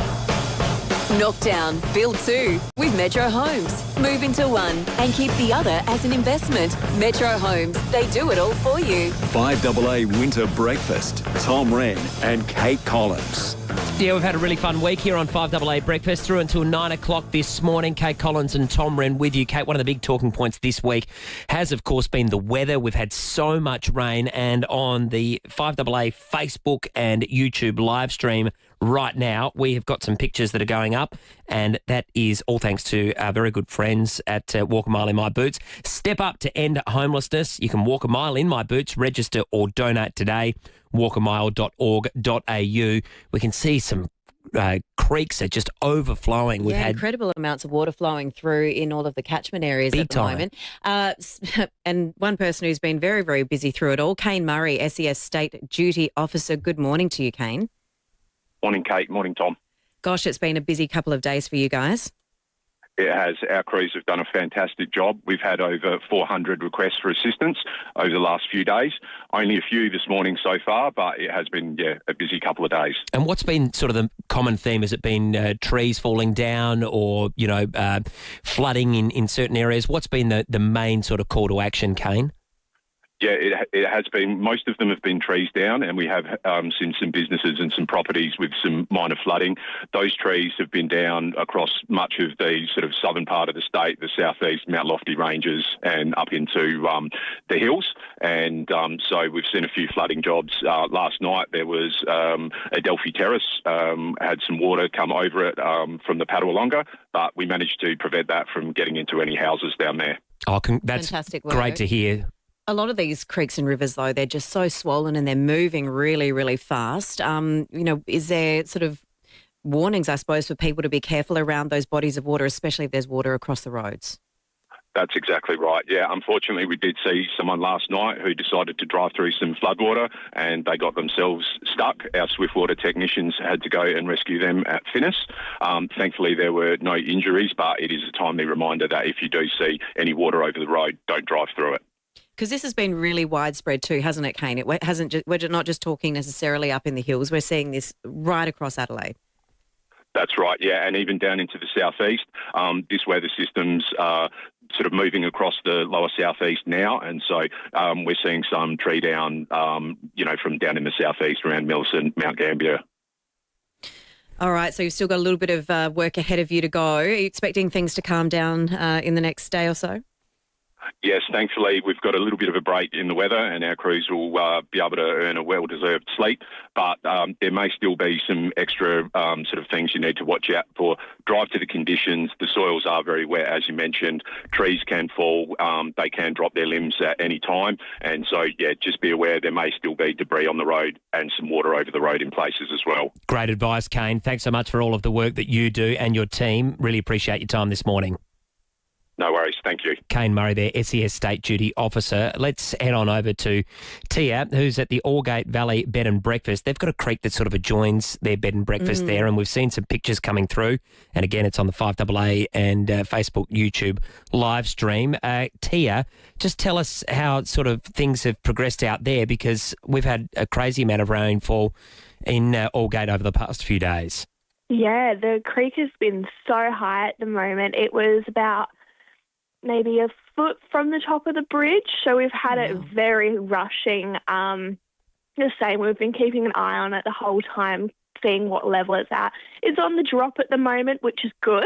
Knock down, build two with Metro Homes. Move into one and keep the other as an investment. Metro Homes, they do it all for you. 5AA Winter Breakfast. Tom Rehn and Kate Collins. Yeah, we've had a really fun week here on 5AA Breakfast through until 9 o'clock this morning. Kate Collins and Tom Wren with you. Kate, one of the big talking points this week has, of course, been the weather. We've had so much rain, and on the 5AA Facebook and YouTube live stream right now, we have got some pictures that are going up, and that is all thanks to our very good friends at Walk a Mile in My Boots. Step up to end homelessness. You can walk a mile in my boots, register or donate today. walkamile.org.au. We can see some creeks are just overflowing. We've had incredible amounts of water flowing through in all of the catchment areas at the moment. And one person who's been very, very busy through it all, Kane Murray, SES State Duty Officer. Good morning to you, Kane. Morning, Kate. Morning, Tom. Gosh, it's been a busy couple of days for you guys. It has. Our crews have done a fantastic job. We've had over 400 requests for assistance over the last few days. Only a few this morning so far, but it has been, a busy couple of days. And what's been sort of the common theme? Has it been trees falling down or, flooding in certain areas? What's been the main sort of call to action, Kane? Yeah, it has been. Most of them have been trees down, and we have seen some businesses and some properties with some minor flooding. Those trees have been down across much of the sort of southern part of the state, the southeast Mount Lofty Ranges, and up into the hills. And so we've seen a few flooding jobs. Last night there was Adelphi Terrace, had some water come over it from the Padawalonga, but we managed to prevent that from getting into any houses down there. Oh, that's fantastic work. Great to hear. A lot of these creeks and rivers, though, they're just so swollen and they're moving really, really fast. Is there sort of warnings, I suppose, for people to be careful around those bodies of water, especially if there's water across the roads? That's exactly right. Yeah, unfortunately, we did see someone last night who decided to drive through some floodwater and they got themselves stuck. Our Swiftwater technicians had to go and rescue them at Finnis. Thankfully, there were no injuries, but it is a timely reminder that if you do see any water over the road, don't drive through it. Because this has been really widespread too, hasn't it, Kane? We're not just talking necessarily up in the hills. We're seeing this right across Adelaide. That's right, yeah, and even down into the southeast. This weather system's sort of moving across the lower southeast now, and so we're seeing some tree down, from down in the southeast around Millicent, Mount Gambier. All right, so you've still got a little bit of work ahead of you to go. Are you expecting things to calm down in the next day or so? Yes, thankfully we've got a little bit of a break in the weather and our crews will be able to earn a well-deserved sleep, but there may still be some extra sort of things you need to watch out for. Drive to the conditions. The soils are very wet, as you mentioned. Trees can fall. They can drop their limbs at any time. And so, just be aware there may still be debris on the road and some water over the road in places as well. Great advice, Kane. Thanks so much for all of the work that you do and your team. Really appreciate your time this morning. No worries. Thank you. Kane Murray there, SES State Duty Officer. Let's head on over to Tia, who's at the Aldgate Valley Bed and Breakfast. They've got a creek that sort of adjoins their bed and breakfast there, and we've seen some pictures coming through. And again, it's on the 5AA and Facebook, YouTube live stream. Tia, just tell us how sort of things have progressed out there, because we've had a crazy amount of rainfall in Aldgate over the past few days. Yeah, the creek has been so high at the moment. It was about maybe a foot from the top of the bridge. So we've had it very rushing. The same, we've been keeping an eye on it the whole time, seeing what level it's at. It's on the drop at the moment, which is good.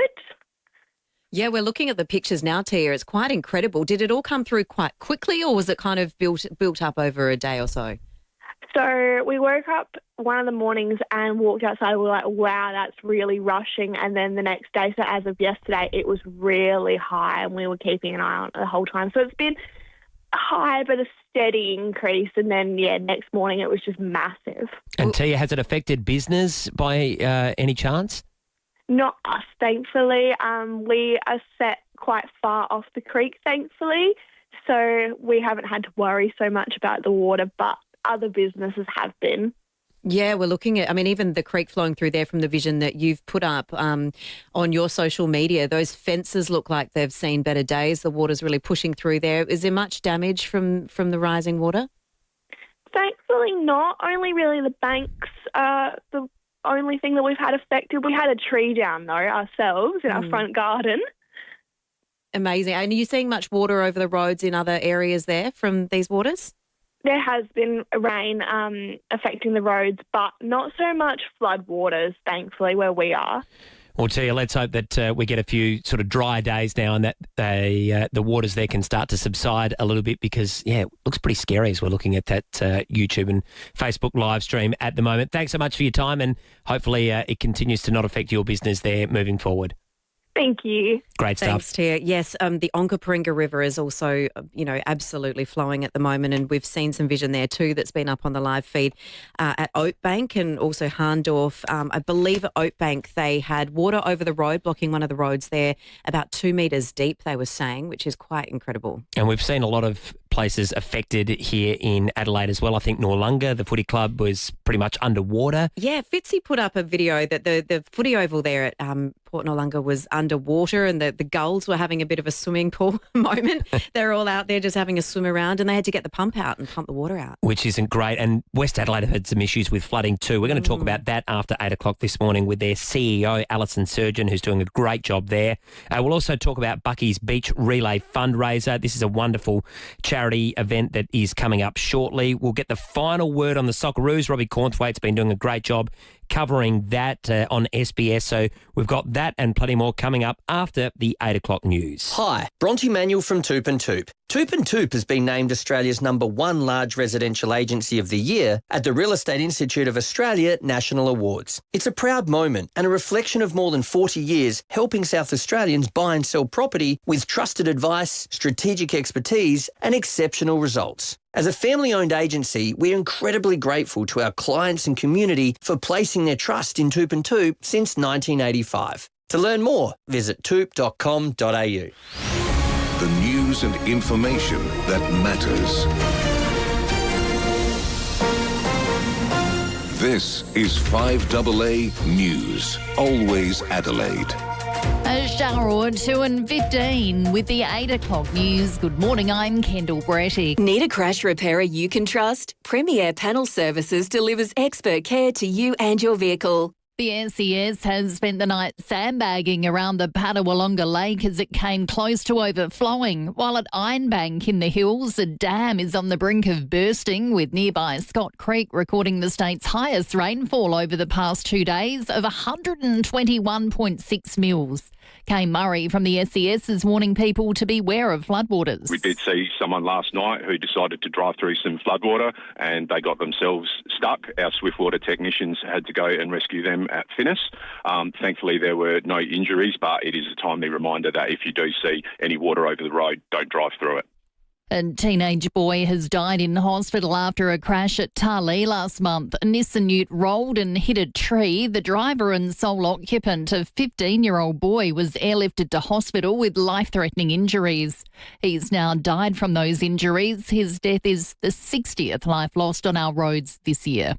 Yeah, we're looking at the pictures now, Tia. It's quite incredible. Did it all come through quite quickly, or was it kind of built up over a day or so? So we woke up one of the mornings and walked outside. We were like, wow, that's really rushing. And then the next day, so as of yesterday, it was really high and we were keeping an eye on it the whole time. So it's been high but a steady increase. And then, next morning it was just massive. And Tia, has it affected business by any chance? Not us, thankfully. We are set quite far off the creek, thankfully. So we haven't had to worry so much about the water, but other businesses have been. Yeah, we're looking at, even the creek flowing through there from the vision that you've put up on your social media, those fences look like they've seen better days. The water's really pushing through there. Is there much damage from the rising water? Thankfully not. Only really the banks. The only thing that we've had affected. We had a tree down, though, ourselves in our front garden. Amazing. And are you seeing much water over the roads in other areas there from these waters? There has been rain affecting the roads, but not so much flood waters, thankfully, where we are. Well, Tia, let's hope that we get a few sort of dry days now and that the waters there can start to subside a little bit because, yeah, it looks pretty scary as we're looking at that YouTube and Facebook live stream at the moment. Thanks so much for your time and hopefully it continues to not affect your business there moving forward. Thank you. Great stuff. Thanks, Tia. Yes, the Onkaparinga River is also, absolutely flowing at the moment, and we've seen some vision there too that's been up on the live feed at Oakbank and also Harndorf. I believe at Oakbank they had water over the road, blocking one of the roads there, about 2 metres deep, they were saying, which is quite incredible. And we've seen a lot of places affected here in Adelaide as well. I think Noarlunga, the footy club, was pretty much underwater. Yeah, Fitzy put up a video that the footy oval there at Port Noarlunga was underwater and the gulls were having a bit of a swimming pool moment. They're all out there just having a swim around and they had to get the pump out and pump the water out. Which isn't great. And West Adelaide have had some issues with flooding too. We're going to talk about that after 8 o'clock this morning with their CEO, Alison Surgeon, who's doing a great job there. We'll also talk about Bucky's Beach Relay fundraiser. This is a wonderful charity event that is coming up shortly. We'll get the final word on the Socceroos. Robbie Cornthwaite's been doing a great job covering that on SBS. So we've got that and plenty more coming up after the 8 o'clock news. Hi, Bronte Manuel from Toop and Toop. Toop and Toop has been named Australia's #1 large residential agency of the year at the Real Estate Institute of Australia National Awards. It's a proud moment and a reflection of more than 40 years helping South Australians buy and sell property with trusted advice, strategic expertise and exceptional results. As a family-owned agency, we're incredibly grateful to our clients and community for placing their trust in Toop and Toop since 1985. To learn more, visit toop.com.au. The news and information that matters. This is 5AA News, always Adelaide. A shower or 2 and 15 with the 8 o'clock news. Good morning, I'm Kendall Bretty. Need a crash repairer you can trust? FIVEAA Panel Services delivers expert care to you and your vehicle. The SES has spent the night sandbagging around the Padawalonga Lake as it came close to overflowing, while at Ironbank in the hills, a dam is on the brink of bursting, with nearby Scott Creek recording the state's highest rainfall over the past 2 days of 121.6 mils. Kay Murray from the SES is warning people to beware of floodwaters. We did see someone last night who decided to drive through some floodwater and they got themselves stuck. Our Swiftwater technicians had to go and rescue them at Finnis. Thankfully, there were no injuries, but it is a timely reminder that if you do see any water over the road, don't drive through it. A teenage boy has died in hospital after a crash at Tarlee last month. A Nissan Ute rolled and hit a tree. The driver and sole occupant, a 15-year-old boy, was airlifted to hospital with life-threatening injuries. He's now died from those injuries. His death is the 60th life lost on our roads this year.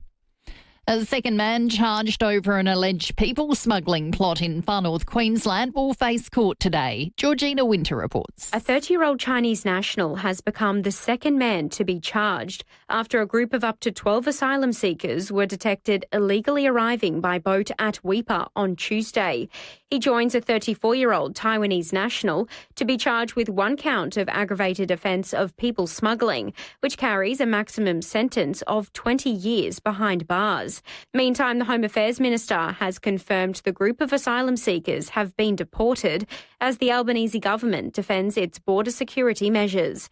A second man charged over an alleged people smuggling plot in Far North Queensland will face court today. Georgina Winter reports. A 30-year-old Chinese national has become the second man to be charged after a group of up to 12 asylum seekers were detected illegally arriving by boat at FIVEAA on Tuesday. He joins a 34-year-old Taiwanese national to be charged with 1 count of aggravated offence of people smuggling, which carries a maximum sentence of 20 years behind bars. Meantime, the Home Affairs Minister has confirmed the group of asylum seekers have been deported as the Albanese government defends its border security measures.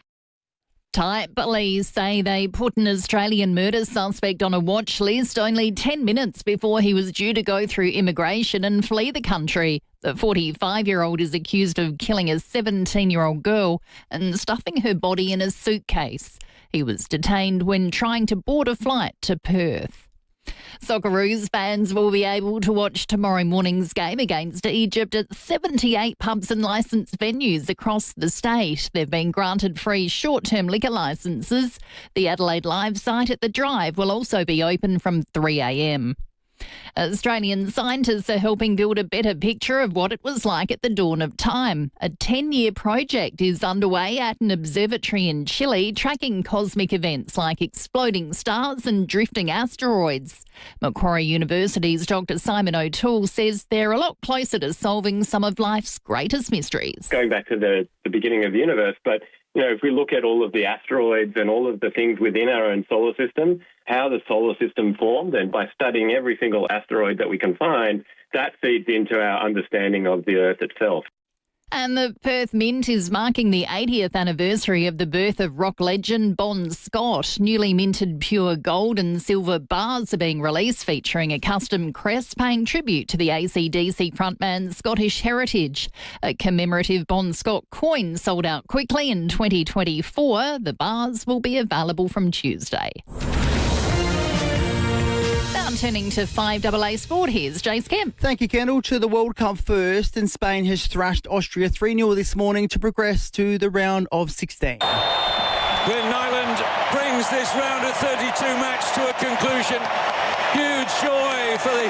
Thai police say they put an Australian murder suspect on a watch list only 10 minutes before he was due to go through immigration and flee the country. The 45-year-old is accused of killing a 17-year-old girl and stuffing her body in a suitcase. He was detained when trying to board a flight to Perth. Socceroos fans will be able to watch tomorrow morning's game against Egypt at 78 pubs and licensed venues across the state. They've been granted free short-term liquor licences. The Adelaide Live site at The Drive will also be open from 3 a.m. Australian scientists are helping build a better picture of what it was like at the dawn of time. A 10-year project is underway at an observatory in Chile, tracking cosmic events like exploding stars and drifting asteroids. Macquarie University's Dr. Simon O'Toole says they're a lot closer to solving some of life's greatest mysteries. Going back to the beginning of the universe, but if we look at all of the asteroids and all of the things within our own solar system, how the solar system formed, and by studying every single asteroid that we can find, that feeds into our understanding of the Earth itself. And the Perth Mint is marking the 80th anniversary of the birth of rock legend Bon Scott. Newly minted pure gold and silver bars are being released, featuring a custom crest paying tribute to the AC/DC frontman's Scottish heritage. A commemorative Bon Scott coin sold out quickly in 2024. The bars will be available from Tuesday. Now turning to 5AA Sport, here's Jace Kemp. Thank you, Kendall. To the World Cup first, and Spain has thrashed Austria 3-0 this morning to progress to the round of 16. Glenn Nyland brings this round of 32 match to a conclusion. Huge joy for the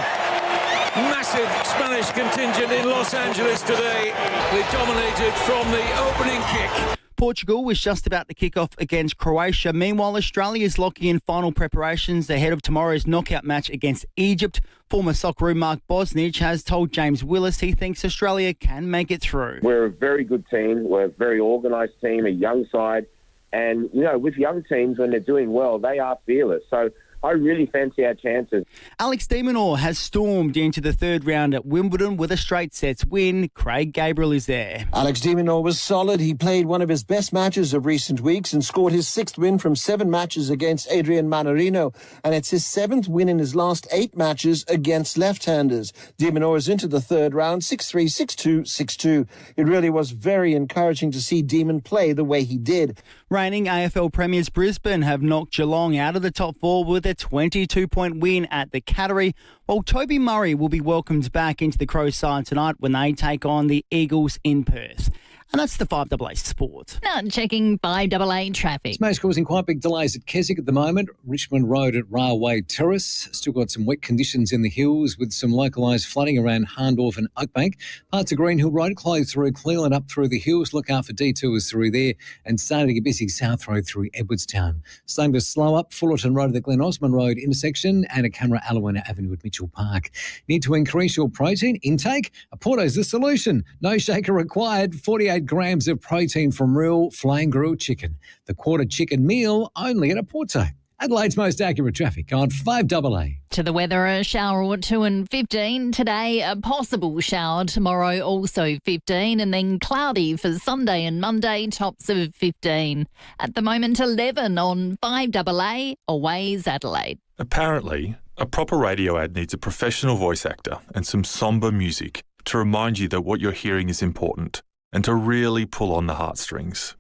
massive Spanish contingent in Los Angeles today. They dominated from the opening kick. Portugal was just about to kick off against Croatia. Meanwhile, Australia is locking in final preparations ahead of tomorrow's knockout match against Egypt. Former Socceroo Mark Bosnich has told James Willis he thinks Australia can make it through. We're a very good team. We're a very organised team, a young side. And, with young teams, when they're doing well, they are fearless. So I really fancy our chances. Alex de Minaur has stormed into the third round at Wimbledon with a straight sets win. Craig Gabriel is there. Alex de Minaur was solid. He played one of his best matches of recent weeks and scored his 6th win from 7 matches against Adrian Manarino. And it's his 7th win in his last 8 matches against left-handers. De Minaur is into the third round, 6-3, 6-2, 6-2. It really was very encouraging to see Demon play the way he did. Reigning AFL premiers Brisbane have knocked Geelong out of the top 4 with a 22-point win at the Cattery, while Toby Murray will be welcomed back into the Crows side tonight when they take on the Eagles in Perth. And that's the 5AA Sport. Now checking 5AA traffic. Smash causing quite big delays at Keswick at the moment. Richmond Road at Railway Terrace. Still got some wet conditions in the hills with some localised flooding around Harndorf and Oakbank. Parts of Green Hill Road closed through Cleland up through the hills. Look out for detours through there. And starting to get busy South Road through Edwardstown. Starting to slow up Fullerton Road at the Glen Osmond Road intersection and a camera Alawena Avenue at Mitchell Park. Need to increase your protein intake? A Porto's the solution. No shaker required. 48 grams of protein from real flame grilled chicken. The quarter chicken meal only at a Porto. Adelaide's most accurate traffic on 5AA. To the weather, a shower or two and 15. Today, a possible shower. Tomorrow, also 15. And then cloudy for Sunday and Monday, tops of 15. At the moment, 11 on 5AA, Always Adelaide. Apparently, a proper radio ad needs a professional voice actor and some sombre music to remind you that what you're hearing is important and to really pull on the heartstrings.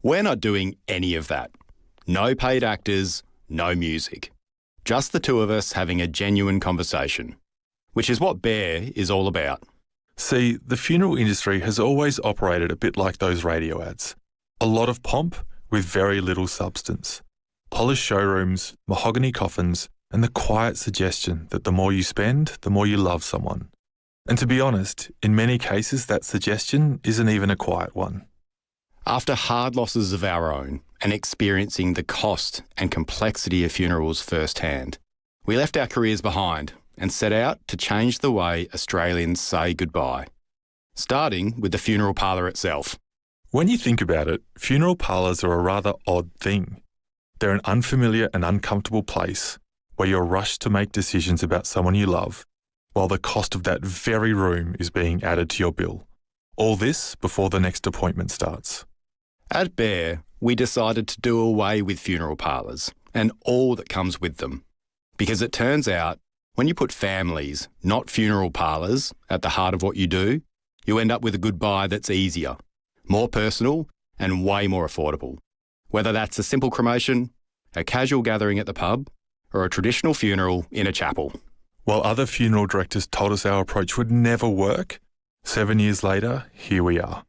We're not doing any of that. No paid actors, no music. Just the two of us having a genuine conversation, which is what Bear is all about. See, the funeral industry has always operated a bit like those radio ads. A lot of pomp with very little substance. Polished showrooms, mahogany coffins, and the quiet suggestion that the more you spend, the more you love someone. And to be honest, in many cases that suggestion isn't even a quiet one. After hard losses of our own and experiencing the cost and complexity of funerals firsthand, we left our careers behind and set out to change the way Australians say goodbye, starting with the funeral parlour itself. When you think about it, funeral parlours are a rather odd thing. They're an unfamiliar and uncomfortable place where you're rushed to make decisions about someone you love, while the cost of that very room is being added to your bill. All this before the next appointment starts. At Bear, we decided to do away with funeral parlours and all that comes with them. Because it turns out, when you put families, not funeral parlours, at the heart of what you do, you end up with a goodbye that's easier, more personal and way more affordable. Whether that's a simple cremation, a casual gathering at the pub, or a traditional funeral in a chapel. While other funeral directors told us our approach would never work, 7 years later, here we are.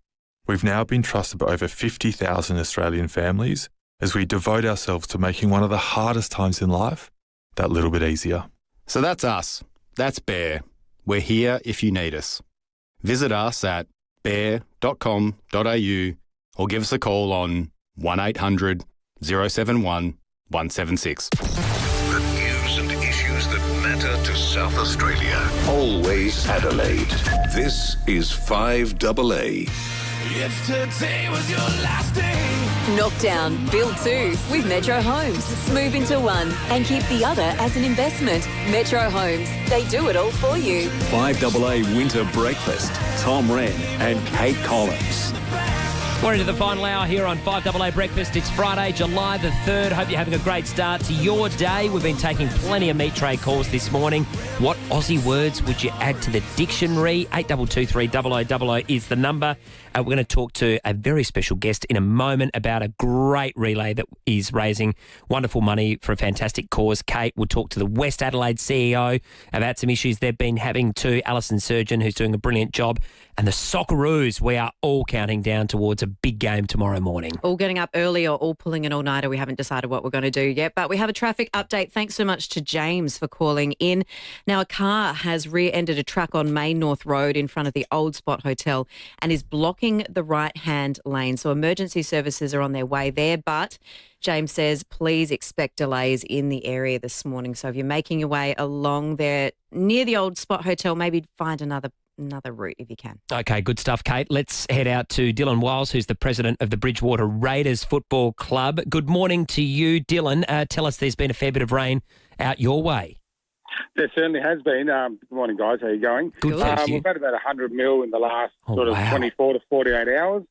We've now been trusted by over 50,000 Australian families as we devote ourselves to making one of the hardest times in life that little bit easier. So that's us. That's Bear. We're here if you need us. Visit us at bear.com.au or give us a call on 1800 071 176. The news and issues that matter to South Australia. Always Adelaide. This is 5AA. If today was your last day. Knock down, build two with Metro Homes. Move into one and keep the other as an investment. Metro Homes, they do it all for you. 5AA Winter Breakfast. Tom Rehn and Kate Collins. We're into the final hour here on 5AA Breakfast. It's Friday, July the 3rd. Hope you're having a great start to your day. We've been taking plenty of meat tray calls this morning. What Aussie words would you add to the dictionary? 8223 0000 is the number. We're going to talk to a very special guest in a moment about a great relay that is raising wonderful money for a fantastic cause. Kate will talk to the West Adelaide CEO about some issues they've been having too. Alison Surgeon, who's doing a brilliant job. And the Socceroos, we are all counting down towards a big game tomorrow morning. All getting up early or all pulling an all-nighter. We haven't decided what we're going to do yet, but we have a traffic update. Thanks so much to James for calling in. Now, a car has rear-ended a truck on Main North Road in front of the Old Spot Hotel and is blocking the right-hand lane. So emergency services are on their way there, but James says please expect delays in the area this morning. So if you're making your way along there near the Old Spot Hotel, maybe find another route if you can. Okay, good stuff, Kate. Let's head out to Dylan Wiles, who's the president of the Bridgewater Raiders Football Club. Good morning to you, Dylan. Tell us there's been a fair bit of rain out your way. There certainly has been. Good morning, guys. How are you going? Good, thank you. We've had about 100 mil in the last wow. 24 to 48 hours.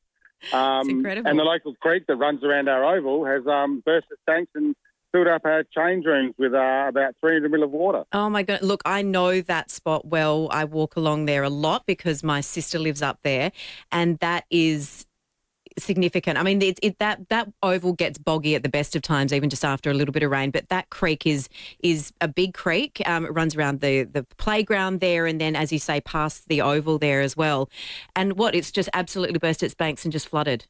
It's incredible. And the local creek that runs around our oval has burst its tanks and filled up our change rooms with about 300 mil of water. Oh, my God. Look, I know that spot well. I walk along there a lot because my sister lives up there, and that is significant. I mean, that oval gets boggy at the best of times, even just after a little bit of rain, but that creek is a big creek. It runs around the playground there and then, as you say, past the oval there as well. And it's just absolutely burst its banks and just flooded.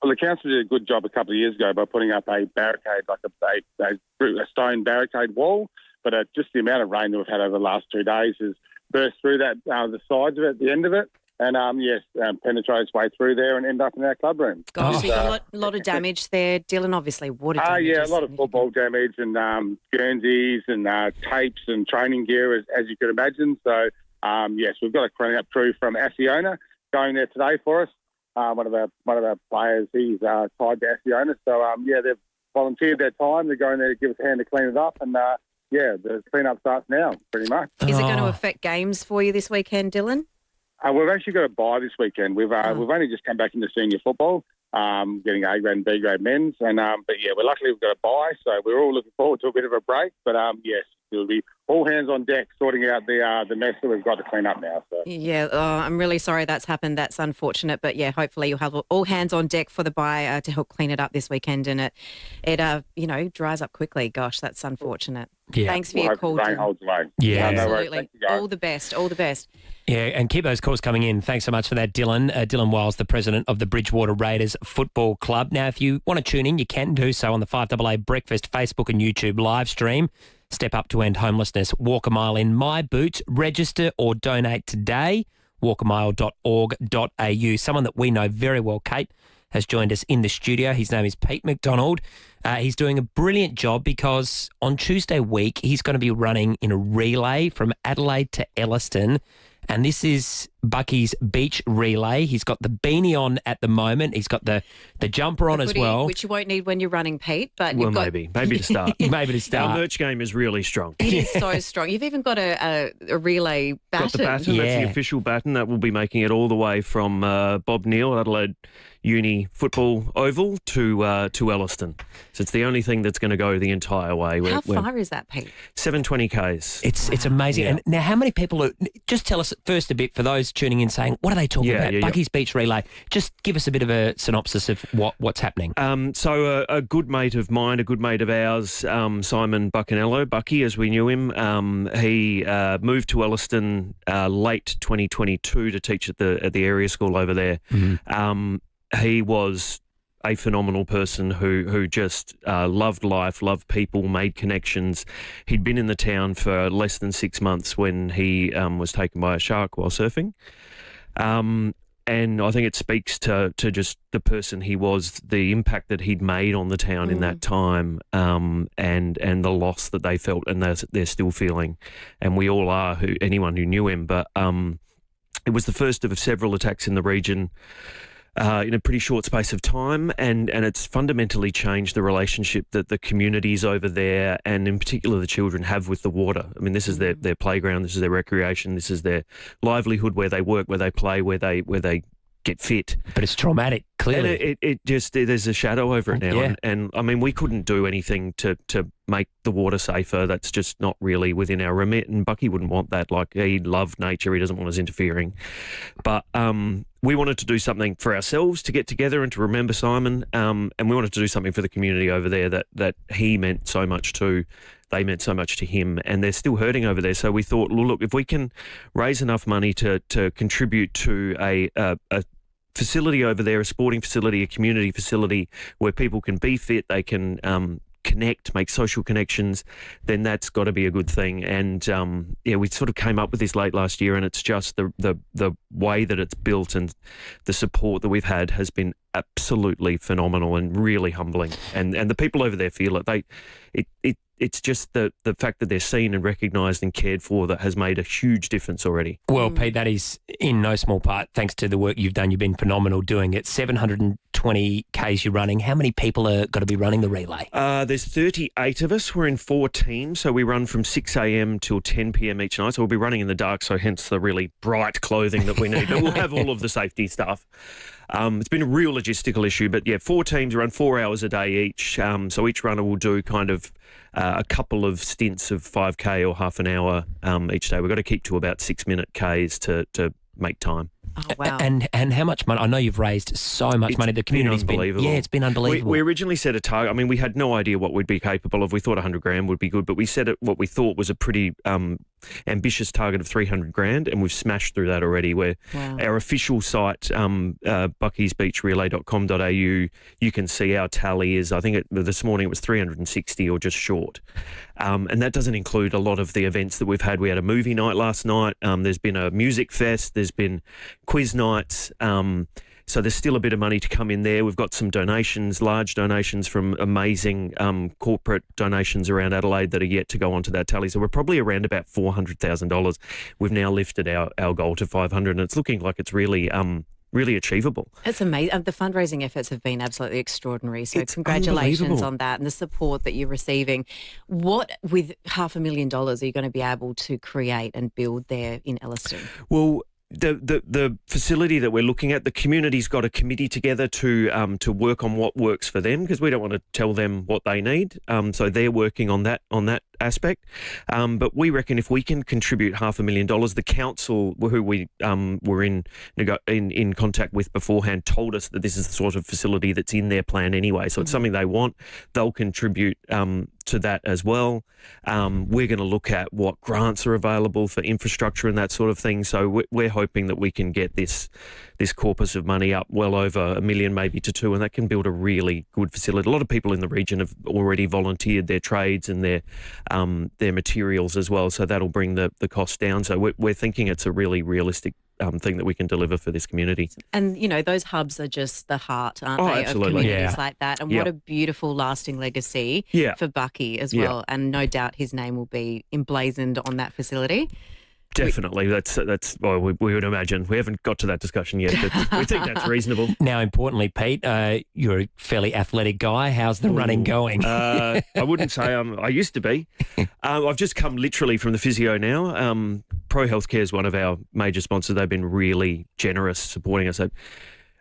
Well, the council did a good job a couple of years ago by putting up a barricade, like a stone barricade wall. But just the amount of rain that we've had over the last 2 days has burst through that, the sides of it, the end of it, and penetrate its way through there and end up in our club room. Gosh, so you got a lot of damage there, Dylan. Obviously, water damage. Yeah, a lot of football damage and guernseys and tapes and training gear, as you could imagine. So, yes, we've got a cleaning up crew from FIVEAA going there today for us. One of our players, he's tied to FIVEAA. So, they've volunteered their time. They're going there to give us a hand to clean it up. And, the clean-up starts now, pretty much. Is it going to affect games for you this weekend, Dylan? We've actually got a bye this weekend. We've only just come back into senior football, getting A grade and B grade men's, and we're luckily we've got a bye, so we're all looking forward to a bit of a break. But yes, it'll be all hands on deck sorting out the mess that we've got to clean up now. So yeah, I'm really sorry that's happened. That's unfortunate, but yeah, hopefully you'll have all hands on deck for the bye to help clean it up this weekend, and it dries up quickly. Gosh, that's unfortunate. Yeah. Thanks for your call. Rain holds away. Yeah, absolutely. All the best. All the best. Yeah, and keep those calls coming in. Thanks so much for that, Dylan. Dylan Wiles, the president of the Bridgewater Raiders Football Club. Now, if you want to tune in, you can do so on the 5AA Breakfast Facebook and YouTube live stream. Step up to end homelessness. Walk a mile in my boots. Register or donate today. walkamile.org.au. Someone that we know very well, Kate, has joined us in the studio. His name is Pete McDonald. He's doing a brilliant job because on Tuesday week, he's going to be running in a relay from Adelaide to Elliston. And this is Bucky's beach relay. He's got the beanie on at the moment. He's got the jumper on as well. Which you won't need when you're running, Pete. But well, maybe to start. Maybe to start. Our merch game is really strong. It is so strong. You've even got a relay baton. Got the baton. Yeah. That's the official baton. That will be making it all the way from Bob Neal, Adelaide Uni Football Oval, to Elliston. So it's the only thing that's going to go the entire way. How far is that, Pete? 720 k's. It's amazing. Yeah. And now, how many people just tell us first a bit for those tuning in saying, what are they talking about? Bucky's Beach Relay. Just give us a bit of a synopsis of what's happening. So a good mate of mine, a good mate of ours, Simon Buccanello, Bucky as we knew him, he moved to Elliston late 2022 to teach at the area school over there. Mm-hmm. He was a phenomenal person who just loved life, loved people, made connections. He'd been in the town for less than 6 months when he was taken by a shark while surfing. And I think it speaks to just the person he was, the impact that he'd made on the town in that time, and the loss that they felt and they're still feeling. And we all are, anyone who knew him. But it was the first of several attacks in the region in a pretty short space of time, and it's fundamentally changed the relationship that the communities over there, and in particular the children, have with the water. I mean, this is their playground, this is their recreation, this is their livelihood, where they work, where they play, where they get fit. But it's traumatic, clearly. And there's a shadow over it now. Yeah. And I mean, we couldn't do anything to make the water safer. That's just not really within our remit. And Bucky wouldn't want that. Like, he loved nature. He doesn't want us interfering. But we wanted to do something for ourselves to get together and to remember Simon. And we wanted to do something for the community over there that he meant so much to. They meant so much to him, and they're still hurting over there. So we thought, well, look, if we can raise enough money to contribute to a facility over there, a sporting facility, a community facility where people can be fit, they can connect, make social connections, then that's got to be a good thing. And we sort of came up with this late last year, and it's just the way that it's built and the support that we've had has been absolutely phenomenal and really humbling. And the people over there feel it. It's just the fact that they're seen and recognised and cared for that has made a huge difference already. Well, Pete, that is in no small part thanks to the work you've done. You've been phenomenal doing it. 720 Ks you're running. How many people are going to be running the relay? There's 38 of us. We're in 4 teams, so we run from 6 a.m. till 10 p.m. each night. So we'll be running in the dark, so hence the really bright clothing that we need. But we'll have all of the safety stuff. It's been a real logistical issue, but 4 teams run 4 hours a day each. So each runner will do kind of a couple of stints of 5K or half an hour each day. We've got to keep to about 6-minute Ks to make time. Oh, wow. And how much money? I know you've raised so much money. The community's been unbelievable. It's been unbelievable. We originally set a target. I mean, we had no idea what we'd be capable of. We thought 100 grand would be good, but we set it what we thought was a pretty ambitious target of 300 grand, and we've smashed through that already. Where our official site, buckysbeachrelay.com.au, you can see our tally is, I think this morning it was 360 or just short. And that doesn't include a lot of the events that we've had. We had a movie night last night. There's been a music fest. There's been quiz nights. So there's still a bit of money to come in there. We've got some donations, large donations from amazing corporate donations around Adelaide that are yet to go onto that tally. So we're probably around about $400,000. We've now lifted our goal to 500, and it's looking like it's really achievable. It's amazing. The fundraising efforts have been absolutely extraordinary. So congratulations on that and the support that you're receiving. What, with $500,000, are you going to be able to create and build there in Elliston? Well, the facility that we're looking at, the community's got a committee together to work on what works for them, because we don't want to tell them what they need. So they're working on that aspect. But we reckon if we can contribute $500,000, the council, who we were in contact with beforehand, told us that this is the sort of facility that's in their plan anyway. So it's something they want. They'll contribute to that as well. We're going to look at what grants are available for infrastructure and that sort of thing. So we're hoping that we can get this corpus of money up well over $1 million, maybe to $2 million, and that can build a really good facility. A lot of people in the region have already volunteered their trades and their materials as well, so that'll bring the cost down. So we're thinking it's a really realistic thing that we can deliver for this community. And, those hubs are just the heart, aren't they, absolutely. of communities like that. And what a beautiful, lasting legacy for Bucky as well. And no doubt his name will be emblazoned on that facility. Definitely. That's well, we would imagine. We haven't got to that discussion yet, but we think that's reasonable. Now, importantly, Pete, you're a fairly athletic guy. How's the running going? I wouldn't say I used to be. I've just come literally from the physio now. Pro Healthcare is one of our major sponsors. They've been really generous supporting us. I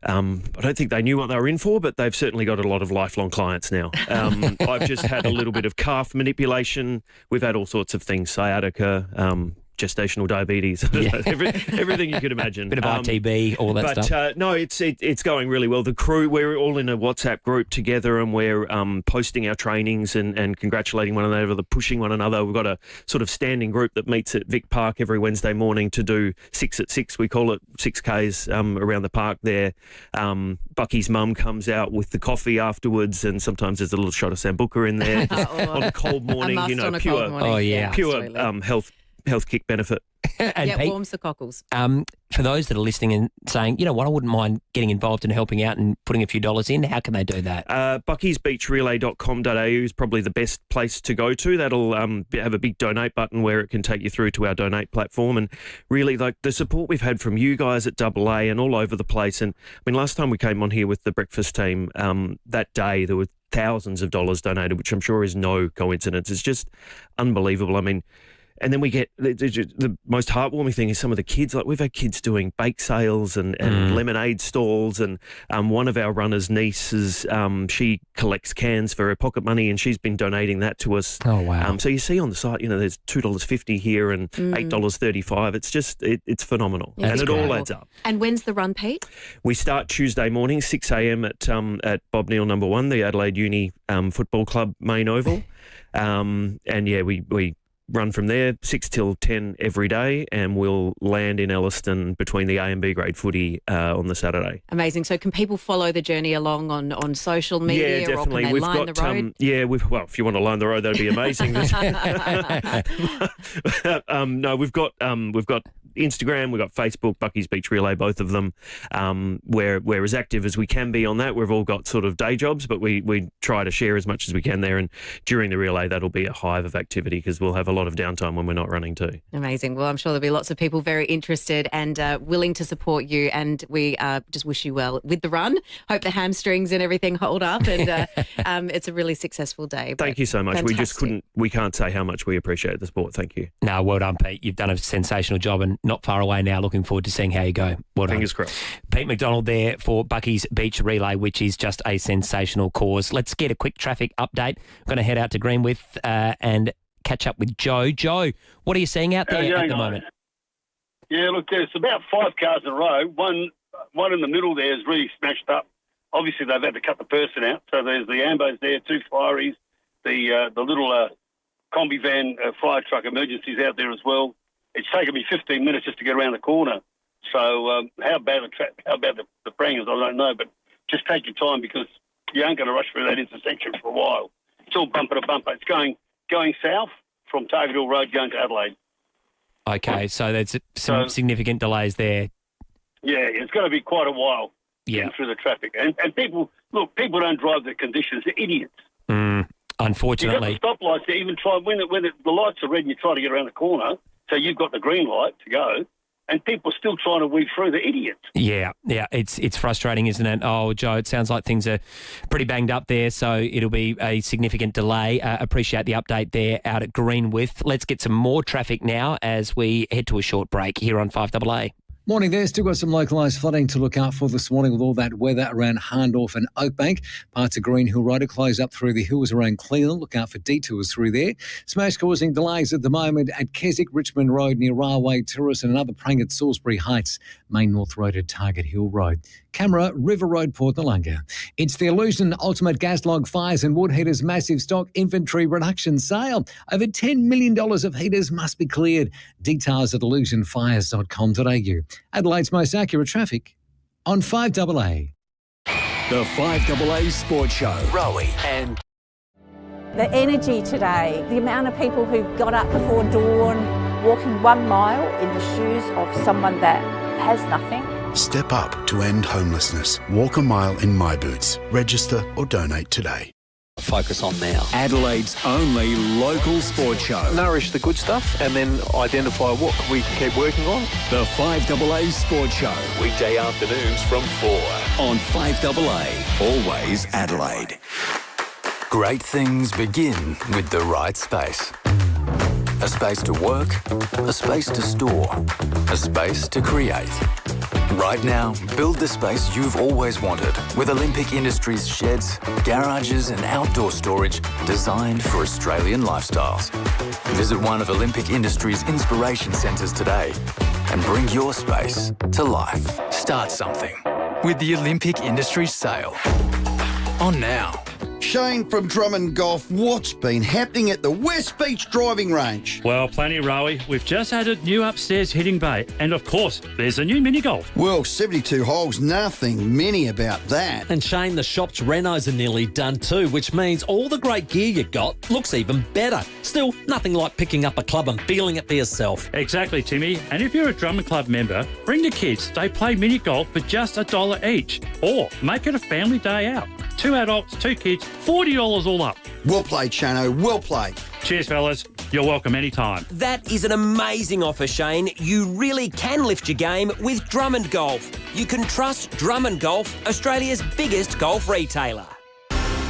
don't think they knew what they were in for, but they've certainly got a lot of lifelong clients now. I've just had a little bit of calf manipulation. We've had all sorts of things, sciatica, gestational diabetes, everything you could imagine. Bit of ITB, all that stuff. No, it's going really well. The crew, we're all in a WhatsApp group together, and we're posting our trainings and congratulating one another, pushing one another. We've got a sort of standing group that meets at Vic Park every Wednesday morning to do 6 at 6. We call it 6Ks around the park there. Bucky's mum comes out with the coffee afterwards, and sometimes there's a little shot of Sambuca in there on a cold morning. Pure health kick benefit. And Pete, warms the cockles. For those that are listening and saying, you know what, I wouldn't mind getting involved and helping out and putting a few dollars in, how can they do that? buckysbeachrelay.com.au is probably the best place to go to. That'll have a big donate button where it can take you through to our donate platform. And really, like, the support we've had from you guys at AA and all over the place. And I mean, last time we came on here with the breakfast team, that day there were thousands of dollars donated, which I'm sure is no coincidence. It's just unbelievable. I mean, and then we get the most heartwarming thing is some of the kids. Like, we've had kids doing bake sales and lemonade stalls, and one of our runners' nieces, she collects cans for her pocket money, and she's been donating that to us. Oh, wow. So you see on the site, there's $2.50 here and $8.35. It's just, it's phenomenal. Yeah, and it all adds up. And when's the run, Pete? We start Tuesday morning, 6 a.m. at Bob Neal No. 1, the Adelaide Uni Football Club main oval. We run from there 6 till 10 every day, and we'll land in Elliston between the A and B grade footy on the Saturday. Amazing. So can people follow the journey along on social media? Yeah, definitely. Or can they line the road? If you want to line the road, that'd be amazing. No, we've got Instagram, we've got Facebook, Bucky's Beach Relay, both of them. We're as active as we can be on that. We've all got sort of day jobs, but we try to share as much as we can there. And during the relay, that'll be a hive of activity because we'll have a lot of downtime when we're not running too. Amazing. Well, I'm sure there'll be lots of people very interested and willing to support you. And we just wish you well with the run. Hope the hamstrings and everything hold up. And it's a really successful day. Thank you so much. Fantastic. We can't say how much we appreciate the sport. Thank you. No, well done, Pete. You've done a sensational job and not far away now. Looking forward to seeing how you go. Well done. Fingers crossed. Pete McDonald there for Bucky's Beach Relay, which is just a sensational cause. Let's get a quick traffic update. I'm going to head out to Greenwith and catch up with Joe. Joe, what are you seeing out there at the moment? Yeah, look, there's about 5 cars in a row. One in the middle there is really smashed up. Obviously, they've had to cut the person out. So there's the Ambos there, 2 fireys, the little combi van fire truck emergencies out there as well. It's taken me 15 minutes just to get around the corner. So how bad the prang is, I don't know. But just take your time because you aren't going to rush through that intersection for a while. It's all bumper to bumper. It's going south from Target Hill Road going to Adelaide. Okay, so there's some significant delays there. Yeah, it's going to be quite a while getting through the traffic. And people don't drive the conditions. They're idiots. Unfortunately. You've got the stoplights there. Even try when the lights are red and you try to get around the corner, so you've got the green light to go, and people are still trying to weave through. They're idiots. Yeah, it's frustrating, isn't it? Oh, Joe, it sounds like things are pretty banged up there, so it'll be a significant delay. Appreciate the update there out at Greenwith. Let's get some more traffic now as we head to a short break here on 5AA. Morning there. Still got some localised flooding to look out for this morning with all that weather around Harndorf and Oakbank. Parts of Green Hill Road are closed up through the hills around Cleveland. Look out for detours through there. Smash causing delays at the moment at Keswick, Richmond Road near Railway Terrace, and another prang at Salisbury Heights, Main North Road at Target Hill Road. Camera, River Road, Port Noarlunga. It's the Illusion Ultimate Gas Log Fires and Wood Heaters Massive Stock Inventory Reduction Sale. Over $10 million of heaters must be cleared. Details at illusionfires.com.au. Adelaide's most accurate traffic on 5AA. The 5AA Sports Show. Rowie and... The energy today, the amount of people who got up before dawn, walking 1 mile in the shoes of someone that has nothing. Step up to end homelessness. Walk a mile in My Boots. Register or donate today. Focus on now. Adelaide's only local sports show. Nourish the good stuff and then identify what we can keep working on. The 5AA Sports Show. Weekday afternoons from 4 on 5AA. Always Adelaide. Great things begin with the right space. A space to work, a space to store, a space to create. Right now, build the space you've always wanted with Olympic Industries sheds, garages and outdoor storage designed for Australian lifestyles. Visit one of Olympic Industries' inspiration centres today and bring your space to life. Start something with the Olympic Industries sale. On now. Shane from Drummond Golf, what's been happening at the West Beach driving range? Well, plenty, Rowie. We've just added new upstairs hitting bay. And of course, there's a new mini golf. Well, 72 holes, nothing many about that. And Shane, the shop's renos are nearly done too, which means all the great gear you got looks even better. Still, nothing like picking up a club and feeling it for yourself. Exactly, Timmy. And if you're a Drummond Club member, bring the kids. They play mini golf for just $1 each. Or make it a family day out. 2 adults, 2 kids, $40 all up. Well played, Shano. Well played. Cheers, fellas. You're welcome anytime. That is an amazing offer, Shane. You really can lift your game with Drummond Golf. You can trust Drummond Golf, Australia's biggest golf retailer.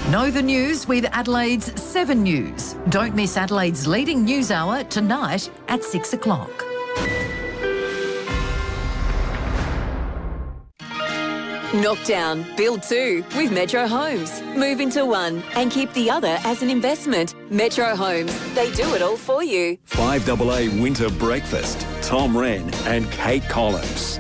Know the news with Adelaide's 7 News. Don't miss Adelaide's leading news hour tonight at 6 o'clock. Knock down, build 2 with Metro Homes. Move into one and keep the other as an investment. Metro Homes, they do it all for you. 5AA Winter Breakfast. Tom Rehn and Kate Collins.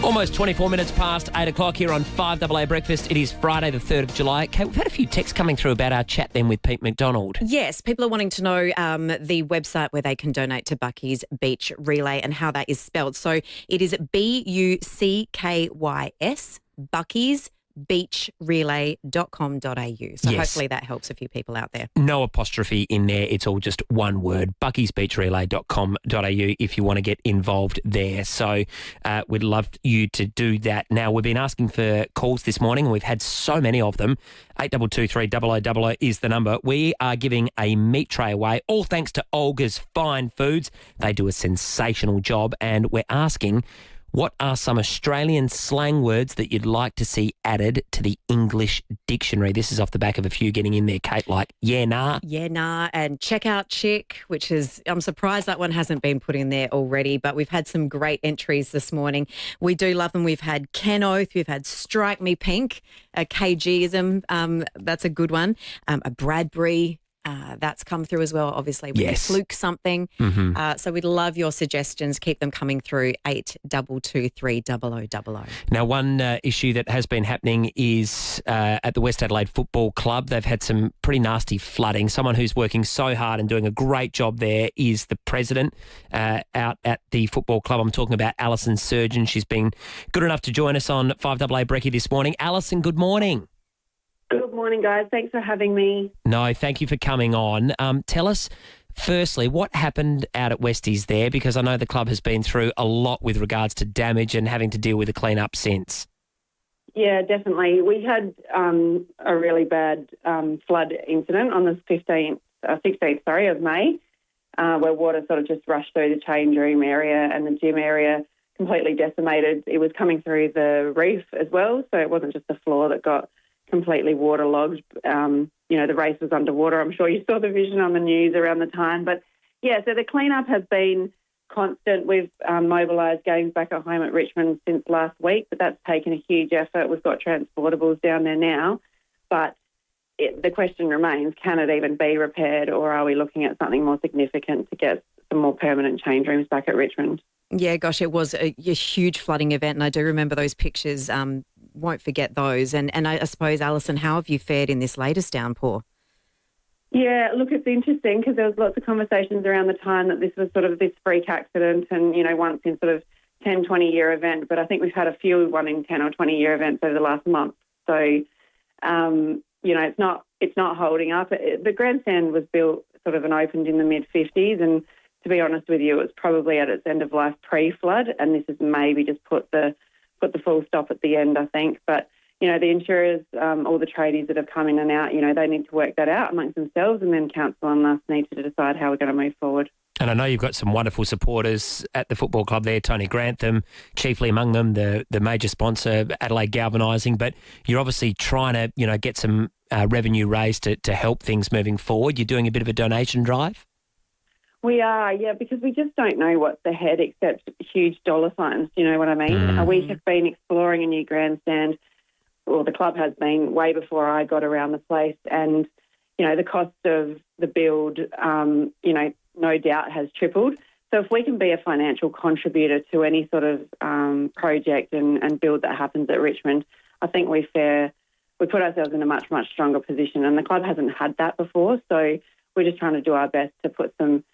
Almost 24 minutes past 8 o'clock here on 5AA Breakfast. It is Friday the 3rd of July. Kate, we've had a few texts coming through about our chat then with Pete McDonald. Yes, people are wanting to know the website where they can donate to Bucky's Beach Relay and how that is spelled. So it is BUCKYS, Bucky's beachrelay.com.au. So Yes. hopefully that helps a few people out there. No apostrophe in there. It's all just one word. buckysbeachrelay.com.au if you want to get involved there. So we'd love you to do that. Now, we've been asking for calls this morning and we've had so many of them. 8223 is the number. We are giving a meat tray away, all thanks to Olga's Fine Foods. They do a sensational job and we're asking, what are some Australian slang words that you'd like to see added to the English dictionary? This is off the back of a few getting in there, Kate, like yeah, nah. Yeah, nah, and checkout chick, which is, I'm surprised that one hasn't been put in there already, but we've had some great entries this morning. We do love them. We've had Ken Oath, we've had Strike Me Pink, a KGism, that's a good one, a Bradbury, that's come through as well, obviously, when you fluke something. Mm-hmm. So we'd love your suggestions. Keep them coming through, 8223 Now, one issue that has been happening is at the West Adelaide Football Club. They've had some pretty nasty flooding. Someone who's working so hard and doing a great job there is the president out at the football club. I'm talking about Alison Surgeon. She's been good enough to join us on 5AA Brekkie this morning. Alison, good morning. Good morning, guys. Thanks for having me. No, thank you for coming on. Tell us, firstly, what happened out at Westies there? Because I know the club has been through a lot with regards to damage and having to deal with the clean-up since. Yeah, definitely. We had a really bad flood incident on the 16th of May, where water sort of just rushed through the change room area and the gym area, completely decimated. It was coming through the roof as well, so it wasn't just the floor that got completely waterlogged. The race was underwater. I'm sure you saw the vision on the news around the time. But, yeah, so the clean-up has been constant. We've mobilised games back at home at Richmond since last week, but that's taken a huge effort. We've got transportables down there now. But the question remains, can it even be repaired, or are we looking at something more significant to get some more permanent change rooms back at Richmond? Yeah, gosh, it was a huge flooding event, and I do remember those pictures. Won't forget those. And I suppose, Alison, how have you fared in this latest downpour? Yeah, look, it's interesting because there was lots of conversations around the time that this was sort of this freak accident and, once in sort of 10, 20-year event. But I think we've had a few 1 in 10 or 20-year events over the last month. So, it's not holding up. The grandstand was built sort of and opened in the mid-50s, and to be honest with you, it was probably at its end of life pre-flood, and this has maybe just put the full stop at the end, I think. But, the insurers, all the tradies that have come in and out, they need to work that out amongst themselves, and then council and us need to decide how we're going to move forward. And I know you've got some wonderful supporters at the football club there, Tony Grantham, chiefly among them, the major sponsor, Adelaide Galvanising, but you're obviously trying to, get some revenue raised to help things moving forward. You're doing a bit of a donation drive? We are, yeah, because we just don't know what's ahead except huge dollar signs, do you know what I mean? We have been exploring a new grandstand, or the club has been, way before I got around the place, and, the cost of the build, no doubt has tripled. So if we can be a financial contributor to any sort of project and build that happens at Richmond, I think we put ourselves in a much, much stronger position. And the club hasn't had that before, so we're just trying to do our best to put some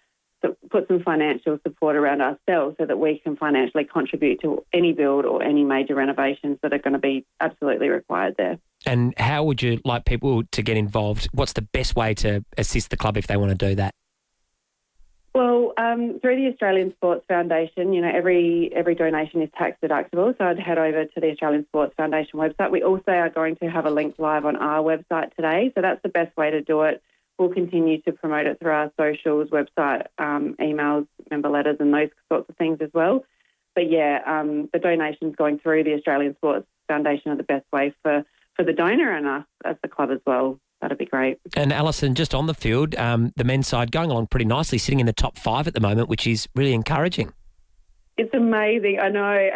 financial support around ourselves so that we can financially contribute to any build or any major renovations that are going to be absolutely required there. And how would you like people to get involved? What's the best way to assist the club if they want to do that? Well, through the Australian Sports Foundation, every donation is tax deductible, so I'd head over to the Australian Sports Foundation website. We also are going to have a link live on our website today, so that's the best way to do it. We'll continue to promote it through our socials, website, emails, member letters and those sorts of things as well. But, the donations going through the Australian Sports Foundation are the best way for the donor and us as the club as well. That'd be great. And Alison, just on the field, the men's side going along pretty nicely, sitting in the top 5 at the moment, which is really encouraging. It's amazing. I know.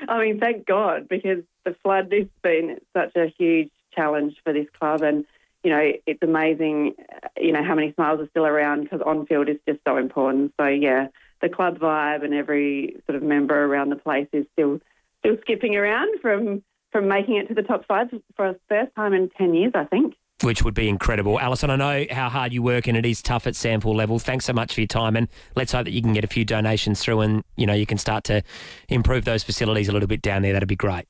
I mean, thank God, because the flood has been such a huge challenge for this club, and it's amazing, how many smiles are still around, because on-field is just so important. So, the club vibe and every sort of member around the place is still skipping around from making it to the top 5 for the first time in 10 years, I think. Which would be incredible. Alison, I know how hard you work and it is tough at SANFL level. Thanks so much for your time, and let's hope that you can get a few donations through and, you can start to improve those facilities a little bit down there. That'd be great.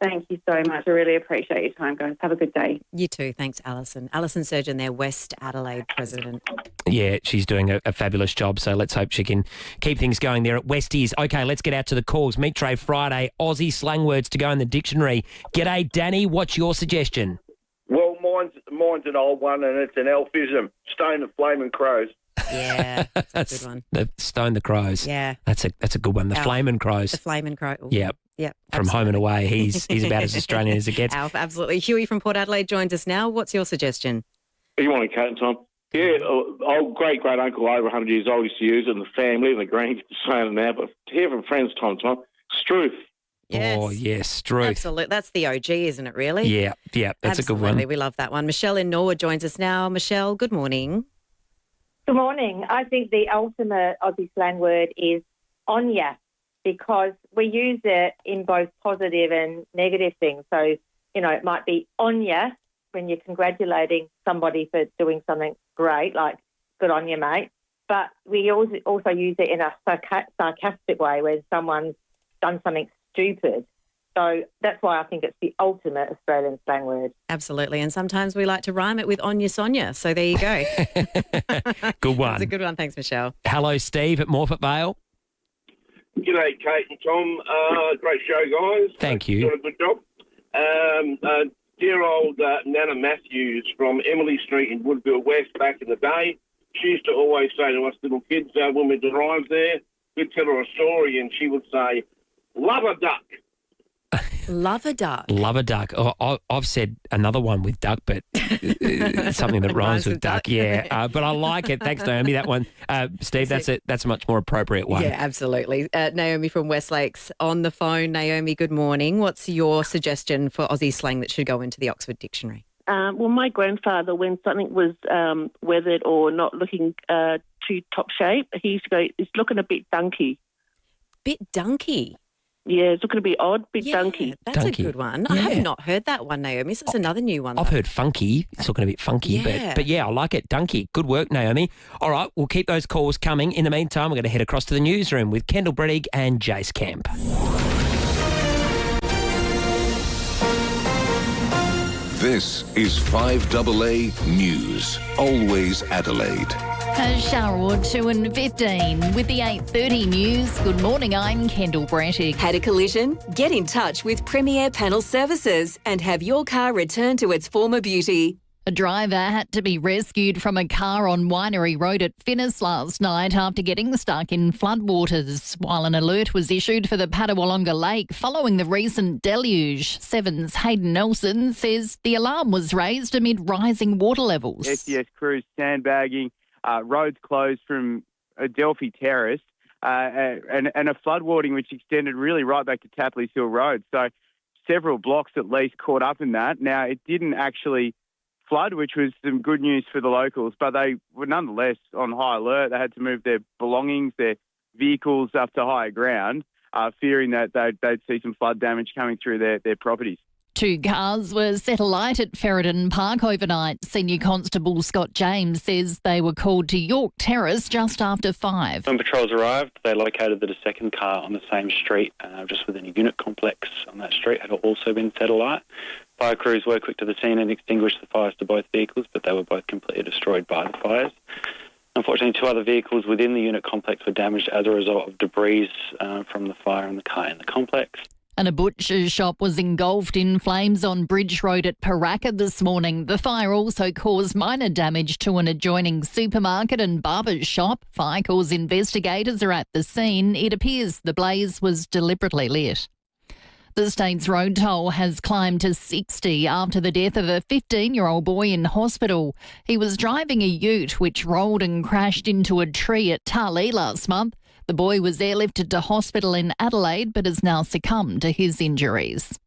Thank you so much. I really appreciate your time, guys. Have a good day. You too. Thanks, Alison. Alison Surgeon, their West Adelaide president. Yeah, she's doing a fabulous job, so let's hope she can keep things going there at Westies. Okay, let's get out to the calls. Meat Tray Friday, Aussie slang words to go in the dictionary. G'day, Danny. What's your suggestion? Well, mine's an old one, and it's an elfism. Stone the Flaming Crows. Yeah, that's a good one. The Stone the Crows. Yeah. That's a good one. The Alf. Flaming Crows. The Flaming Crow. Ooh. Yeah. Yeah. From Home and Away. He's about as Australian as it gets. Alf, absolutely. Huey from Port Adelaide joins us now. What's your suggestion? You want to cut it, Tom? Yeah, old great-great-uncle over 100 years old used to use it, and the family and the grandkids saying it now, but to hear from friends, Tom, Struth. Yes. Oh, yes, Struth. Absolutely. That's the OG, isn't it, really? Yeah, that's a good one. Absolutely. We love that one. Michelle in Norwood joins us now. Michelle, good morning. Good morning. I think the ultimate Aussie slang word is on ya, because we use it in both positive and negative things. So, it might be on ya when you're congratulating somebody for doing something great, like good on you, mate. But we also use it in a sarcastic way when someone's done something stupid. So that's why I think it's the ultimate Australian slang word. Absolutely. And sometimes we like to rhyme it with on ya Sonia. So there you go. Good one. That's a good one. Thanks, Michelle. Hello, Steve at Morphett Vale. G'day, Kate and Tom. Great show, guys. Thank you. Doing a good job. Dear old Nana Matthews from Emily Street in Woodville West back in the day, she used to always say to us little kids when we'd arrive there, we'd tell her a story and she would say, love a duck. Love a duck. Love a duck. Oh, I've said another one with duck, but something that rhymes with duck. Yeah, but I like it. Thanks, Naomi. That one, Steve. That's it. That's a much more appropriate one. Yeah, absolutely. Naomi from Westlakes on the phone. Naomi, good morning. What's your suggestion for Aussie slang that should go into the Oxford Dictionary? Well, my grandfather, when something was weathered or not looking too top shape, he used to go, "It's looking a bit dunky." Bit dunky. Yeah, it's looking a bit odd, bit dunky. That's Dunky. a good one. Yeah. I have not heard that one, Naomi. So it's another new one. I've heard funky. It's looking a bit funky, Yeah. but yeah, I like it. Dunky. Good work, Naomi. All right, we'll keep those calls coming. In the meantime, we're going to head across to the newsroom with Kendall Brettig and Jace Kemp. This is 5AA News. Always Adelaide. Shower or 2 and 15 with the 8:30 news. Good morning, I'm Kendall Brettig. Had a collision? Get in touch with Premier Panel Services and have your car returned to its former beauty. A driver had to be rescued from a car on Winery Road at Finnis last night after getting stuck in floodwaters, while an alert was issued for the Padawalonga Lake following the recent deluge. Seven's Hayden Nelson says the alarm was raised amid rising water levels. SES crews sandbagging, roads closed from Adelphi Terrace, and a floodwatering which extended really right back to Tapley's Hill Road. So several blocks at least caught up in that. Now, it didn't actually flood, which was some good news for the locals, but they were nonetheless on high alert. They had to move their belongings, their vehicles up to higher ground, fearing that they'd see some flood damage coming through their properties. 2 cars were set alight at Ferryden Park overnight. Senior Constable Scott James says they were called to York Terrace just after 5. When patrols arrived, they located that a second car on the same street, just within a unit complex on that street, had also been set alight. Fire crews were quick to the scene and extinguished the fires to both vehicles, but they were both completely destroyed by the fires. Unfortunately, 2 other vehicles within the unit complex were damaged as a result of debris from the fire in the car in the complex. And a butcher's shop was engulfed in flames on Bridge Road at Paraka this morning. The fire also caused minor damage to an adjoining supermarket and barber's shop. Fire cause investigators are at the scene. It appears the blaze was deliberately lit. The state's road toll has climbed to 60 after the death of a 15-year-old boy in hospital. He was driving a ute which rolled and crashed into a tree at Tarlee last month. The boy was airlifted to hospital in Adelaide but has now succumbed to his injuries.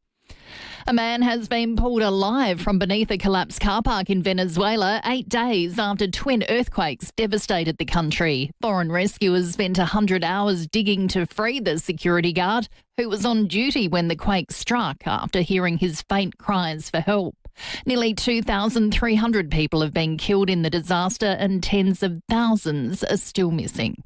A man has been pulled alive from beneath a collapsed car park in Venezuela 8 days after twin earthquakes devastated the country. Foreign rescuers spent 100 hours digging to free the security guard who was on duty when the quake struck after hearing his faint cries for help. Nearly 2,300 people have been killed in the disaster and tens of thousands are still missing.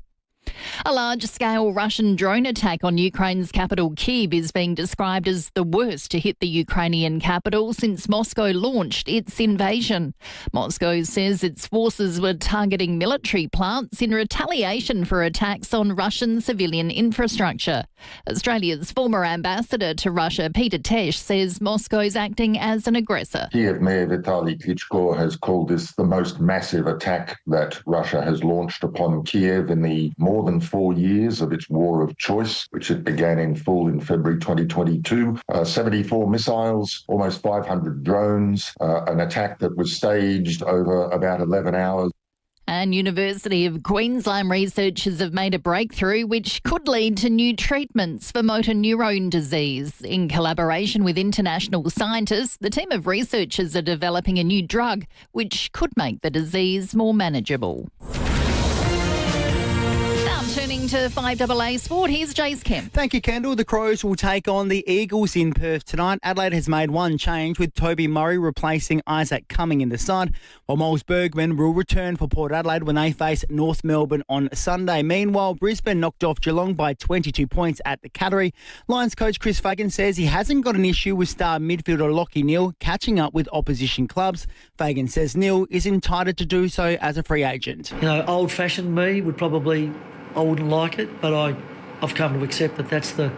A large-scale Russian drone attack on Ukraine's capital Kyiv is being described as the worst to hit the Ukrainian capital since Moscow launched its invasion. Moscow says its forces were targeting military plants in retaliation for attacks on Russian civilian infrastructure. Australia's former ambassador to Russia, Peter Tesh, says Moscow's acting as an aggressor. Kiev Mayor Vitaly Klitschko has called this the most massive attack that Russia has launched upon Kiev in the more than 4 years of its war of choice, which it began in full in February 2022. 74 missiles, almost 500 drones, an attack that was staged over about 11 hours. And University of Queensland researchers have made a breakthrough which could lead to new treatments for motor neurone disease. In collaboration with international scientists, the team of researchers are developing a new drug which could make the disease more manageable. Turning to 5AA Sport, here's Jace Kemp. Thank you, Kendall. The Crows will take on the Eagles in Perth tonight. Adelaide has made one change with Toby Murray replacing Isaac Cumming in the side, while Miles Bergman will return for Port Adelaide when they face North Melbourne on Sunday. Meanwhile, Brisbane knocked off Geelong by 22 points at the Cattery. Lions coach Chris Fagan says he hasn't got an issue with star midfielder Lachie Neale catching up with opposition clubs. Fagan says Neale is entitled to do so as a free agent. You know, old-fashioned me would probably... I wouldn't like it, but I've come to accept that that's the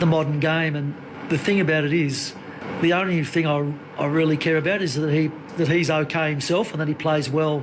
modern game. And the thing about it is, the only thing I really care about is that he's okay himself and that he plays well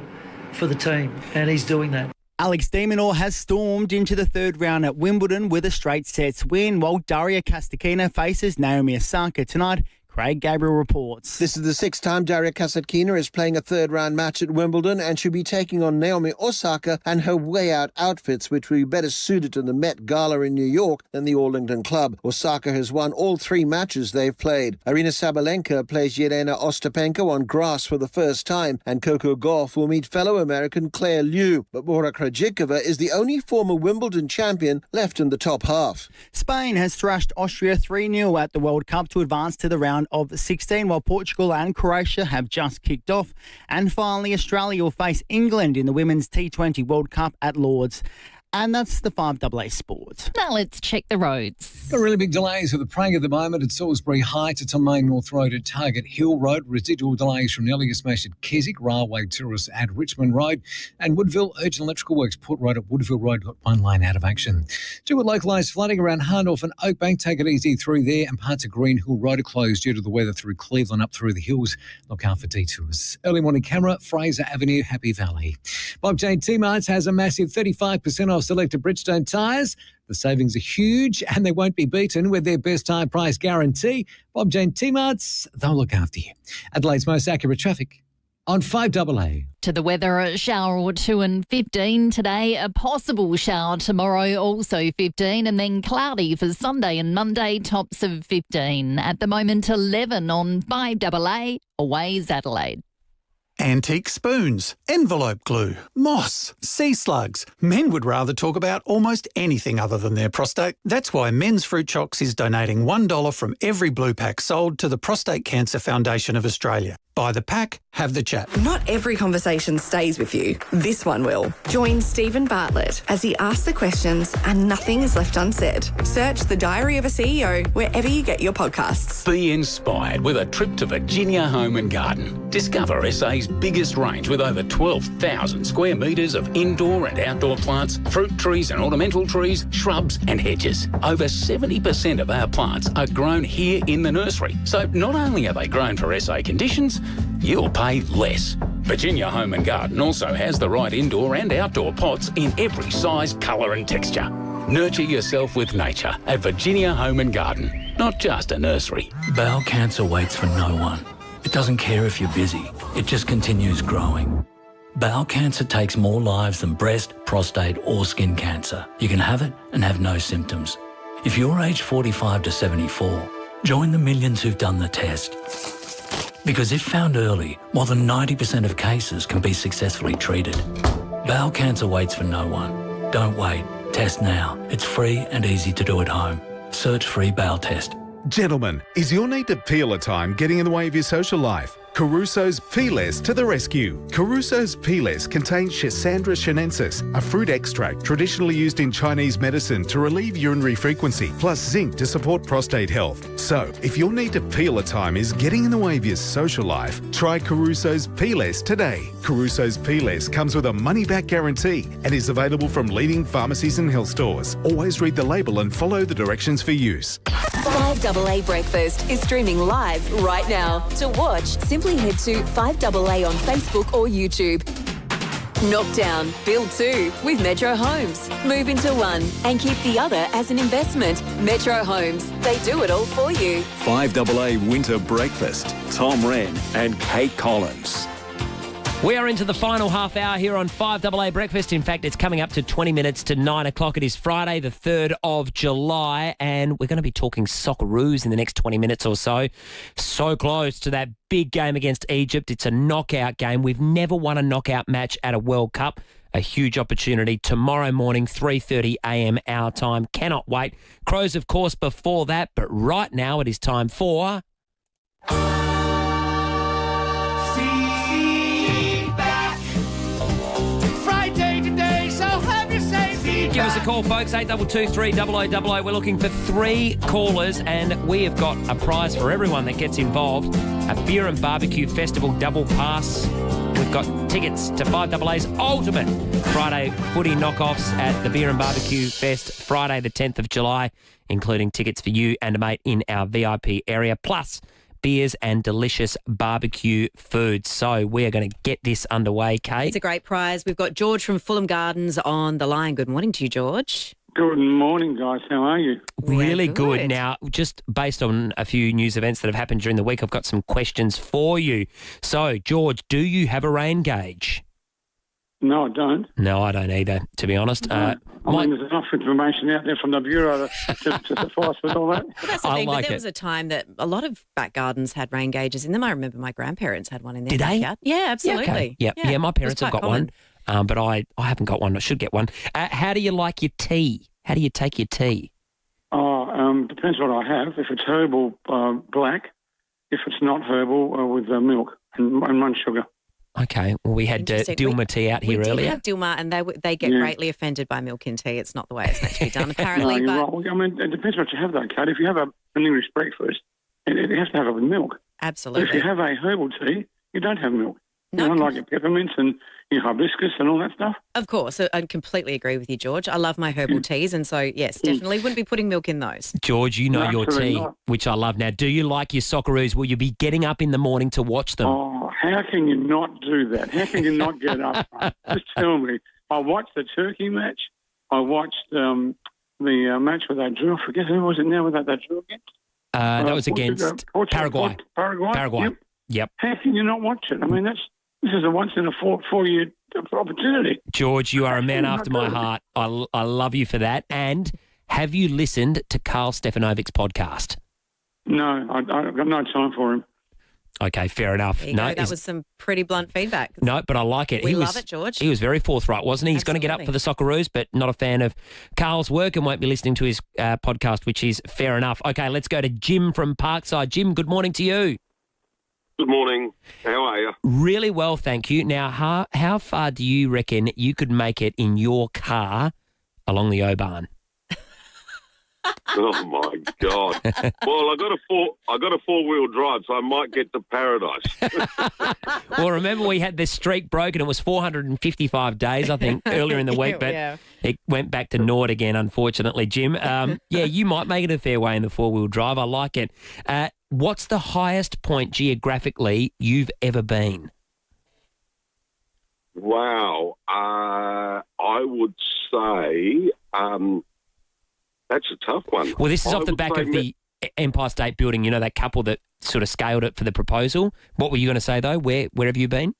for the team, and he's doing that. Alex de Minaur has stormed into the third round at Wimbledon with a straight sets win, while Daria Kasatkina faces Naomi Osaka tonight. Craig Gabriel reports. This is the 6th time Daria Kasatkina is playing a third-round match at Wimbledon, and she'll be taking on Naomi Osaka and her way-out outfits, which will be better suited to the Met Gala in New York than the All-England Club. Osaka has won all 3 matches they've played. Arina Sabalenka plays Yelena Ostapenko on grass for the first time, and Coco Gauff will meet fellow American Claire Liu. But Bora Krejcikova is the only former Wimbledon champion left in the top half. Spain has thrashed Austria 3-0 at the World Cup to advance to the round of 16, while Portugal and Croatia have just kicked off. And finally, Australia will face England in the Women's T20 World Cup at Lords. And that's the 5AA Sport. Now let's check the roads. Got really big delays with the Prague at the moment at Salisbury Heights to Main North Road at Target Hill Road. Residual delays from Nellie Smash at Keswick, Railway Tourists at Richmond Road, and Woodville Urgent Electrical Works Port Road at Woodville Road got one lane out of action. Due to localised flooding around Hahndorf and Oakbank, take it easy through there, and parts of Green Hill Road are closed due to the weather through Cleveland up through the hills. Look out for detours. Early morning camera, Fraser Avenue, Happy Valley. Bob Jane T-Marts has a massive 35% off selected Bridgestone tyres. The savings are huge and they won't be beaten with their best tyre price guarantee. Bob Jane T-Marts, they'll look after you. Adelaide's most accurate traffic on 5AA. To the weather, a shower or two and 15 today, a possible shower tomorrow, also 15, and then cloudy for Sunday and Monday, tops of 15. At the moment, 11 on 5AA, Always Adelaide. Antique spoons, envelope glue, moss, sea slugs. Men would rather talk about almost anything other than their prostate. That's why Men's Fruit Chocks is donating $1 from every blue pack sold to the Prostate Cancer Foundation of Australia. Buy the pack, have the chat. Not every conversation stays with you. This one will. Join Stephen Bartlett as he asks the questions and nothing is left unsaid. Search The Diary of a CEO wherever you get your podcasts. Be inspired with a trip to Virginia Home and Garden. Discover SA's biggest range with over 12,000 square metres of indoor and outdoor plants, fruit trees and ornamental trees, shrubs and hedges. Over 70% of our plants are grown here in the nursery. So not only are they grown for SA conditions, you'll pay less. Virginia Home and Garden also has the right indoor and outdoor pots in every size, colour and texture. Nurture yourself with nature at Virginia Home and Garden, not just a nursery. Bowel cancer waits for no one. It doesn't care if you're busy. It just continues growing. Bowel cancer takes more lives than breast, prostate or skin cancer. You can have it and have no symptoms. If you're aged 45 to 74, join the millions who've done the test. Because if found early, more than 90% of cases can be successfully treated. Bowel cancer waits for no one. Don't wait. Test now. It's free and easy to do at home. Search free bowel test. Gentlemen, is your need to peel a time getting in the way of your social life? Caruso's Peeless to the rescue. Caruso's Peeless contains Schisandra chinensis, a fruit extract traditionally used in Chinese medicine to relieve urinary frequency, plus zinc to support prostate health. So, if your need to peel a time is getting in the way of your social life, try Caruso's Peeless today. Caruso's Peeless comes with a money-back guarantee and is available from leading pharmacies and health stores. Always read the label and follow the directions for use. FIVEAA Breakfast is streaming live right now. To watch, simply head to FIVEAA on Facebook or YouTube. Knockdown, build two with Metro Homes. Move into one and keep the other as an investment. Metro Homes, they do it all for you. FIVEAA Winter Breakfast. Tom Rehn and Kate Collins. We are into the final half hour here on 5AA Breakfast. In fact, it's coming up to 20 minutes to 9 o'clock. It is Friday, the 3rd of July, and we're going to be talking Socceroos in the next 20 minutes or so. So close to that big game against Egypt. It's a knockout game. We've never won a knockout match at a World Cup. A huge opportunity tomorrow morning, 3:30 a.m. our time. Cannot wait. Crows, of course, before that, but right now it is time for... Give us a call, folks, 822-300-0000. We're looking for 3 callers, and we have got a prize for everyone that gets involved. A Beer and Barbecue Festival double pass. We've got tickets to 5AA's ultimate Friday footy knockoffs at the Beer and Barbecue Fest, Friday the 10th of July, including tickets for you and a mate in our VIP area, plus beers and delicious barbecue food. So we are going to get this underway, Kate. It's a great prize. We've got George from Fulham Gardens on the line. Good morning to you, George. Good morning, guys. How are you? Really good. Now, just based on a few news events that have happened during the week, I've got some questions for you. So, George, do you have a rain gauge? No, I don't. No, I don't either, to be honest. No. I mean, there's enough information out there from the Bureau to suffice with all that. Well, that's the thing, but there was a time that a lot of back gardens had rain gauges in them. I remember my grandparents had one in their Did backyard. they? Yeah, absolutely. Yeah, okay. Yeah, my parents have got one, but I haven't got one. I should get one. How do you like your tea? How do you take your tea? Depends what I have. If it's herbal, black. If it's not herbal, with milk and one sugar. Okay. Well, we had Dilma tea out here earlier. We did have Dilma, and they get greatly offended by milk in tea. It's not the way it's meant to be done, apparently. No, you're right. I mean, it depends what you have, though, Kate. If you have an English breakfast, it has to have it with milk. Absolutely. But if you have a herbal tea, you don't have milk. No, you know, like your peppermints and your hibiscus and all that stuff. Of course. I completely agree with you, George. I love my herbal teas, and so, yes, definitely wouldn't be putting milk in those. George, you know your tea, which I love. Now, do you like your Socceroos? Will you be getting up in the morning to watch them? Oh, how can you not do that? How can you not get up? Just tell me. I watched the Turkey match. I watched the match where they drew. I forget who was it now that they drew against. That was against Paraguay. Paraguay. Yep. How can you not watch it? I mean, this is a once in a four-year opportunity. George, you are a man after my heart. I love you for that. And have you listened to Carl Stefanovic's podcast? No, I've got no time for him. Okay, fair enough. There you go. That was some pretty blunt feedback. No, but I like it. We love it, George. He was very forthright, wasn't he? He's going to get up for the Socceroos, but not a fan of Carl's work and won't be listening to his podcast, which is fair enough. Okay, let's go to Jim from Parkside. Jim, good morning to you. Good morning. How are you? Really well, thank you. Now, how far do you reckon you could make it in your car along the Oban? Oh my God! Well, I got a 4-wheel drive, so I might get to paradise. Well, remember we had this streak broken. It was 455 days, I think, earlier in the week, but it went back to naught again, unfortunately, Jim. Yeah, you might make it a fair way in the 4-wheel drive. I like it. What's the highest point geographically you've ever been? Wow, I would say. That's a tough one. Well, this is off the back of the Empire State Building, you know, that couple that sort of scaled it for the proposal. What were you going to say, though? Where have you been?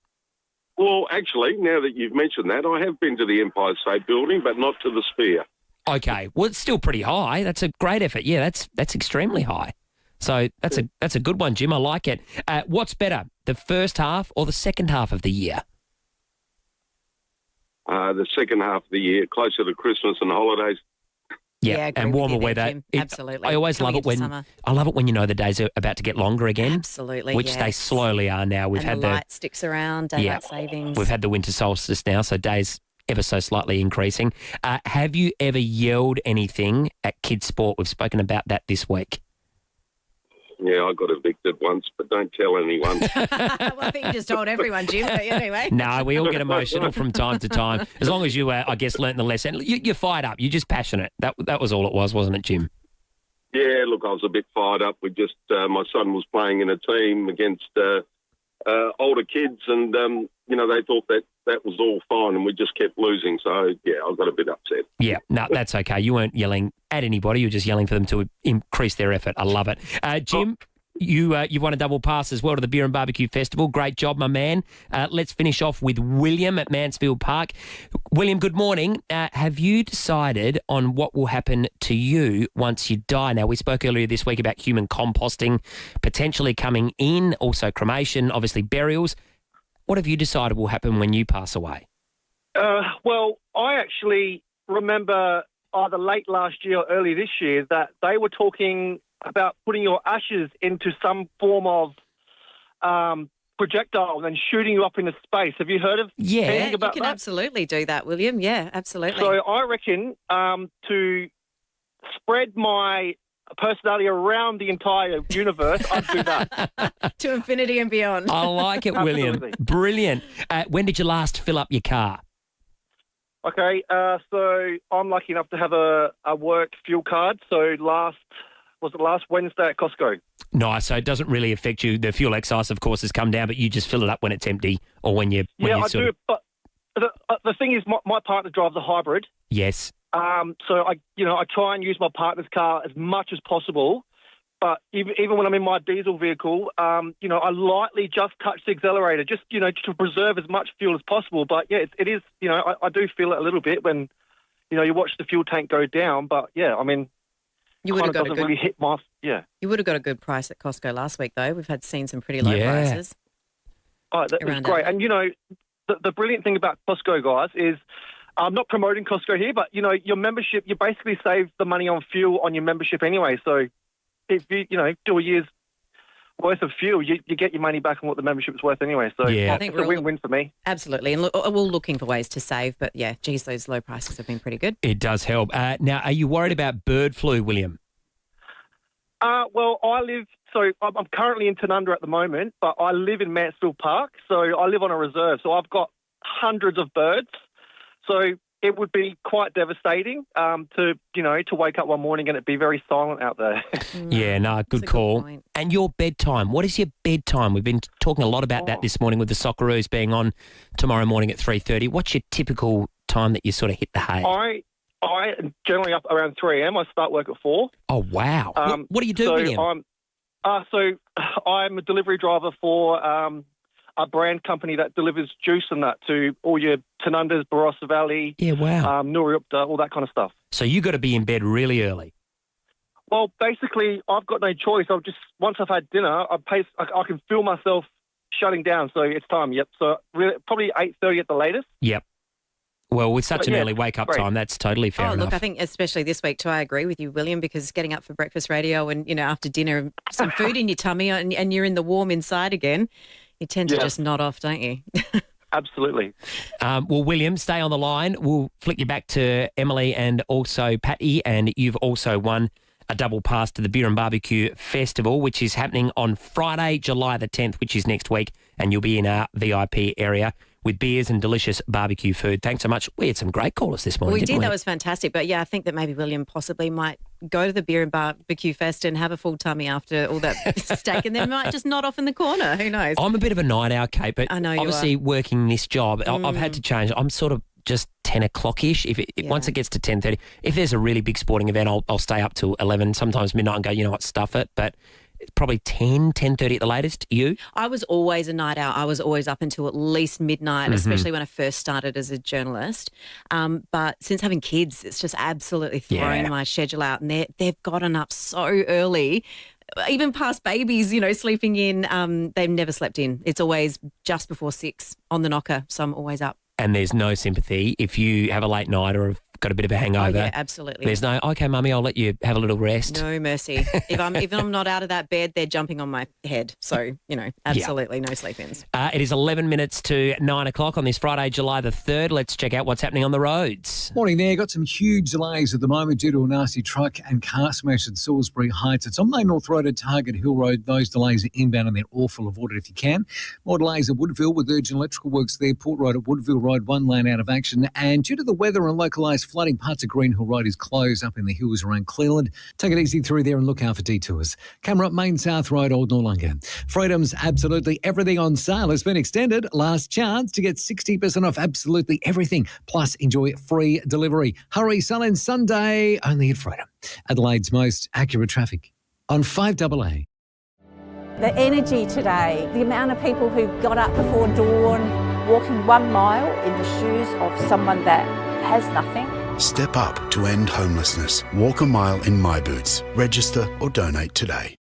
Well, actually, now that you've mentioned that, I have been to the Empire State Building, but not to the Sphere. Okay. Well, it's still pretty high. That's a great effort. Yeah, that's extremely high. So that's a good one, Jim. I like it. What's better, the first half or the second half of the year? The second half of the year, closer to Christmas and holidays. Yeah, and warmer weather. Absolutely. I always love it when you know the days are about to get longer again. Absolutely, which they slowly are now. We've had the light sticks around, daylight savings. We've had the winter solstice now, so days ever so slightly increasing. Have you ever yelled anything at kids' sport? We've spoken about that this week. Yeah, I got evicted once, but don't tell anyone. Well, I think you just told everyone, Jim, but anyway. No, we all get emotional from time to time. As long as you, I guess, learnt the lesson. You're fired up. You're just passionate. That was all it was, wasn't it, Jim? Yeah, look, I was a bit fired up. My son was playing in a team against older kids, and, they thought that was all fine, and we just kept losing. So, yeah, I got a bit upset. Yeah, no, that's okay. You weren't yelling at anybody. You were just yelling for them to increase their effort. I love it. Jim, you've won a double pass as well to the Beer and Barbecue Festival. Great job, my man. Let's finish off with William at Mansfield Park. William, good morning. Have you decided on what will happen to you once you die? Now, we spoke earlier this week about human composting potentially coming in, also cremation, obviously burials. What have you decided will happen when you pass away? Well, I actually remember either late last year or early this year that they were talking about putting your ashes into some form of projectile and then shooting you up into space. Have you heard of anything about that? You can absolutely do that, William. Yeah, absolutely. So I reckon to spread my personality around the entire universe, I'd do that. To infinity and beyond. I like it, William. Brilliant. When did you last fill up your car? Okay, so I'm lucky enough to have a work fuel card. So last Wednesday at Costco. Nice. So it doesn't really affect you. The fuel excise, of course, has come down, but you just fill it up when it's empty or when you. I do. But the thing is, my partner drives a hybrid. Yes. So I try and use my partner's car as much as possible. But even when I'm in my diesel vehicle, I lightly just touch the accelerator, just to preserve as much fuel as possible. But yeah, it is. I do feel it a little bit when, you watch the fuel tank go down. But yeah, I mean, you would have got really hit my You would have got a good price at Costco last week, though. We've seen some pretty low prices. Oh, that was great. And the brilliant thing about Costco, guys, is I'm not promoting Costco here, but your membership, you basically save the money on fuel on your membership anyway. So if you do a year's worth of fuel, you get your money back on what the membership's worth anyway. So I think it's a win-win for me. Absolutely. And we're all looking for ways to save, but yeah, geez, those low prices have been pretty good. It does help. Now, are you worried about bird flu, William? Well, I'm currently in Tanunda at the moment, but I live in Mansfield Park, so I live on a reserve. So I've got hundreds of birds. So it would be quite devastating to wake up one morning and it be very silent out there. Yeah, no, good call. And your bedtime, what is your bedtime? We've been talking a lot about that this morning with the Socceroos being on tomorrow morning at 3:30. What's your typical time that you sort of hit the hay? I am generally up around 3 a.m. I start work at 4. Oh, wow. What do you do, William? I'm a delivery driver for a brand company that delivers juice and that to all your Tanundas, Barossa Valley, Nuriupta, all that kind of stuff. So you got to be in bed really early. Well, basically, I've got no choice. Once I've had dinner, I can feel myself shutting down. So it's time. Yep. So really, probably 8:30 at the latest. Yep. Well, with such an early wake-up time, that's totally fair enough. Look, I think especially this week too, I agree with you, William, because getting up for breakfast radio and, after dinner, some food in your tummy and you're in the warm inside again, you tend to just nod off, don't you? Absolutely. Well, William, stay on the line. We'll flick you back to Emily and also Patty, and you've also won a double pass to the Beer and Barbecue Festival, which is happening on Friday, July the 10th, which is next week, and you'll be in our VIP area with beers and delicious barbecue food. Thanks so much. We had some great callers this morning, didn't we? That was fantastic. But, I think that maybe William possibly might go to the Beer and Barbecue Fest and have a full tummy after all that steak, and then might just nod off in the corner. Who knows? I'm a bit of a night owl, Kate, but I know obviously working this job, I've had to change. I'm sort of just 10 o'clock-ish. Once it gets to 10:30, if there's a really big sporting event, I'll stay up till 11, sometimes midnight, and go, you know what, stuff it. But probably 10:30 at the latest. You? I was always a night owl. I was always up until at least midnight, especially when I first started as a journalist. But since having kids, it's just absolutely thrown my schedule out. And they've gotten up so early, even past babies, sleeping in. They've never slept in. It's always just before 6 on the knocker, so I'm always up. And there's no sympathy if you have a late night or have got a bit of a hangover. Oh, yeah, absolutely. There's no, okay, Mummy, I'll let you have a little rest. No mercy. If I'm not out of that bed, they're jumping on my head. So, absolutely no sleep-ins. It is 11 minutes to 9 o'clock on this Friday, July the 3rd. Let's check out what's happening on the roads. Morning there. Got some huge delays at the moment due to a nasty truck and car smash at Salisbury Heights. It's on Main North Road at Target Hill Road. Those delays are inbound and they're awful. Avoid it if you can. More delays at Woodville with urgent electrical works there. Port Road at Woodville Road, one lane out of action. And due to the weather and localised flooding, parts of Green Hill Road is closed up in the hills around Cleveland. Take it easy through there and look out for detours. Camera up Main South Road, Old Noarlunga. Freedom's absolutely everything on sale has been extended. Last chance to get 60% off absolutely everything. Plus, enjoy free delivery. Hurry, sell in Sunday, only at Freedom. Adelaide's most accurate traffic on 5AA. The energy today, the amount of people who got up before dawn, walking 1 mile in the shoes of someone that has nothing. Step up to end homelessness. Walk a mile in My Boots. Register or donate today.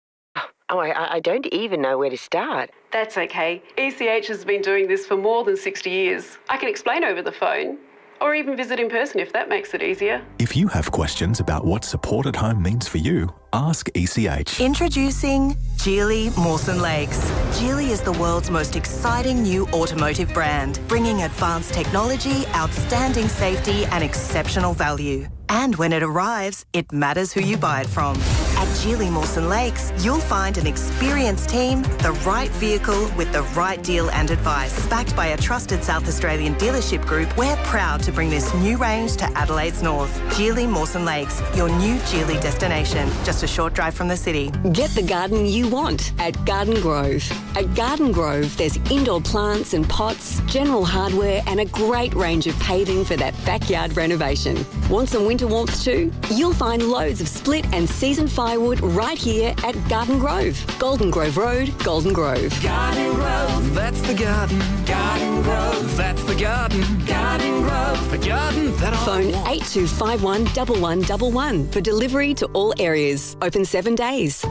Oh, I don't even know where to start. That's okay. ECH has been doing this for more than 60 years. I can explain over the phone, or even visit in person if that makes it easier. If you have questions about what support at home means for you, ask ECH. Introducing Geely Mawson Lakes. Geely is the world's most exciting new automotive brand, bringing advanced technology, outstanding safety and exceptional value. And when it arrives, it matters who you buy it from. At Geely Mawson Lakes, you'll find an experienced team, the right vehicle with the right deal and advice. Backed by a trusted South Australian dealership group, we're proud to bring this new range to Adelaide's north. Geely Mawson Lakes, your new Geely destination, just a short drive from the city. Get the garden you want at Garden Grove. At Garden Grove, there's indoor plants and pots, general hardware and a great range of paving for that backyard renovation. Want some winter warmth too? You'll find loads of split and seasoned firewood right here at Garden Grove. Golden Grove Road, Golden Grove. Garden Grove, that's the garden. Garden Grove, that's the garden. Garden Grove, the garden that I Phone want. 8251 1111 for delivery to all areas. Open 7 days.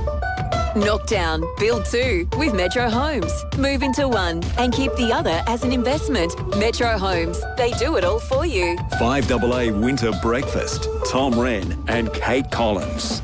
Knockdown, build 2 with Metro Homes. Move into one and keep the other as an investment. Metro Homes, they do it all for you. 5AA Winter Breakfast. Tom Rehn and Kate Collins.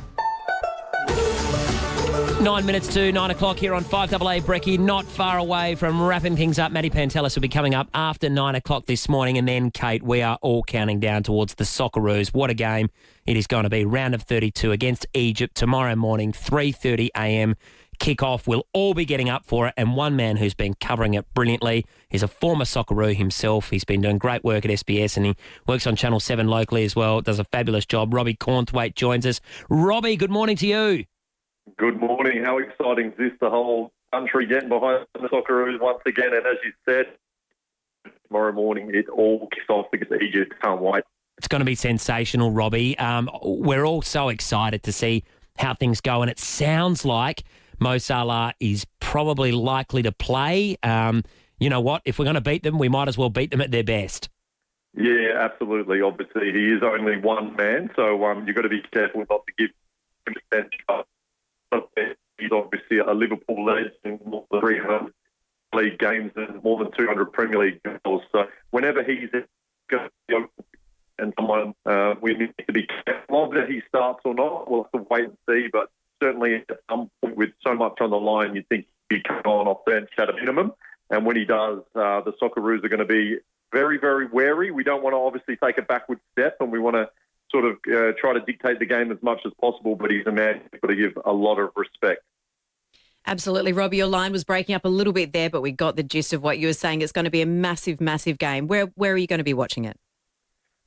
9 minutes to 9 o'clock here on 5AA Brekkie, not far away from wrapping things up. Maddie Pantelis will be coming up after 9 o'clock this morning. And then, Kate, we are all counting down towards the Socceroos. What a game it is going to be. Round of 32 against Egypt tomorrow morning, 3:30 a.m. Kick-off. We'll all be getting up for it. And one man who's been covering it brilliantly is a former Socceroo himself. He's been doing great work at SBS and he works on Channel 7 locally as well. Does a fabulous job. Robbie Cornthwaite joins us. Robbie, good morning to you. Good morning. How exciting is this? The whole country getting behind the Socceroos once again. And as you said, tomorrow morning it all kicks off against Egypt. Can't wait. It's going to be sensational, Robbie. We're all so excited to see how things go. And it sounds like Mo Salah is probably likely to play. You know what? If we're going to beat them, we might as well beat them at their best. Yeah, absolutely. Obviously, he is only one man. So you've got to be careful not to give He's obviously a Liverpool legend in more than 300 league games and more than 200 Premier League goals. So whenever he's going to be open and someone we need to be careful of that he starts or not, we'll have to wait and see. But certainly at some point with so much on the line, you'd think he'd be coming on off bench at a minimum. And when he does, the Socceroos are going to be very, very wary. We don't want to obviously take a backward step, and we want to sort of try to dictate the game as much as possible, but he's a man who's got to give a lot of respect. Absolutely. Robbie, your line was breaking up a little bit there, but we got the gist of what you were saying. It's going to be a massive, massive game. Where are you going to be watching it?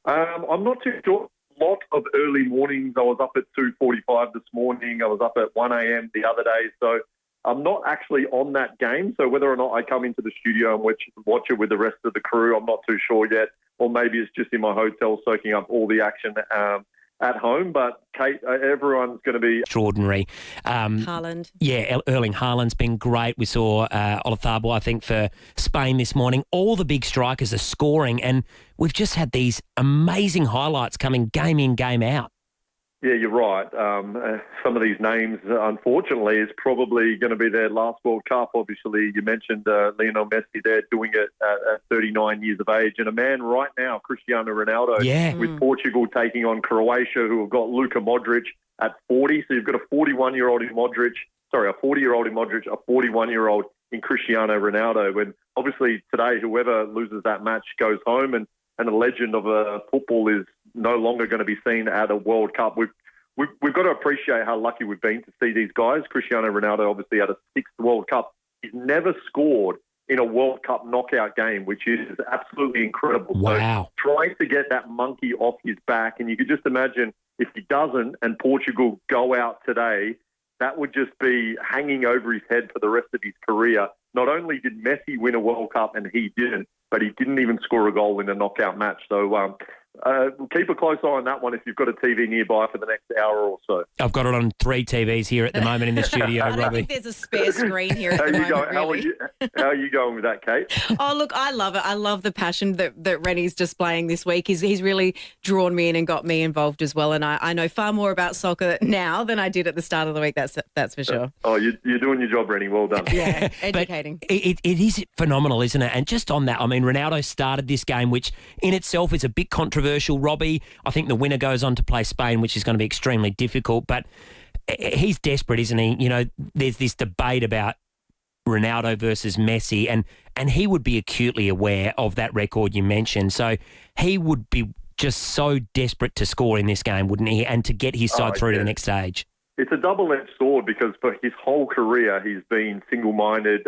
I'm not too sure. A lot of early mornings. I was up at 2:45 this morning. I was up at 1 a.m. the other day. So I'm not actually on that game. So whether or not I come into the studio and watch it with the rest of the crew, I'm not too sure yet. Or maybe it's just in my hotel soaking up all the action at home. But, Kate, everyone's going to be extraordinary. Haaland. Yeah, Erling Haaland's been great. We saw Olazabal, I think, for Spain this morning. All the big strikers are scoring, and we've just had these amazing highlights coming game in, game out. Yeah, you're right. Some of these names, unfortunately, is probably going to be their last World Cup. Obviously, you mentioned Lionel Messi there doing it at 39 years of age. And a man right now, Cristiano Ronaldo, with Portugal taking on Croatia, who have got Luka Modric at 40. So you've got a 40-year-old in Modric, a 41-year-old in Cristiano Ronaldo. And obviously today, whoever loses that match goes home, and a legend of football is no longer going to be seen at a World Cup. We've got to appreciate how lucky we've been to see these guys. Cristiano Ronaldo obviously had a 6th World Cup. He's never scored in a World Cup knockout game, which is absolutely incredible. Wow. So trying to get that monkey off his back, and you could just imagine if he doesn't and Portugal go out today, that would just be hanging over his head for the rest of his career. Not only did Messi win a World Cup and he didn't, but he didn't even score a goal in a knockout match. So keep a close eye on that one if you've got a TV nearby for the next hour or so. I've got it on 3 TVs here at the moment in the studio, I don't Robbie. think there's a spare screen here at the moment, really. How are you going with that, Kate? Oh, look, I love it. I love the passion that Rennie's displaying this week. He's really drawn me in and got me involved as well. And I know far more about soccer now than I did at the start of the week, that's for sure. Oh, you're doing your job, Rennie. Well done. Yeah, educating. It is phenomenal, isn't it? And just on that, I mean, Ronaldo started this game, which in itself is a bit controversial, Robbie. I think the winner goes on to play Spain, which is going to be extremely difficult. But he's desperate, isn't he? You know, there's this debate about Ronaldo versus Messi, and he would be acutely aware of that record you mentioned. So he would be just so desperate to score in this game, wouldn't he? And to get his side through to the next stage. It's a double-edged sword because for his whole career, he's been single-minded,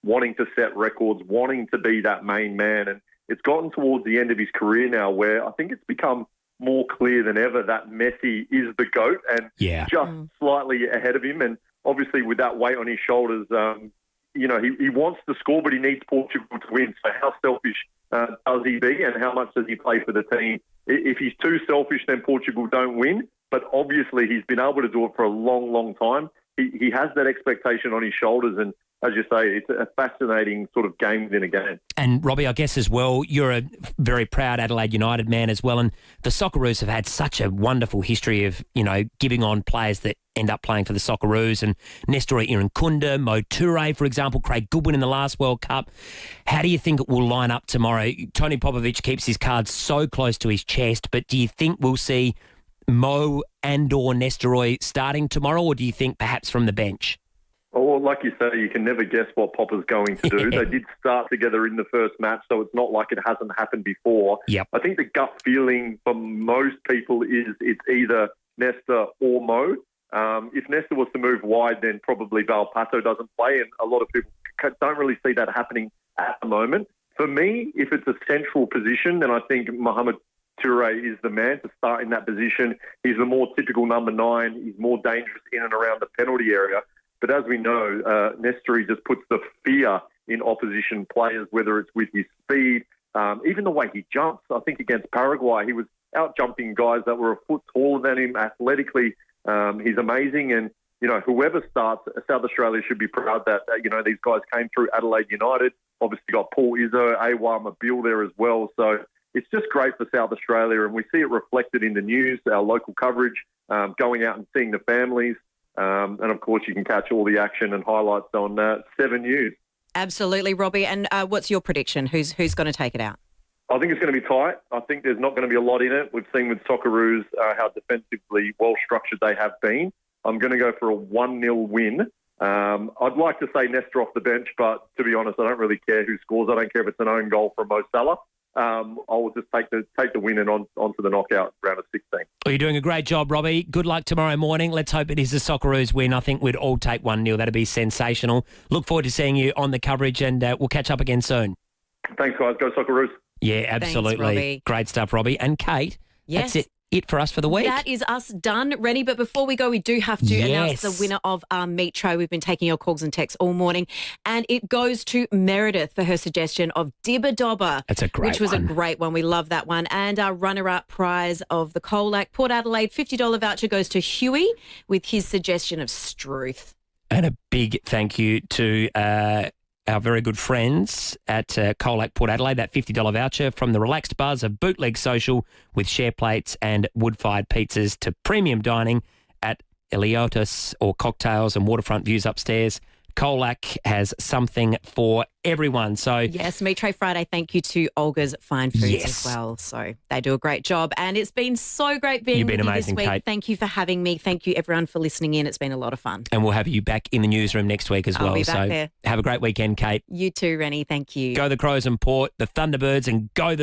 wanting to set records, wanting to be that main man. And it's gotten towards the end of his career now where I think it's become more clear than ever that Messi is the GOAT and just slightly ahead of him. And obviously with that weight on his shoulders, you know, he wants to score, but he needs Portugal to win. So how selfish does he be and how much does he play for the team? If he's too selfish, then Portugal don't win. But obviously he's been able to do it for a long, long time. He has that expectation on his shoulders, and as you say, it's a fascinating sort of game within a game. And Robbie, I guess as well, you're a very proud Adelaide United man as well, and the Socceroos have had such a wonderful history of, you know, giving on players that end up playing for the Socceroos, and Nestor Irankunda, Mo Toure, for example, Craig Goodwin in the last World Cup. How do you think it will line up tomorrow? Tony Popovic keeps his cards so close to his chest, but do you think we'll see Mo and or Nestor starting tomorrow, or do you think perhaps from the bench? Well, like you say, you can never guess what Popper's going to do. They did start together in the first match, so it's not like it hasn't happened before. Yep. I think the gut feeling for most people is it's either Nestor or Mo. If Nestor was to move wide, then probably Valpato doesn't play, and a lot of people don't really see that happening at the moment. For me, if it's a central position, then I think Mohamed Toure is the man to start in that position. He's the more typical number 9. He's more dangerous in and around the penalty area. But as we know, Nestori just puts the fear in opposition players, whether it's with his speed, even the way he jumps. I think against Paraguay, he was out-jumping guys that were a foot taller than him athletically. He's amazing. And, you know, whoever starts, South Australia should be proud that, you know, these guys came through Adelaide United. Obviously got Paul Izzo, Awa Mabil there as well. So it's just great for South Australia, and we see it reflected in the news, our local coverage. going out and seeing the families. And, of course, you can catch all the action and highlights on 7 News. Absolutely, Robbie. And what's your prediction? Who's going to take it out? I think it's going to be tight. I think there's not going to be a lot in it. We've seen with Socceroos how defensively well-structured they have been. I'm going to go for a 1-0 win. I'd like to say Nestor off the bench, but to be honest, I don't really care who scores. I don't care if it's an own goal from Mo Salah. I'll just take the win and onto the knockout round of 16. Well, you're doing a great job, Robbie. Good luck tomorrow morning. Let's hope it is a Socceroos win. I think we'd all take 1-0. That'd be sensational. Look forward to seeing you on the coverage, and we'll catch up again soon. Thanks, guys. Go Socceroos. Yeah, absolutely. Thanks, Robbie. Great stuff, Robbie. And Kate, Yes. that's it for us for the week. That is us done, Rennie. But before we go, we do have to announce the winner of our meat tray. We've been taking your calls and texts all morning, and it goes to Meredith for her suggestion of Dibba Dobber. That's a great Which was one. a great one. We love that one. And our runner-up prize of the Colac Port Adelaide $50 voucher goes to Huey with his suggestion of Struth. And a big thank you to our very good friends at Colac Port Adelaide, that $50 voucher from the relaxed buzz of Bootleg Social with share plates and wood-fired pizzas to premium dining at Eliotis or cocktails and waterfront views upstairs. Colac has something for everyone. So Yes, Meat Tray Friday, thank you to Olga's Fine Foods as well. So they do a great job. And it's been so great being You've been with you amazing, this week. Kate. Thank you for having me. Thank you, everyone, for listening in. It's been a lot of fun. and we'll have you back in the newsroom next week as I'll well. be back So there. have a great weekend, Kate. You too, Rennie. Thank you. Go the Crows and Port, the Thunderbirds, and go the